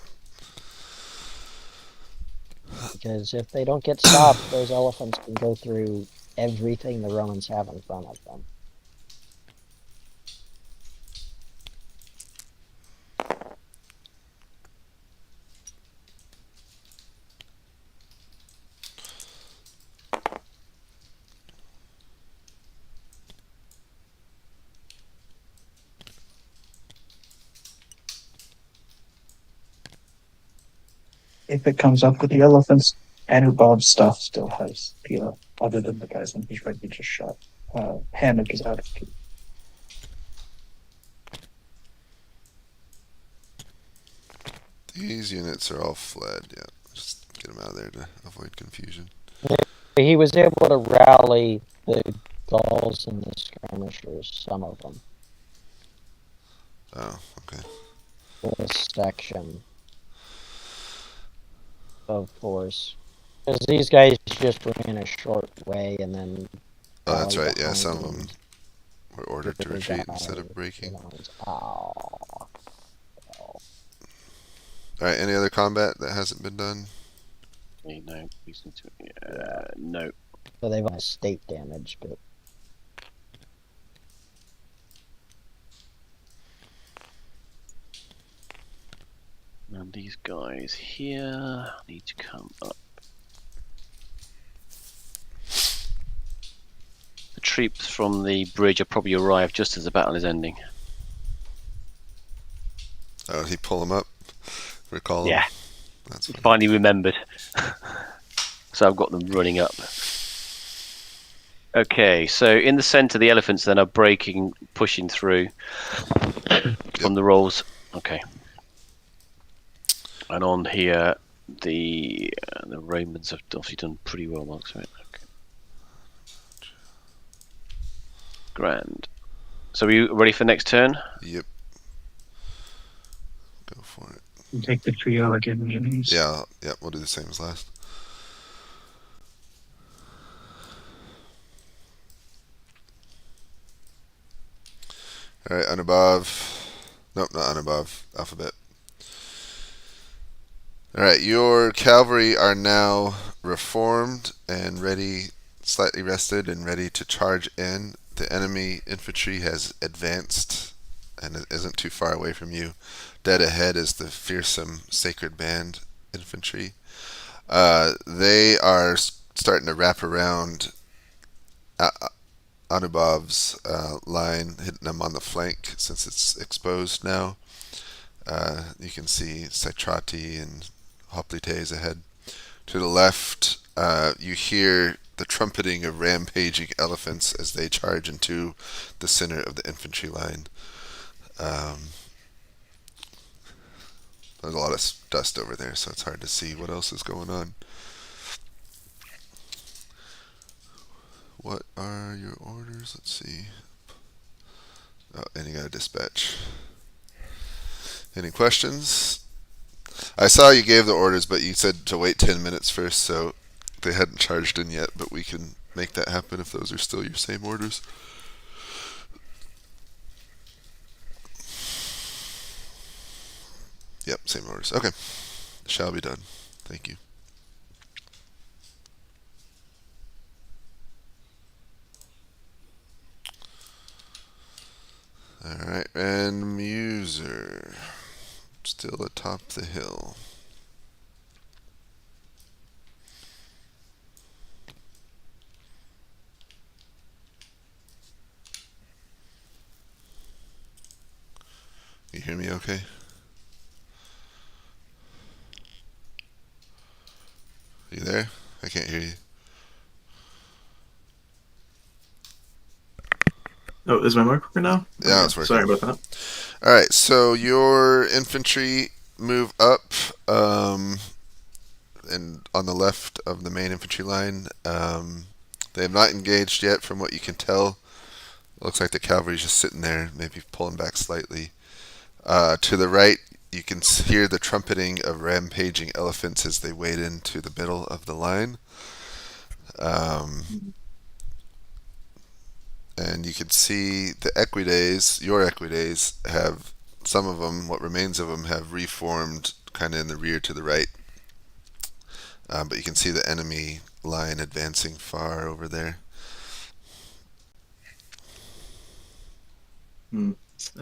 Because if they don't get stopped, those elephants can go through everything the Romans have in front of them. If it comes up with the elephants, Anubob's stuff still has other than the guys in he's right, he just shot. Hammock is out of key. These units are all fled. Yeah, just get them out of there to avoid confusion. He was able to rally the Gauls and the skirmishers, some of them. Oh, okay. This section of force. Because these guys just ran a short way and then... Oh, that's right. Yeah, some of them were ordered to retreat instead of breaking. Alright, any other combat that hasn't been done? No, no. So they've got state damage, but... And these guys here need to come up. The troops from the bridge will probably arrive just as the battle is ending. Oh, did he pull them up? Recall them? Yeah. That's fine. Finally remembered. So I've got them running up. Okay, so in the center, the elephants then are breaking, pushing through from the rolls. Okay. And on here, the Romans have obviously done pretty well, marks, right? Okay. Grand. So are you ready for next turn? Yep. Go for it. You take the trio again, Jimmy's. Yeah, yep, we'll do the same as last. Alright, unabove. Nope, not unabove. Alphabet. Alright, your cavalry are now reformed and ready, slightly rested and ready to charge in. The enemy infantry has advanced and it isn't too far away from you. Dead ahead is the fearsome Sacred Band infantry. They are starting to wrap around Anubov's line, hitting them on the flank since it's exposed now. You can see Citrati and Hoplites ahead. To the left, you hear the trumpeting of rampaging elephants as they charge into the center of the infantry line. There's a lot of dust over there, so it's hard to see what else is going on. What are your orders? Let's see. Oh, and you got a dispatch. Any questions? I saw you gave the orders, but you said to wait 10 minutes first, so they hadn't charged in yet, but we can make that happen if those are still your same orders. Yep, same orders. Okay. Shall be done. Thank you. Alright, random user. Still atop the hill. You hear me okay? You there? I can't hear you. Oh, is my mic working now? Yeah, it's working. Sorry about that. All right, so your infantry move up, and on the left of the main infantry line. They have not engaged yet, from what you can tell. It looks like the cavalry's just sitting there, maybe pulling back slightly. To the right, you can hear the trumpeting of rampaging elephants as they wade into the middle of the line. And you can see the equidays, your equidays, have some of them, what remains of them, have reformed kind of in the rear to the right. But you can see the enemy line advancing far over there. Let's see.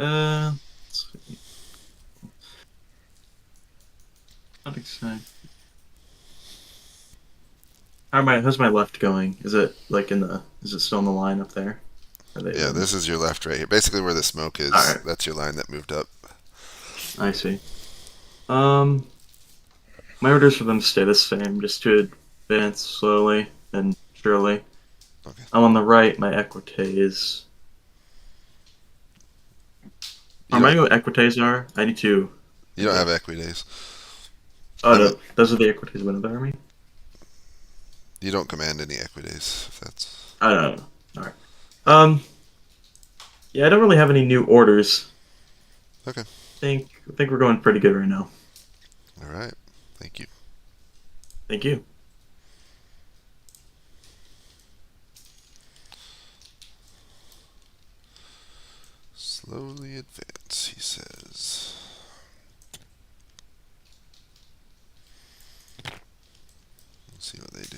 Not exactly. How's my left going? Is it like is it still in the line up there? Yeah, this is your left right here. Basically where the smoke is. All right. That's your line that moved up. I see. My orders for them stay the same, just to advance slowly and surely. Okay. I'm on the right, my equites. Remind me what equites are? I need to... You don't have equidays. Oh, no, those are the equites of another army? You don't command any equidays, if that's... I don't know. Alright. Yeah, I don't really have any new orders. Okay. I think we're going pretty good right now. Alright. Thank you. Thank you. Slowly advance, he says. Let's see what they do.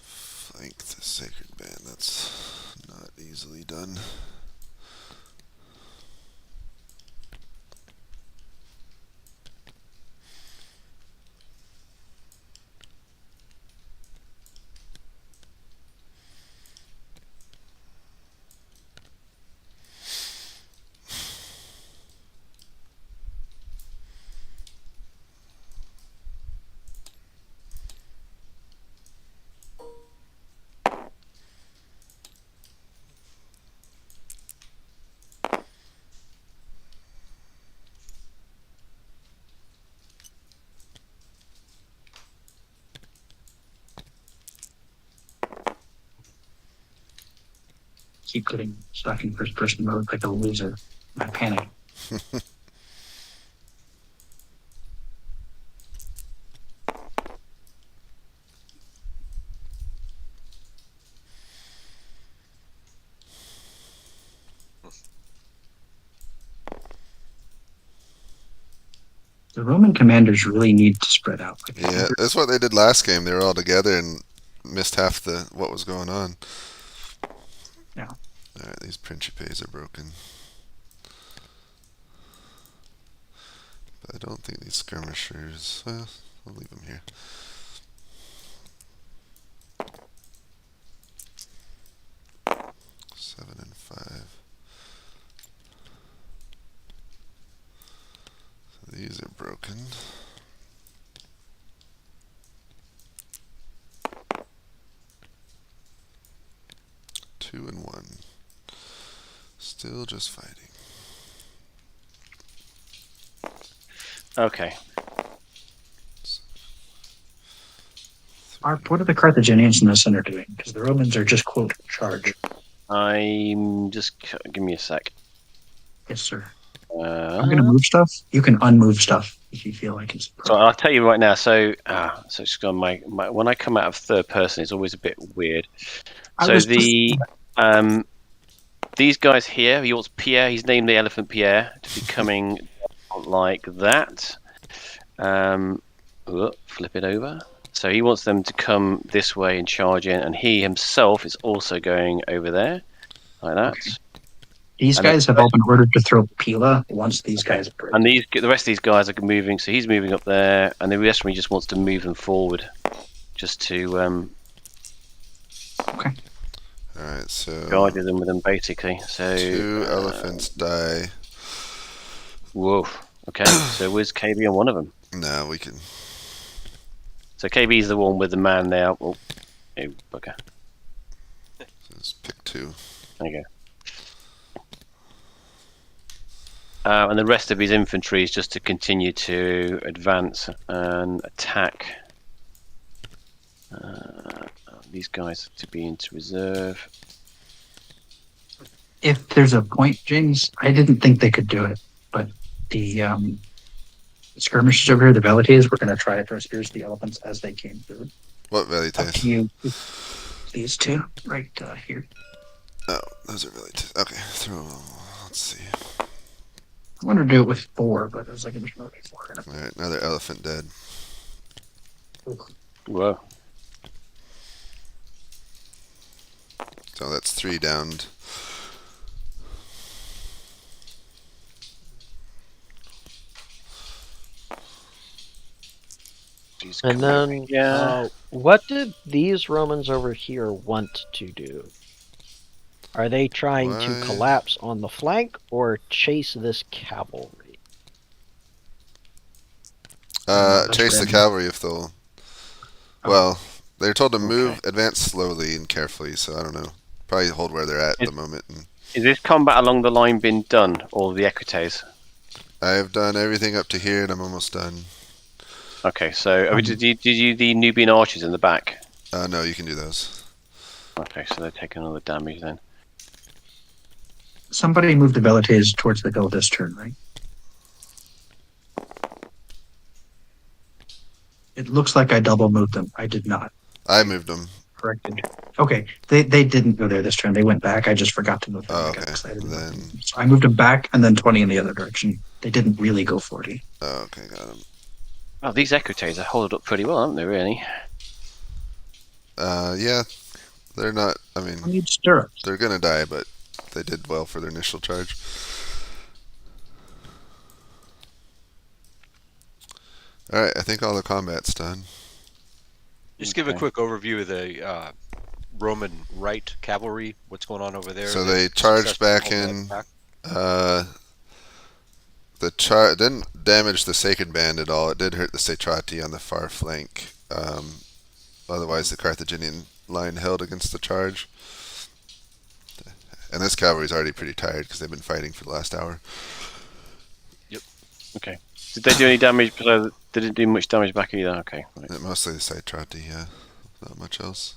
Flank the sacred band. That's not easily done. Keep getting stuck in first person mode like a loser. I panic. The Roman commanders really need to spread out. Yeah, that's what they did last game. They were all together and missed half the what was going on. Yeah. Alright, these principes are broken. But I don't think these skirmishers... Well, I'll leave them here. Seven and 5. So these are broken. Two and 1. Still just fighting. Okay. Mark, what are the Carthaginians in the center doing? Because the Romans are just, quote, charge. I'm just... Give me a sec. Yes, sir. I'm going to Uh, move stuff. You can unmove stuff if you feel like it's... so I'll tell you right now. So it's got my when I come out of third person, it's always a bit weird. So these guys here, he wants Pierre. He's named the elephant Pierre to be coming like that. Flip it over. So he wants them to come this way and charge in, and he himself is also going over there, like that. Okay. These guys have all been ordered to throw Pila once these guys break. And the rest of these guys are moving, so he's moving up there, and the rest of me just wants to move them forward, just to. Okay. Alright, so guided them with them basically. So 2 elephants die. Whoa. Okay, so where's KB on one of them? No, we can. So KB's the one with the man there. Oh, okay. Just pick 2. There you go. And the rest of his infantry is just to continue to advance and attack. These guys to be into reserve. If there's a point, James, I didn't think they could do it, but the skirmishers over here, the velites, were going to try to throw spears to the elephants as they came through. What Up velites? to you. These two, right here. Oh, those are velites. Okay, throw. Let's see. I wanted to do it with 4, but it was like a mission 4. Alright, another elephant dead. Whoa. So that's 3 downed. And then, what did these Romans over here want to do? Are they trying to collapse on the flank or chase this cavalry? Chase the cavalry if they'll. Well, they're told to move, advance slowly and carefully, so I don't know. Probably hold where they're at the moment. Is this combat along the line been done, or the equites? I have done everything up to here, and I'm almost done. Okay, so did you the Nubian archers in the back? No, you can do those. Okay, so they're taking all the damage then. Somebody moved the velites towards the hill this turn, right? It looks like I double moved them. I did not. I moved them. Corrected. Okay, they didn't go there this turn. They went back. I just forgot to move them. Oh, I got okay. excited. Then... So I moved them back and then 20 in the other direction. They didn't really go 40. Oh, okay, got them. Oh, these equites are holding up pretty well, aren't they, really? Yeah. They're not, I mean... I need stirrups. They're gonna die, but they did well for their initial charge. Alright, I think all the combat's done. Just give a quick overview of the Roman right cavalry. What's going on over there? So they charged back in. The didn't damage the Sacred Band at all. It did hurt the Satrati on the far flank. Otherwise, the Carthaginian line held against the charge. And this cavalry's already pretty tired because they've been fighting for the last hour. Yep. Okay. Did they do any damage? They didn't do much damage back either. Okay. Right. Mostly the Satrati, yeah. Not much else.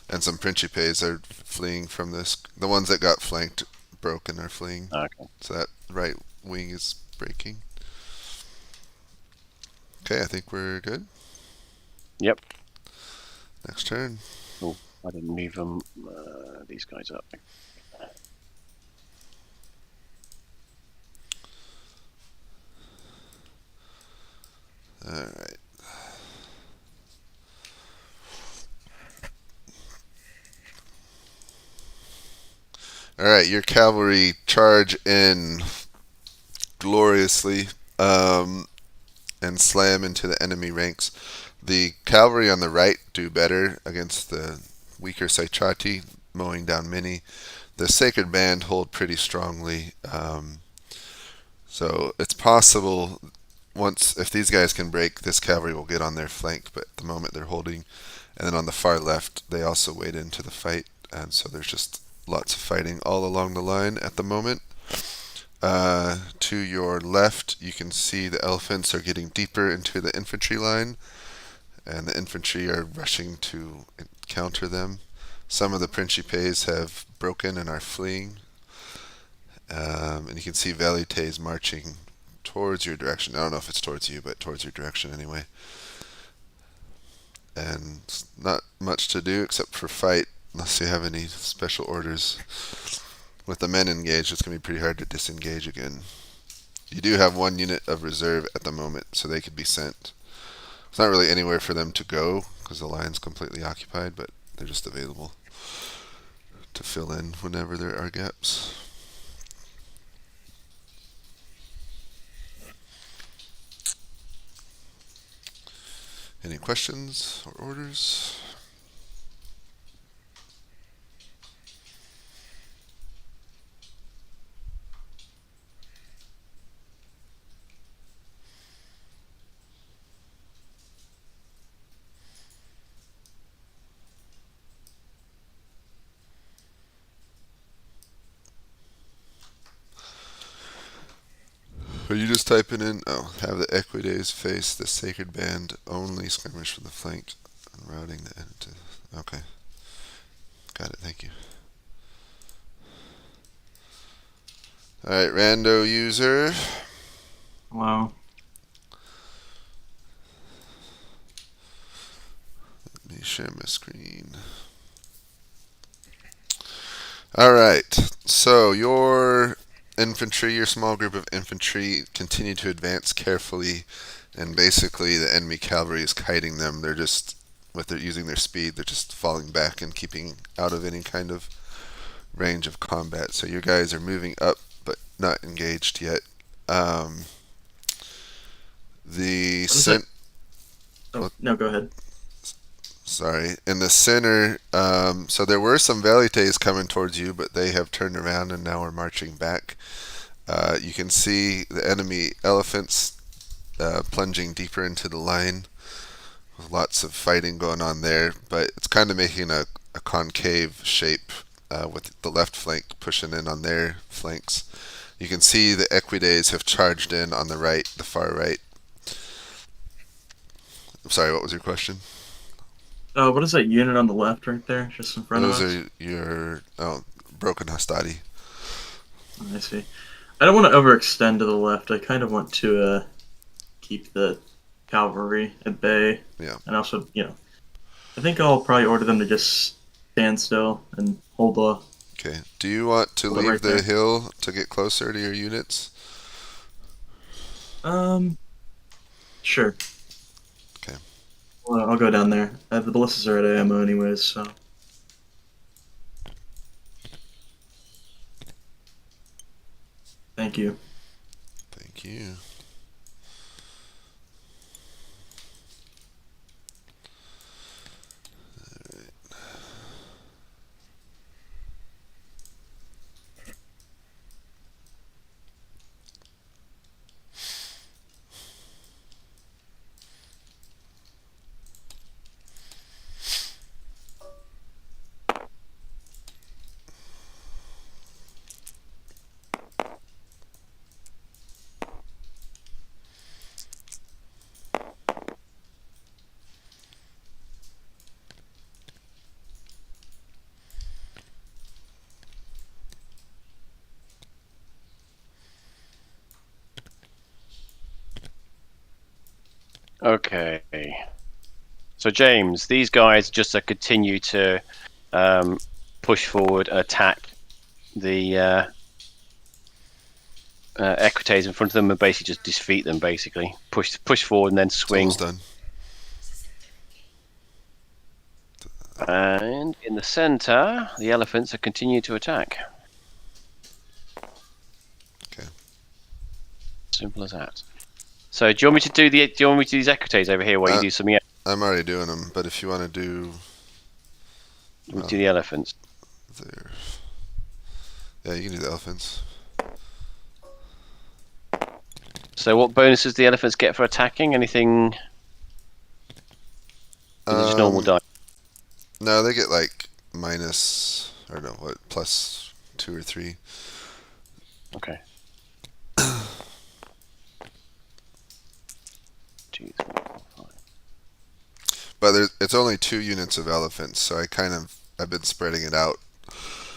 And some Principes are fleeing from this. The ones that got flanked, broken, are fleeing. Okay. So that right wing is breaking. Okay, I think we're good. Yep. Next turn. Oh, I didn't move them. These guys up. Alright. Alright, your cavalry charge in gloriously and slam into the enemy ranks. The cavalry on the right do better against the weaker Satrati, mowing down many. The Sacred Band hold pretty strongly. So it's possible if these guys can break, this cavalry will get on their flank, but at the moment they're holding. And then on the far left, they also wade into the fight, and so there's just lots of fighting all along the line at the moment. To your left, you can see the elephants are getting deeper into the infantry line, and the infantry are rushing to counter them. Some of the Principes have broken and are fleeing. And you can see velites marching towards your direction. I don't know if it's towards you, but towards your direction anyway. And not much to do except for fight, unless you have any special orders. With the men engaged, it's going to be pretty hard to disengage again. You do have 1 unit of reserve at the moment, so they could be sent. It's not really anywhere for them to go, because the line's completely occupied, but they're just available to fill in whenever there are gaps. Any questions or orders? Are you just typing in? Oh, have the Equidays face the sacred band. Only skirmish from the flank. And routing the end to. Okay. Got it. Thank you. All right, rando user. Wow. Let me share my screen. All right. So your infantry, your small group of infantry, continue to advance carefully, and basically the enemy cavalry is kiting them. They're just using their speed. They're just falling back and keeping out of any kind of range of combat. So your guys are moving up, but not engaged yet. The No, go ahead. Sorry, in the center. So there were some velites coming towards you, but they have turned around and now are marching back. You can see the enemy elephants plunging deeper into the line. With lots of fighting going on there, but it's kind of making a concave shape with the left flank pushing in on their flanks. You can see the Equidays have charged in on the right, the far right. I'm sorry, what was your question? What is that unit on the left right there, just in front of us? Those are your broken hastati. I see. I don't want to overextend to the left. I kind of want to keep the cavalry at bay. Yeah. And also, I think I'll probably order them to just stand still and hold the. Okay. Do you want to leave right the there. hill to get closer to your units? Sure. Okay. Well, I'll go down there. The ballistas are at ammo anyways, so. Thank you. Thank you. Okay. So James, these guys just continue to push forward, attack the Equites in front of them, and basically just defeat them. Basically, push forward and then swing. It's almost done. And in the center, the elephants are continuing to attack. Okay. Simple as that. So do you want me to do these Equites over here while you do something else? I'm already doing them, but if you want to do, We'll do the elephants. there. Yeah, you can do the elephants. So what bonuses do the elephants get for attacking? Anything? Or is it just normal die? No, they get like minus, or no, what, plus 2 or 3. Okay. 2, 3, 4, 5. But it's only 2 units of elephants, so I've been spreading it out.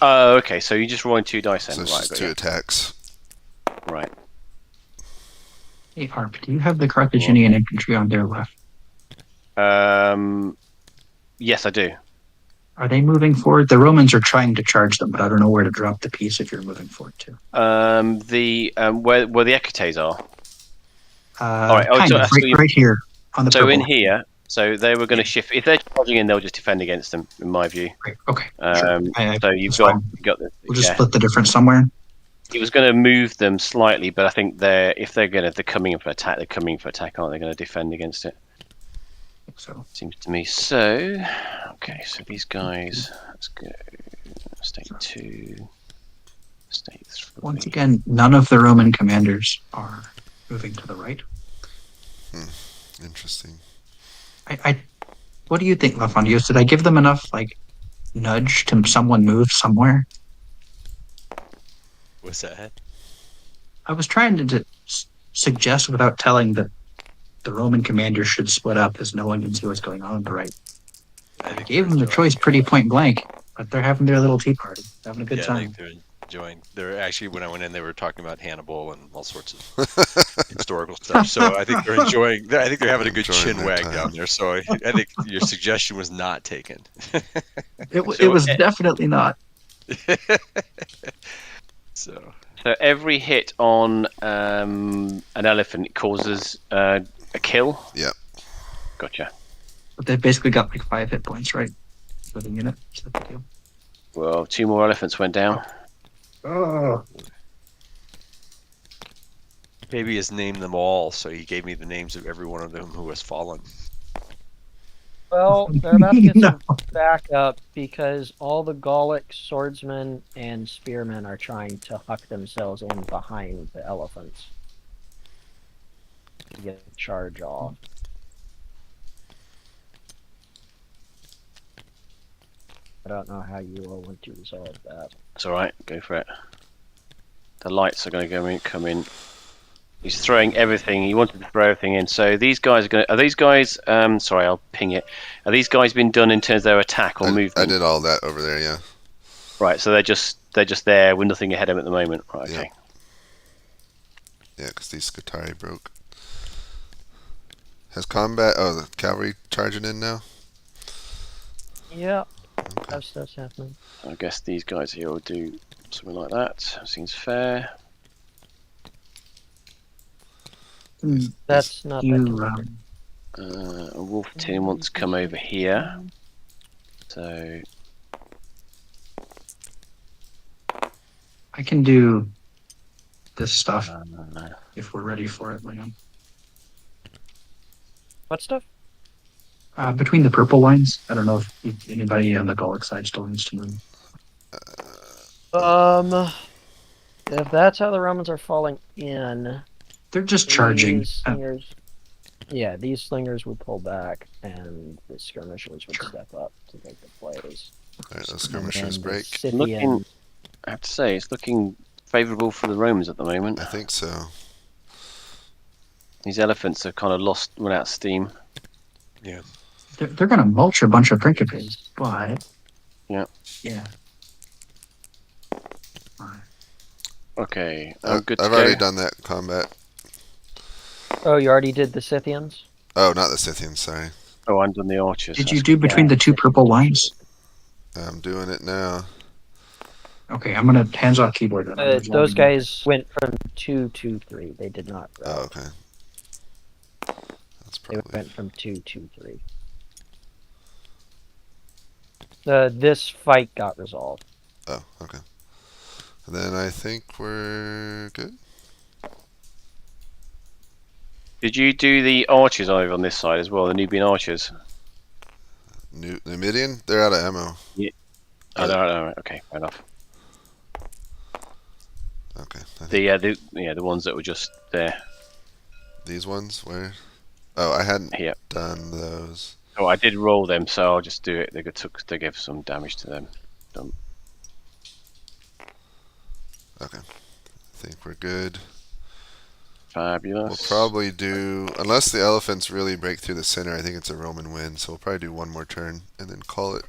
Oh, okay. So you just rolling 2 dice then, So it's right? just 2 attacks. Right. Hey, Harp, do you have the Carthaginian infantry on their left? Yes, I do. Are they moving forward? The Romans are trying to charge them, but I don't know where to drop the piece if you're moving forward too. Where the Equites are. Right, oh, so right here on the So purple. in here, so they were going to shift. If they're charging in, they'll just defend against them, in my view. Right, okay. Sure. So you've that's got, fine. you've got the. We'll just Yeah. split the difference somewhere. He was going to move them slightly, but I think if they're coming in for attack, they're coming for attack, aren't they? Going to defend against it? So Seems to me so. Okay, so these guys. Let's go. State 2. State 3. once again, none of the Roman commanders are moving to the right. Interesting. What do you think, Lafondios? Did I give them enough nudge to someone move somewhere? What's that? I was trying to suggest without telling that the Roman commander should split up, as no one can see what's going on on the right. I think Gave they're them the enjoying choice pretty point blank, but they're having their little tea party, having a good I time. think they're enjoying. They're actually, when I went in, they were talking about Hannibal and all sorts of historical stuff. So I think they're enjoying. I think they're having a good Enjoying chin their wag time. down there. So I think your suggestion was not taken. It was definitely not. So So every hit on an elephant causes a kill. Yep. Gotcha. But they've basically got like 5 hit points, right? For the unit. Is that the deal? Well, 2 more elephants went down. Oh. maybe he's named them all. So he gave me the names of every one of them who has fallen. Well, they're about to get No. some backup because all the Gallic swordsmen and spearmen are trying to huck themselves in behind the elephants to get the charge off. I don't know how you all want to resolve that. It's all right. Go for it. The lights are going to come in. He's throwing everything. He wanted to throw everything in. So these guys are going to. Are these guys? Sorry, I'll ping it. Are these guys been done in terms of their attack or movement? I did all that over there. Yeah. Right. So they're just there with nothing ahead of them at the moment. Right. Okay. Yeah, because these Scutari broke. Has combat? Oh, the cavalry charging in now. Yep, Okay. that stuff's happening. I guess these guys here will do something like that. Seems fair. That's not You, that A wolf team wants to come over here. So I can do this stuff uh, if we're ready for it, Liam. What stuff? Between the purple lines, I don't know if anybody on the Gallic side still needs to move. If that's how the Romans are falling in, They're just charging. these slingers, yeah, these slingers would pull back, and the skirmishers would step up to take the plays. All right, those skirmishers And the break. Scythian- I have to say it's looking favourable for the Romans at the moment. I think so. These elephants have kind of run out of steam. They're going to mulch a bunch of principes, but Yeah. yeah. Okay, I'm good to I've go. already done that combat. Oh, you already did the Scythians? Oh, not the Scythians. Sorry, Oh, I'm done the archers. Did you do between the two purple lines? I'm doing it now. Okay, I'm gonna hands off keyboard. Then. Those guys went from 2 to 3. They did not. Oh, okay. That's They probably. went from 2 to 3. This fight got resolved. Oh, okay. Then I think we're good. Did you do the archers over on this side as well? The Nubian archers. Numidian? They're out of ammo. Oh, no, okay, fair enough. Okay. I think The ones that were just there. these ones where? Oh, I hadn't Here. done those. Oh, I did roll them, so I'll just do it. They gave some damage to them. Done. Okay. I think we're good. Fabulous. We'll probably do, unless the elephants really break through the center, I think it's a Roman win, so we'll probably do one more turn and then call it.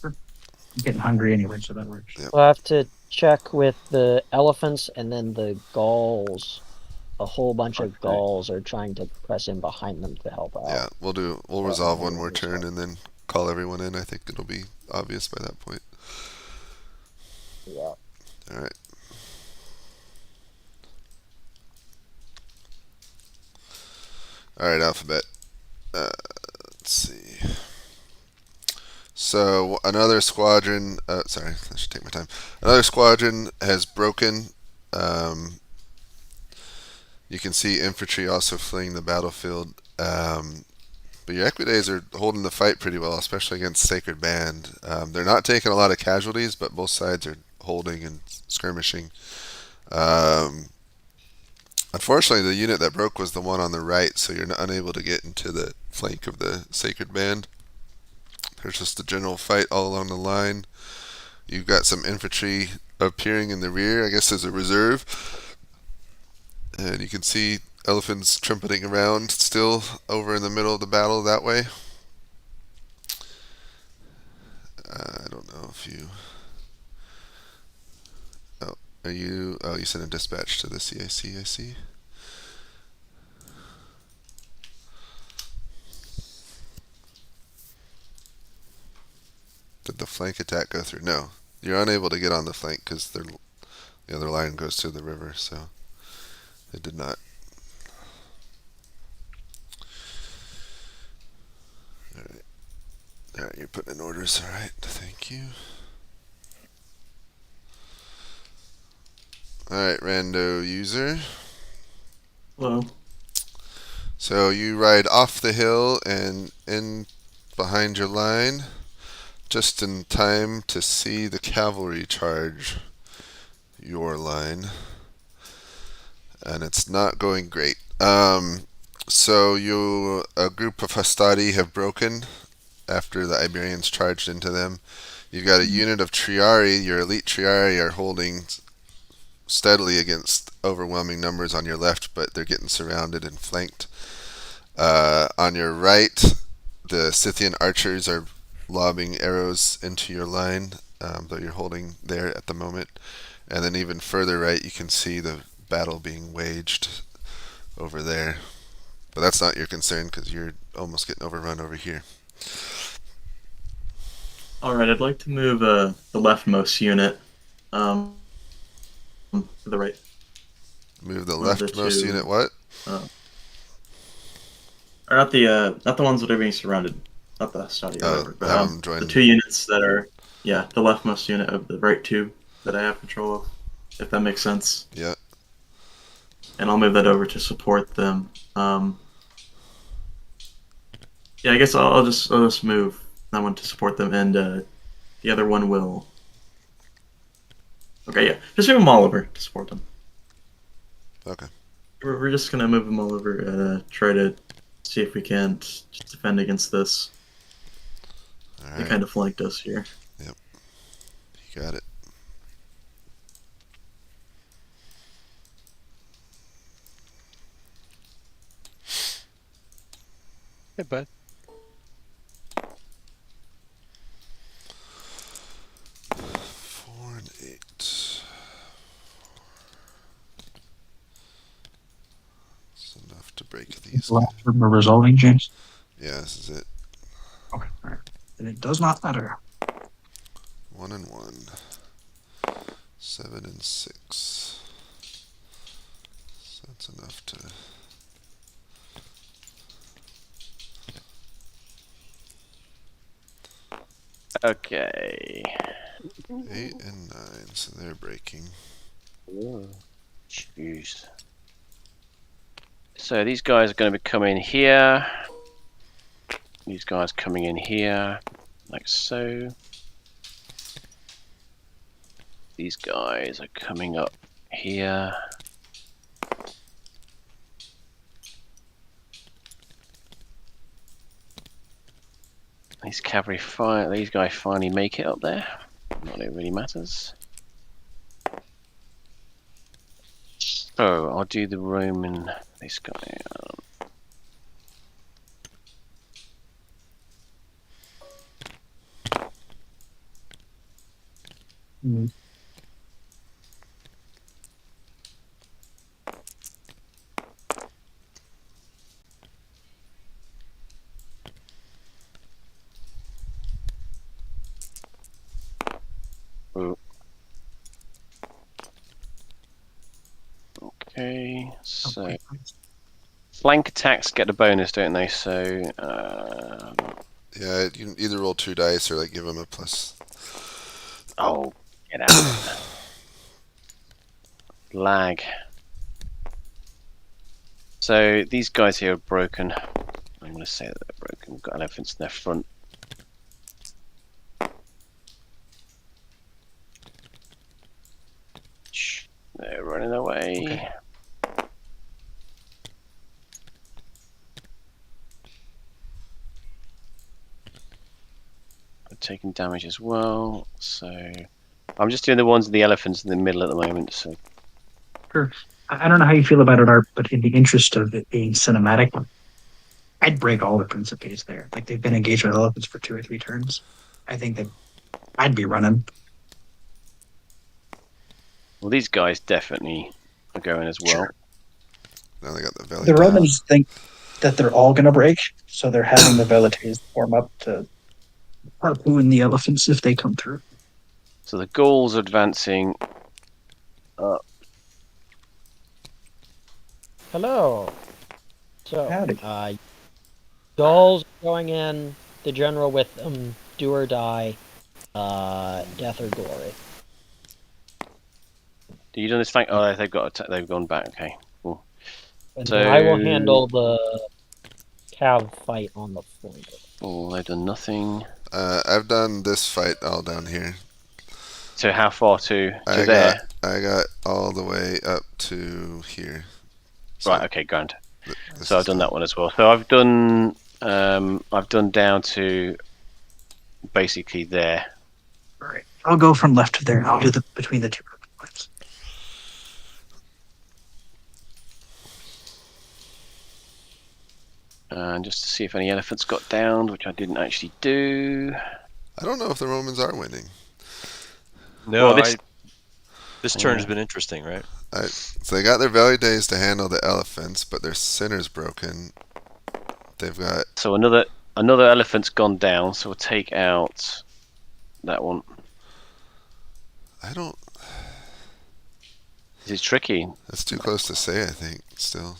I'm getting hungry anyway, so that works. Yeah. We'll have to check with the elephants and then the Gauls. A whole bunch of Gauls are trying to press in behind them to help out. Yeah, we'll resolve one more turn and then call everyone in. I think it'll be obvious by that point. Yeah. All right. All right, Alphabet. Let's see. So another squadron. Sorry, I should take my time. Another squadron has broken. You can see infantry also fleeing the battlefield. But your Equidaes are holding the fight pretty well, especially against Sacred Band. They're not taking a lot of casualties, but both sides are holding and skirmishing. Unfortunately, the unit that broke was the one on the right, so you're unable to get into the flank of the Sacred Band. There's just a general fight all along the line. You've got some infantry appearing in the rear, I guess as a reserve. And you can see elephants trumpeting around still over in the middle of the battle that way. I don't know if you... Oh, are you... Oh, you sent a dispatch to the CIC, I see. Did the flank attack go through? No. You're unable to get on the flank because the other line goes to the river, so it did not. Alright. Alright, you're putting in orders. Alright, thank you. Alright, rando user. Hello. So you ride off the hill and in behind your line just in time to see the cavalry charge your line. And it's not going great. So a group of Hastati have broken after the Iberians charged into them. You've got a unit of Triari. Your elite Triari are holding steadily against overwhelming numbers on your left, but they're getting surrounded and flanked. On your right, the Scythian archers are lobbing arrows into your line, though you're holding there at the moment. And then even further right, you can see the battle being waged over there. But that's not your concern because you're almost getting overrun over here. Alright, I'd like to move the leftmost unit to the right. Move the One of the leftmost two. unit, what? Or not the ones that are being surrounded. Not the Hastati or whatever. But have them join. the two units that are, the leftmost unit of the right two that I have control of. If that makes sense. Yeah. And I'll move that over to support them. Yeah, I guess I'll just move that one to support them, and the other one will. Okay, yeah, just move them all over to support them. Okay. We're just gonna move them all over. Try to see if we can't just defend against this. All They right. kind of flanked us here. Yep. You got it. Hey, bud. Four and 8. It's enough to break these. Last room we're resolving, James. Yeah, this is it. Okay. All right. Then it does not matter. 1 and 1. 7 and 6. So that's enough to. Okay. 8 and 9, so they're breaking. Jeez. So these guys are going to be coming here. These guys coming in here, like so. These guys are coming up here. These cavalry these guys finally make it up there. Not that it really matters. So I'll do the Roman. This guy. Mm. Okay, so Okay. flank attacks get a bonus, don't they? So Yeah, you can either roll 2 dice or like give them a plus. oh, get out of it. Lag. So these guys here are broken. I'm going to say that they're broken. We've got elephants in their front. Shh, they're running away. Okay. They're taking damage as well. So I'm just doing the ones with the elephants in the middle at the moment. So Sure. I don't know how you feel about it, Art, but in the interest of it being cinematic, I'd break all the Principes there. Like they've been engaged with elephants for 2 or 3 turns. I think that I'd be running. Well, these guys definitely are going as well. Sure. Now they got the valley. The Romans think that they're all going to break, so they're having the Velites form up to harpoon the elephants if they come through. So the Gauls are advancing up. Hello. So, Howdy. Gauls going in. The general with do or die, death or glory. Do you done this flank? Oh, they've gone back. Okay, cool. And So I will handle the cav fight on the flank. Oh, they've done nothing. I've done this fight all down here. So how far to there? I got all the way up to here. So Right. Okay. Grand. So I've done that one as well. So I've done down to basically there. All right. I'll go from left to there. I'll do the between the two points. And just to see if any elephants got downed, which I didn't actually do. I don't know if the Romans are winning. No, Well, this turn has been interesting, right? So they got their Valides to handle the elephants, but their center's broken. They've got So another elephant's gone down. So we'll take out that one. I don't. This is tricky. That's too close to say. I think still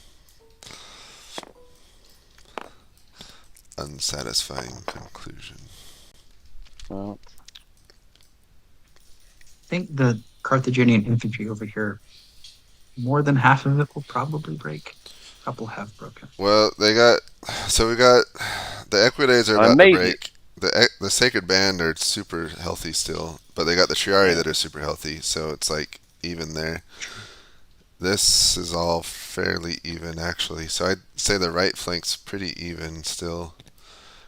unsatisfying conclusion. Well, I think the Carthaginian infantry over here, more than half of it will probably break. A couple have broken. Well, we got the Equidaes are about to maybe. break. The Sacred Band are super healthy still, but they got the Triarii that are super healthy, so it's like even there. This is all fairly even actually, so I'd say the right flank's pretty even still,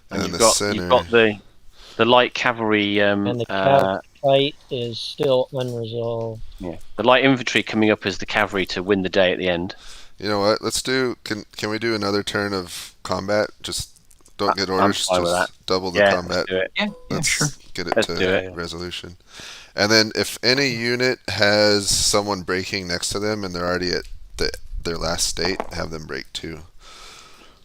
and then the center. You've got the light cavalry. And the cav fight is still unresolved. Yeah, the light infantry coming up as the cavalry to win the day at the end. You know what? Let's do. Can we do another turn of combat? Just don't get orders. fine with Just double the Yeah, combat. let's do it. Yeah, Let's sure. get it Let's to do it. resolution. And then if any unit has someone breaking next to them and they're already at their last state, have them break too.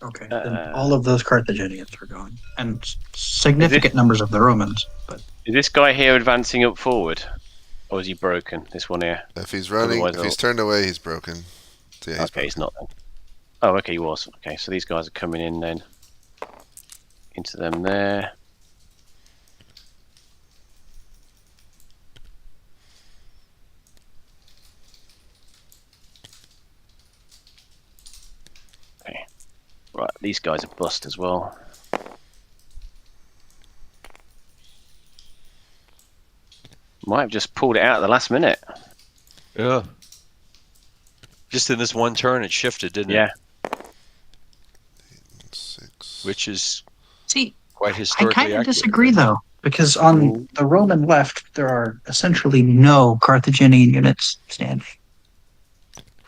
Okay. Then all of those Carthaginians are going, and significant numbers of the Romans. But Is this guy here advancing up forward, or is he broken? This one here. If he's running, Otherwise if he's turned away, he's broken. So yeah, Okay, he's not then. Oh, okay, he was. Okay, so these guys are coming in then. Into them there. Okay. Right, these guys are bust as well. Might have just pulled it out at the last minute. Yeah. Just in this one turn, it shifted, didn't Yeah. it? 6. Which is see, quite I historically kind of accurate. disagree though, because on the Roman left there are essentially no Carthaginian units standing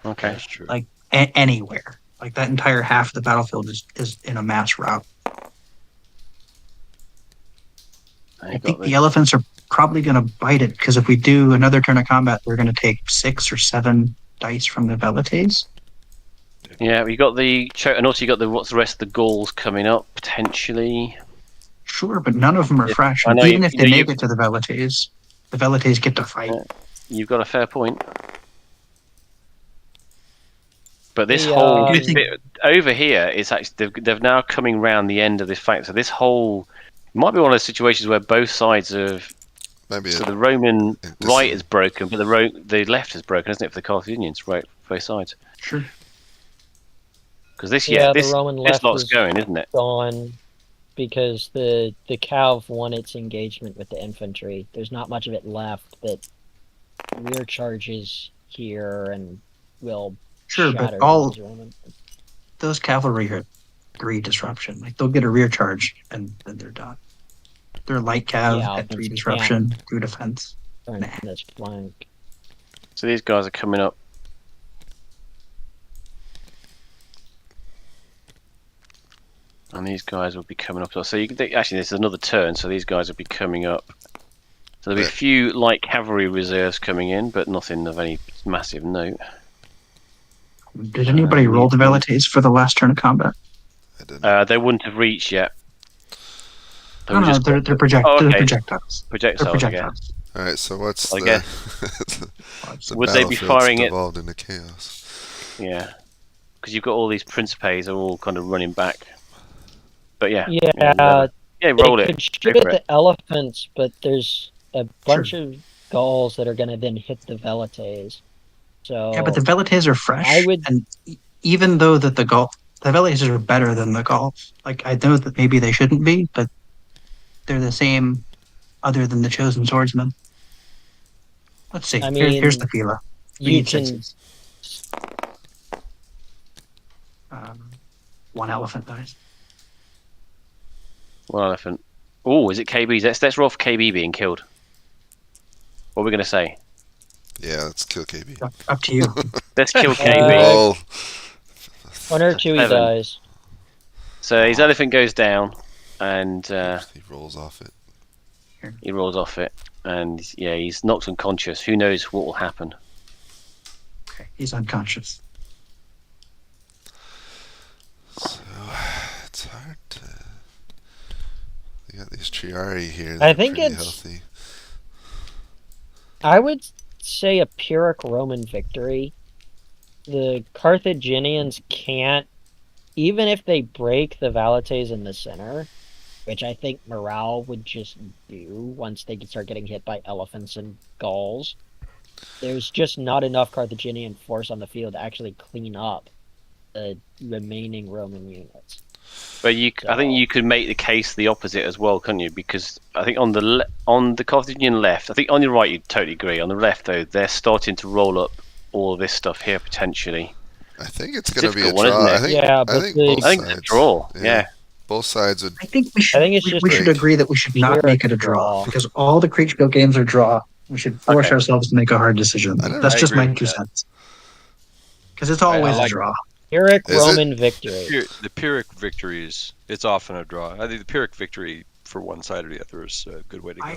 Okay. That's true. like anywhere. Like that entire half of the battlefield is in a mass rout. I think the elephants are probably going to bite it because if we do another turn of combat, we're going to take 6 or 7 dice from the Velites. Yeah, you got the and also you got what's the rest of the Gauls coming up potentially. Sure, but none of them are fresh. I And know even if they you- make it to the Velites get to fight. Yeah. You've got a fair point. But this The, whole Do you think- bit over here is actually they've now coming round the end of this fight. So this whole might be one of those situations where both sides of Maybe the Roman this right is- is broken, but the left is broken, isn't it, for the Carthaginians? Right, both sides. Sure. Because this Yeah, this the Roman this left lot's is going, isn't it? gone because the cav won its engagement with the infantry. There's not much of it left, but rear charges here and will Sure, shatter but all these Roman. those cavalry are 3 disruption. Like they'll get a rear charge and then they're done. They're light cav Yeah, at 3 it's- disruption, 2 defense. Turn this flank. So these guys are coming up And these guys will be coming up. So you can actually, this is another turn. So these guys will be coming up. So there'll be a few light cavalry reserves coming in, but nothing of any massive note. Did anybody roll the velites for the last turn of combat? I didn't. They wouldn't have reached yet. No, they're they're projectiles. Projectiles, They're I guess. projectiles. All right, so what's I the, guess. the Would they be battlefield's firing it? devolved into chaos? Yeah, because you've got all these principes are all kind of running back. But yeah, Yeah, roll they it. could shoot Go at for the it. elephants, but there's a bunch of Gauls that are going to then hit the velites. So Yeah, but the velites are fresh. I would- and even though that the velites are better than the Gauls. Like, I know that maybe they shouldn't be, but they're the same other than the chosen swordsman. Let's see. I Here's mean, the Fila. We you need can- sixes. One elephant dies. One elephant. Oh, is it KB's? Let's roll for KB being killed. What are we going to say? Yeah, let's kill KB. Up to you. Let's kill KB. Roll. 1 or 2 he 7. dies. So his elephant goes down, and He rolls off it. he rolls off it, and yeah, he's knocked unconscious. Who knows what will happen? Okay, he's unconscious. So it's hard to. You got these Triari here. I That are think pretty it's- healthy. I would say a Pyrrhic Roman victory. The Carthaginians can't, even if they break the velites in the center, which I think morale would just do once they start getting hit by elephants and Gauls. There's just not enough Carthaginian force on the field to actually clean up the remaining Roman units. But I think you could make the case the opposite as well, couldn't you? Because I think on the Carthaginian left, I think on your right you totally agree. On the left though, they're starting to roll up all of this stuff here potentially. I think it's going to be a difficult one, draw. isn't it? I think. Yeah, I but think the- both I think it's sides. a draw. Yeah. Both sides would. I think we should. I think it's just we should break. agree that we should not Pyrrhic make it a draw draw. because all the Kriegsspiel games are draw. We should force Okay. ourselves to make a hard decision. I That's just agree my with 2 that. cents. Because it's always like a draw. Pyrrhic Is it? Roman victory. The Pyrrhic victories, it's often a draw. I think the Pyrrhic victory for one side or the other is a good way to go.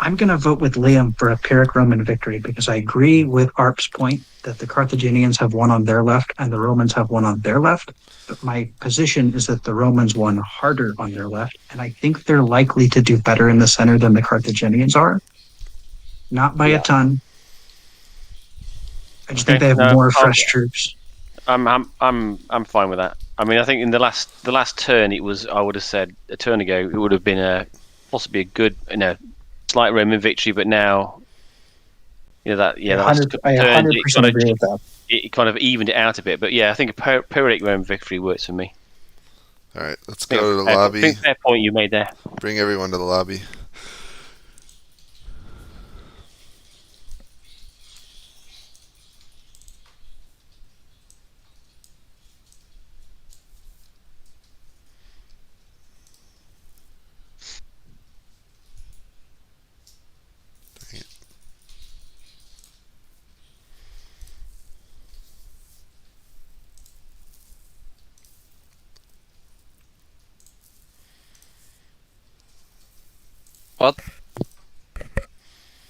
I'm going to vote with Liam for a Pyrrhic Roman victory because I agree with Arp's point that the Carthaginians have one on their left and the Romans have one on their left. But my position is that the Romans won harder on their left, and I think they're likely to do better in the center than the Carthaginians are. Not by a ton. I just think they have more fresh troops. I'm fine with that. I mean, I think in the last turn, I would have said a turn ago, it would have been possibly a good, slight Roman victory, but now, the last couple I of turns, 100% agree with that. it kind of evened it out a bit. But yeah, I think a Pyrrhic Roman victory works for me. All right, let's go to the I lobby. think fair point you made there. Bring everyone to the lobby.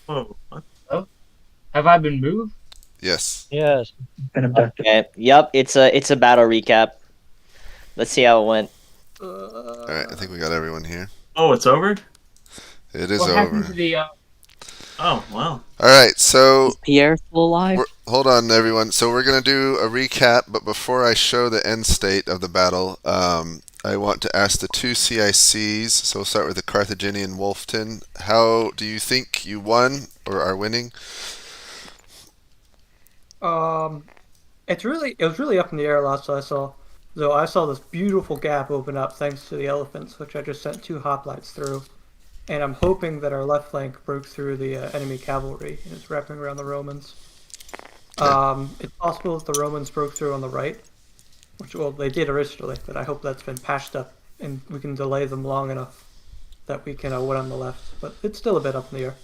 Whoa. What? Have I been moved? Yes. Yes. Been abducted. Okay. Yep. It's a battle recap. Let's see how it went. All right, I think we got everyone here. Oh, it's over? It is What happened over. to the? Oh, wow. All right, so Pierre still alive? hold on, everyone. So we're gonna do a recap, but before I show the end state of the battle, I want to ask the 2 CICs. So we'll start with the Carthaginian Wolfton. How do you think you won or are winning? It was really up in the air last I saw. So I saw this beautiful gap open up thanks to the elephants, which I just sent 2 hoplites through. And I'm hoping that our left flank broke through the enemy cavalry and is wrapping around the Romans. It's possible that the Romans broke through on the right, which, well, they did originally, but I hope that's been patched up and we can delay them long enough that we can win on the left. But it's still a bit up in the air.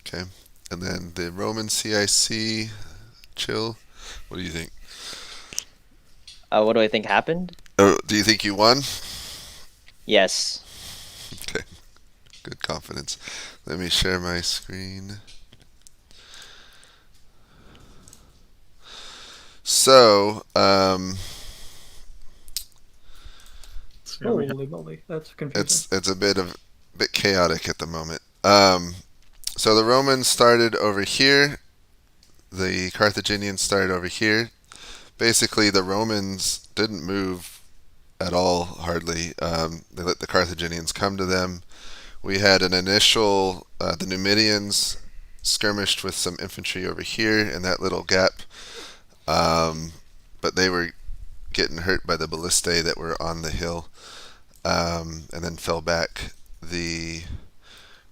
Okay, and then the Roman CIC, Chill. What do you think? What do I think happened? Oh, do you think you won? Yes. Okay, good confidence. Let me share my screen. So, Holy moly, that's confusing. it's a bit chaotic at the moment. So the Romans started over here. The Carthaginians started over here. Basically, the Romans didn't move at all, hardly. They let the Carthaginians come to them. We had an initial, the Numidians skirmished with some infantry over here in that little gap, but they were getting hurt by the ballistae that were on the hill, and then fell back. The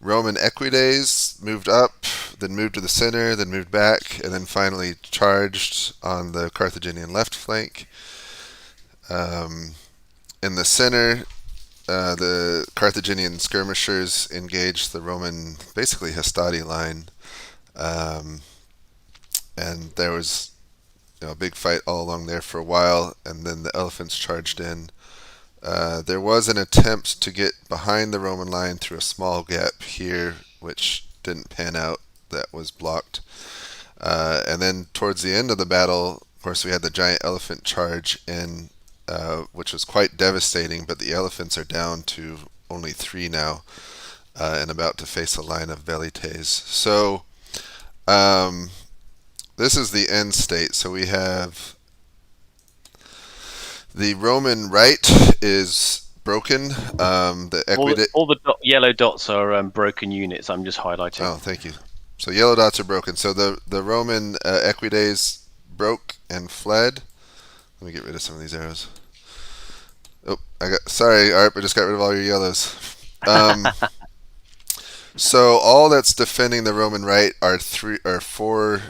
Roman equides moved up, then moved to the center, then moved back, and then finally charged on the Carthaginian left flank. In the center, the Carthaginian skirmishers engaged the Roman, basically Hastati line, and there was a big fight all along there for a while, and then the elephants charged in. There was an attempt to get behind the Roman line through a small gap here, which didn't pan out. That was blocked. And then towards the end of the battle, of course, we had the giant elephant charge in, which was quite devastating, but the elephants are down to only 3 now, and about to face a line of velites. So this is the end state. So we have the Roman right is broken. All the yellow dots are broken units. I'm just highlighting. Oh, thank you. So yellow dots are broken. So the Roman equides broke and fled. Let me get rid of some of these arrows. Oh, sorry, Arp. I just got rid of all your yellows. So all that's defending the Roman right are four.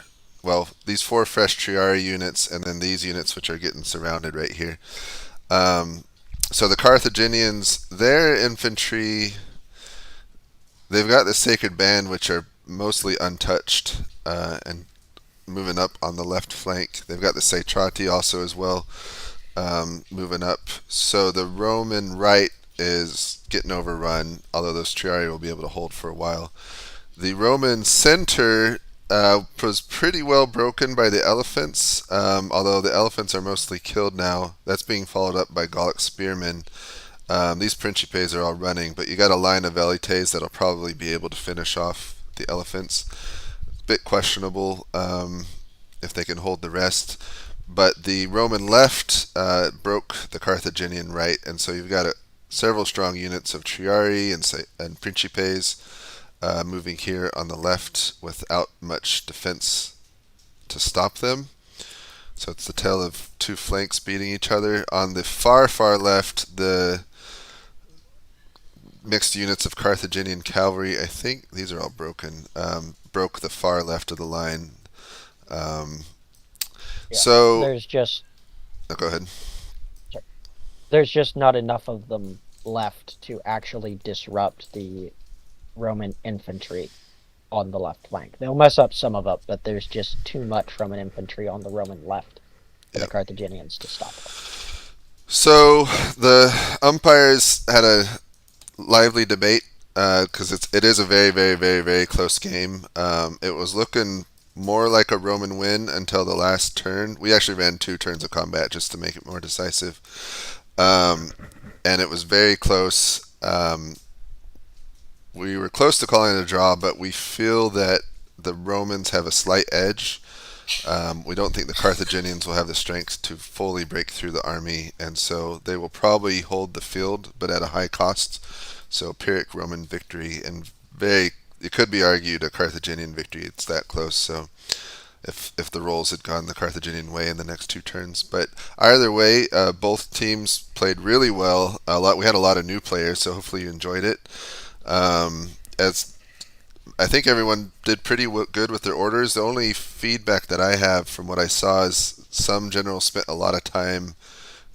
Well, these 4 fresh Triari units, and then these units which are getting surrounded right here. So the Carthaginians, their infantry, they've got the Sacred Band, which are mostly untouched, and moving up on the left flank. They've got the Satrati also as well, moving up. So the Roman right is getting overrun, although those Triari will be able to hold for a while. The Roman center was pretty well broken by the elephants, although the elephants are mostly killed now. That's being followed up by Gallic spearmen. These Principes are all running, but you got a line of velites that'll probably be able to finish off the elephants. It's a bit questionable if they can hold the rest. But the Roman left broke the Carthaginian right, and so you've got several strong units of Triari and Principes moving here on the left without much defense to stop them. So it's the tale of 2 flanks beating each other. On the far left, the mixed units of Carthaginian cavalry, I think these are all broken, broke the far left of the line. So there's just go ahead. There's just not enough of them left to actually disrupt the Roman infantry on the left flank. They'll mess up some of it, but there's just too much Roman infantry on the Roman left for the Carthaginians to stop them. So the umpires had a lively debate because it is a very, very, very, very close game. It was looking more like a Roman win until the last turn. We actually ran 2 turns of combat just to make it more decisive, and it was very close. We were close to calling it a draw, but we feel that the Romans have a slight edge. We don't think the Carthaginians will have the strength to fully break through the army, and so they will probably hold the field, but at a high cost. So Pyrrhic Roman victory, and it could be argued a Carthaginian victory. It's that close. So if the rolls had gone the Carthaginian way in the next 2 turns, but either way, both teams played really well. We had a lot of new players, so hopefully you enjoyed it. As I think everyone did pretty good with their orders. The only feedback that I have from what I saw is some generals spent a lot of time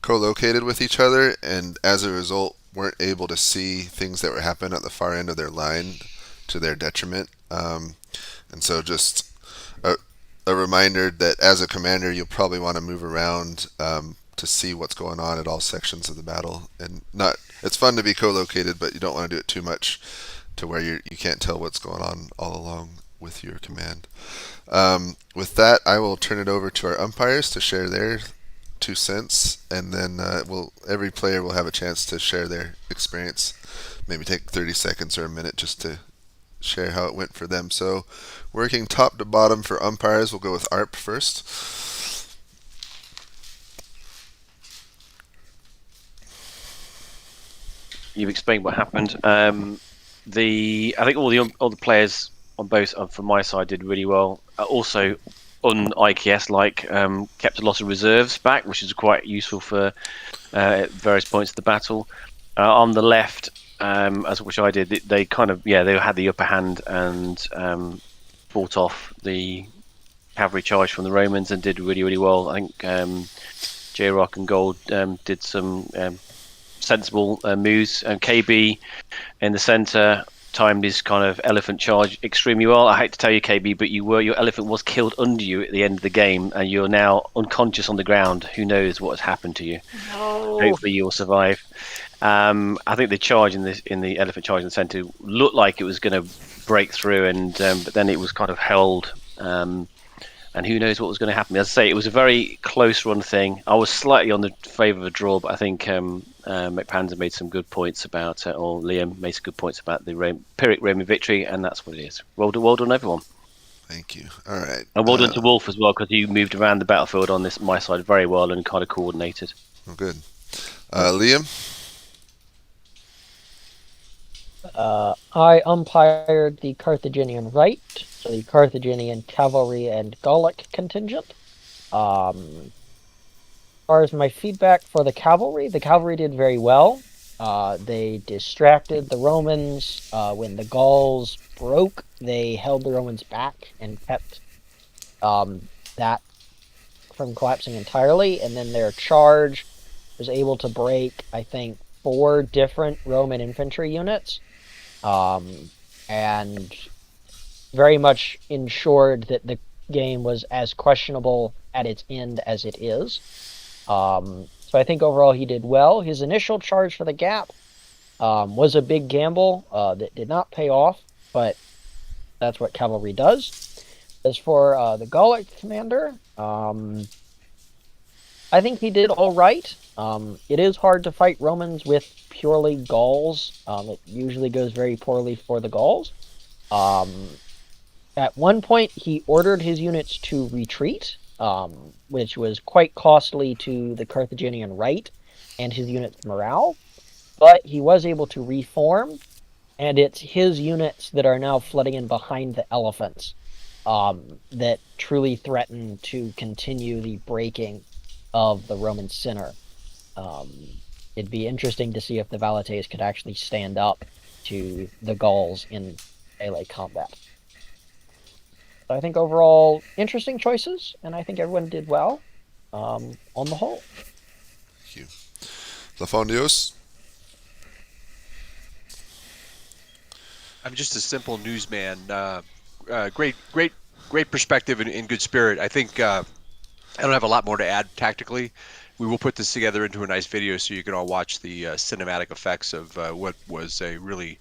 co-located with each other, and as a result weren't able to see things that were happening at the far end of their line to their detriment. And so just a reminder that as a commander you'll probably want to move around to see what's going on at all sections of the battle. And not, it's fun to be co-located, but you don't want to do it too much to where you can't tell what's going on all along with your command. With that, I will turn it over to our umpires to share their 2 cents, and then every player will have a chance to share their experience. Maybe take 30 seconds or a minute just to share how it went for them. So, working top to bottom for umpires, we'll go with ARP first. You've explained what happened. I think all the players on both from my side did really well. Also, on IKS, kept a lot of reserves back, which is quite useful for various points of the battle. On the left, which I did, they had the upper hand and fought off the cavalry charge from the Romans and did really, really well. I think J-Rock and Gold did some sensible moves. KB in the center timed his kind of elephant charge extremely well. I hate to tell you, KB, but your elephant was killed under you at the end of the game, and you're now unconscious on the ground. Who knows what has happened to you? No. Hopefully you'll survive. I think the charge in the elephant charge in the center looked like it was going to break through, and but then it was kind of held. And who knows what was going to happen. As I say, it was a very close run thing. I was slightly on the favour of a draw, but I think McPanzer made some good points about, or Liam made some good points about the Pyrrhic Roman victory, and that's what it is. Well done, everyone. Thank you. All right. And well done to Wolf as well, because he moved around the battlefield on my side very well and kind of coordinated. Oh, good. Liam? I umpired the Carthaginian right, so the Carthaginian cavalry and Gallic contingent. As far as my feedback for the cavalry did very well. They distracted the Romans. When the Gauls broke, they held the Romans back and kept that from collapsing entirely. And then their charge was able to break, I think, 4 different Roman infantry units. And very much ensured that the game was as questionable at its end as it is. So I think overall he did well. His initial charge for the gap was a big gamble that did not pay off, but that's what cavalry does. As for the Gallic commander, I think he did all right. It is hard to fight Romans with purely Gauls. It usually goes very poorly for the Gauls. At one point, he ordered his units to retreat, which was quite costly to the Carthaginian right and his units' morale. But he was able to reform, and it's his units that are now flooding in behind the elephants that truly threaten to continue the breaking of the Roman center. It'd be interesting to see if the Valates could actually stand up to the Gauls in melee combat. So I think overall, interesting choices, and I think everyone did well on the whole. Thank you. Lafondios? I'm just a simple newsman. Great perspective and good spirit. I think I don't have a lot more to add tactically. We will put this together into a nice video so you can all watch the cinematic effects of what was a really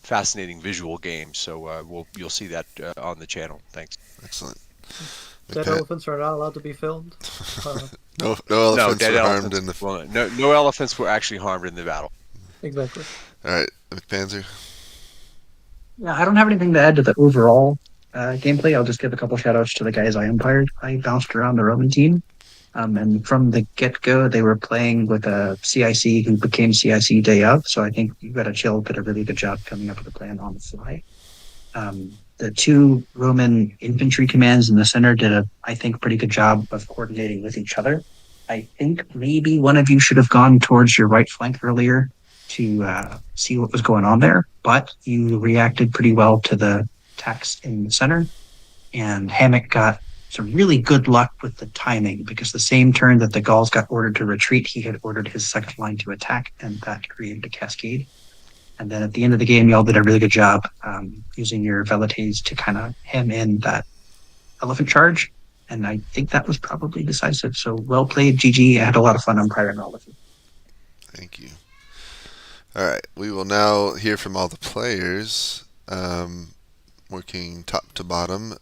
fascinating visual game. So you'll see that on the channel. Thanks. Excellent. Dead elephants are not allowed to be filmed. No elephants were harmed in the. Well, no elephants were actually harmed in the battle. Exactly. All right, McPanzer. Yeah, I don't have anything to add to the overall gameplay. I'll just give a couple shout outs to the guys I umpired. I bounced around the Roman team. And from the get-go, they were playing with a CIC who became CIC day of. So I think you got a chill, did a really good job coming up with a plan on the fly. The 2 Roman infantry commands in the center did I think, pretty good job of coordinating with each other. I think maybe one of you should have gone towards your right flank earlier to see what was going on there, but you reacted pretty well to the attacks in the center, and Hammock got some really good luck with the timing, because the same turn that the Gauls got ordered to retreat, he had ordered his second line to attack, and that created a cascade. And then at the end of the game, y'all did a really good job using your Velites to kind of hem in that elephant charge. And I think that was probably decisive. So well played, GG. I had a lot of fun umpiring all of you. Thank you. All right, we will now hear from all the players, working top to bottom.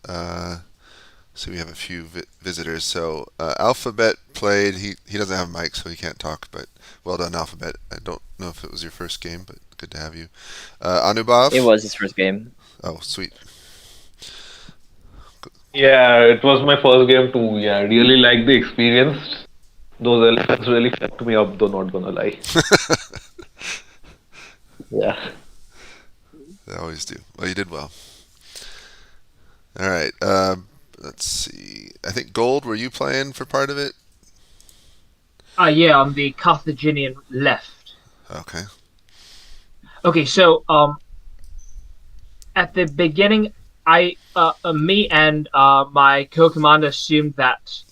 So we have a few visitors. So Alphabet played. He doesn't have a mic, so he can't talk. But well done, Alphabet. I don't know if it was your first game, but good to have you. Anubhav. It was his first game. Oh, sweet. Yeah, it was my first game too. Yeah, I really liked the experience. Those elephants really fucked me up, though, not gonna lie. Yeah. They always do. Well, you did well. All right. Let's see. I think Gold, were you playing for part of it? Yeah, on the Carthaginian left. Okay. Okay, so at the beginning, me and my co-commander assumed that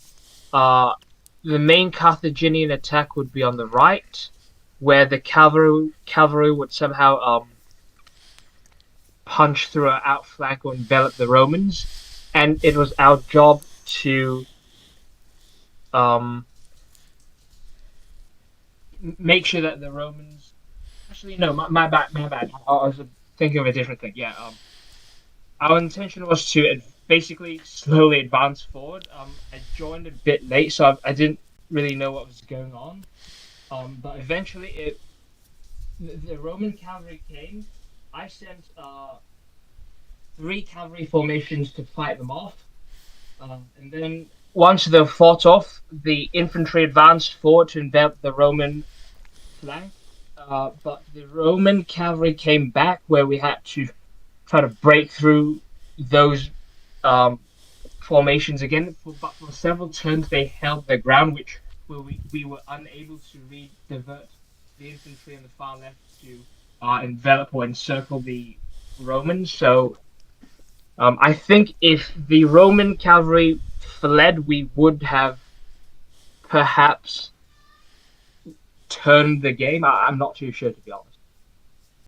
the main Carthaginian attack would be on the right, where the cavalry would somehow punch through our outflank or envelop the Romans, and it was our job to make sure that the Romans. Actually, no, my bad. I was thinking of a different thing. Yeah, our intention was to basically slowly advance forward. I joined a bit late, so I didn't really know what was going on. But eventually, the Roman cavalry came. I sent 3 cavalry formations to fight them off, and then once they fought off, the infantry advanced forward to envelop the Roman flank. But the Roman cavalry came back, where we had to try to break through those formations again. But for several turns, they held their ground, where we were unable to divert the infantry on the far left to envelop or encircle the Romans. So I think if the Roman cavalry fled, we would have perhaps turned the game. I'm not too sure, to be honest.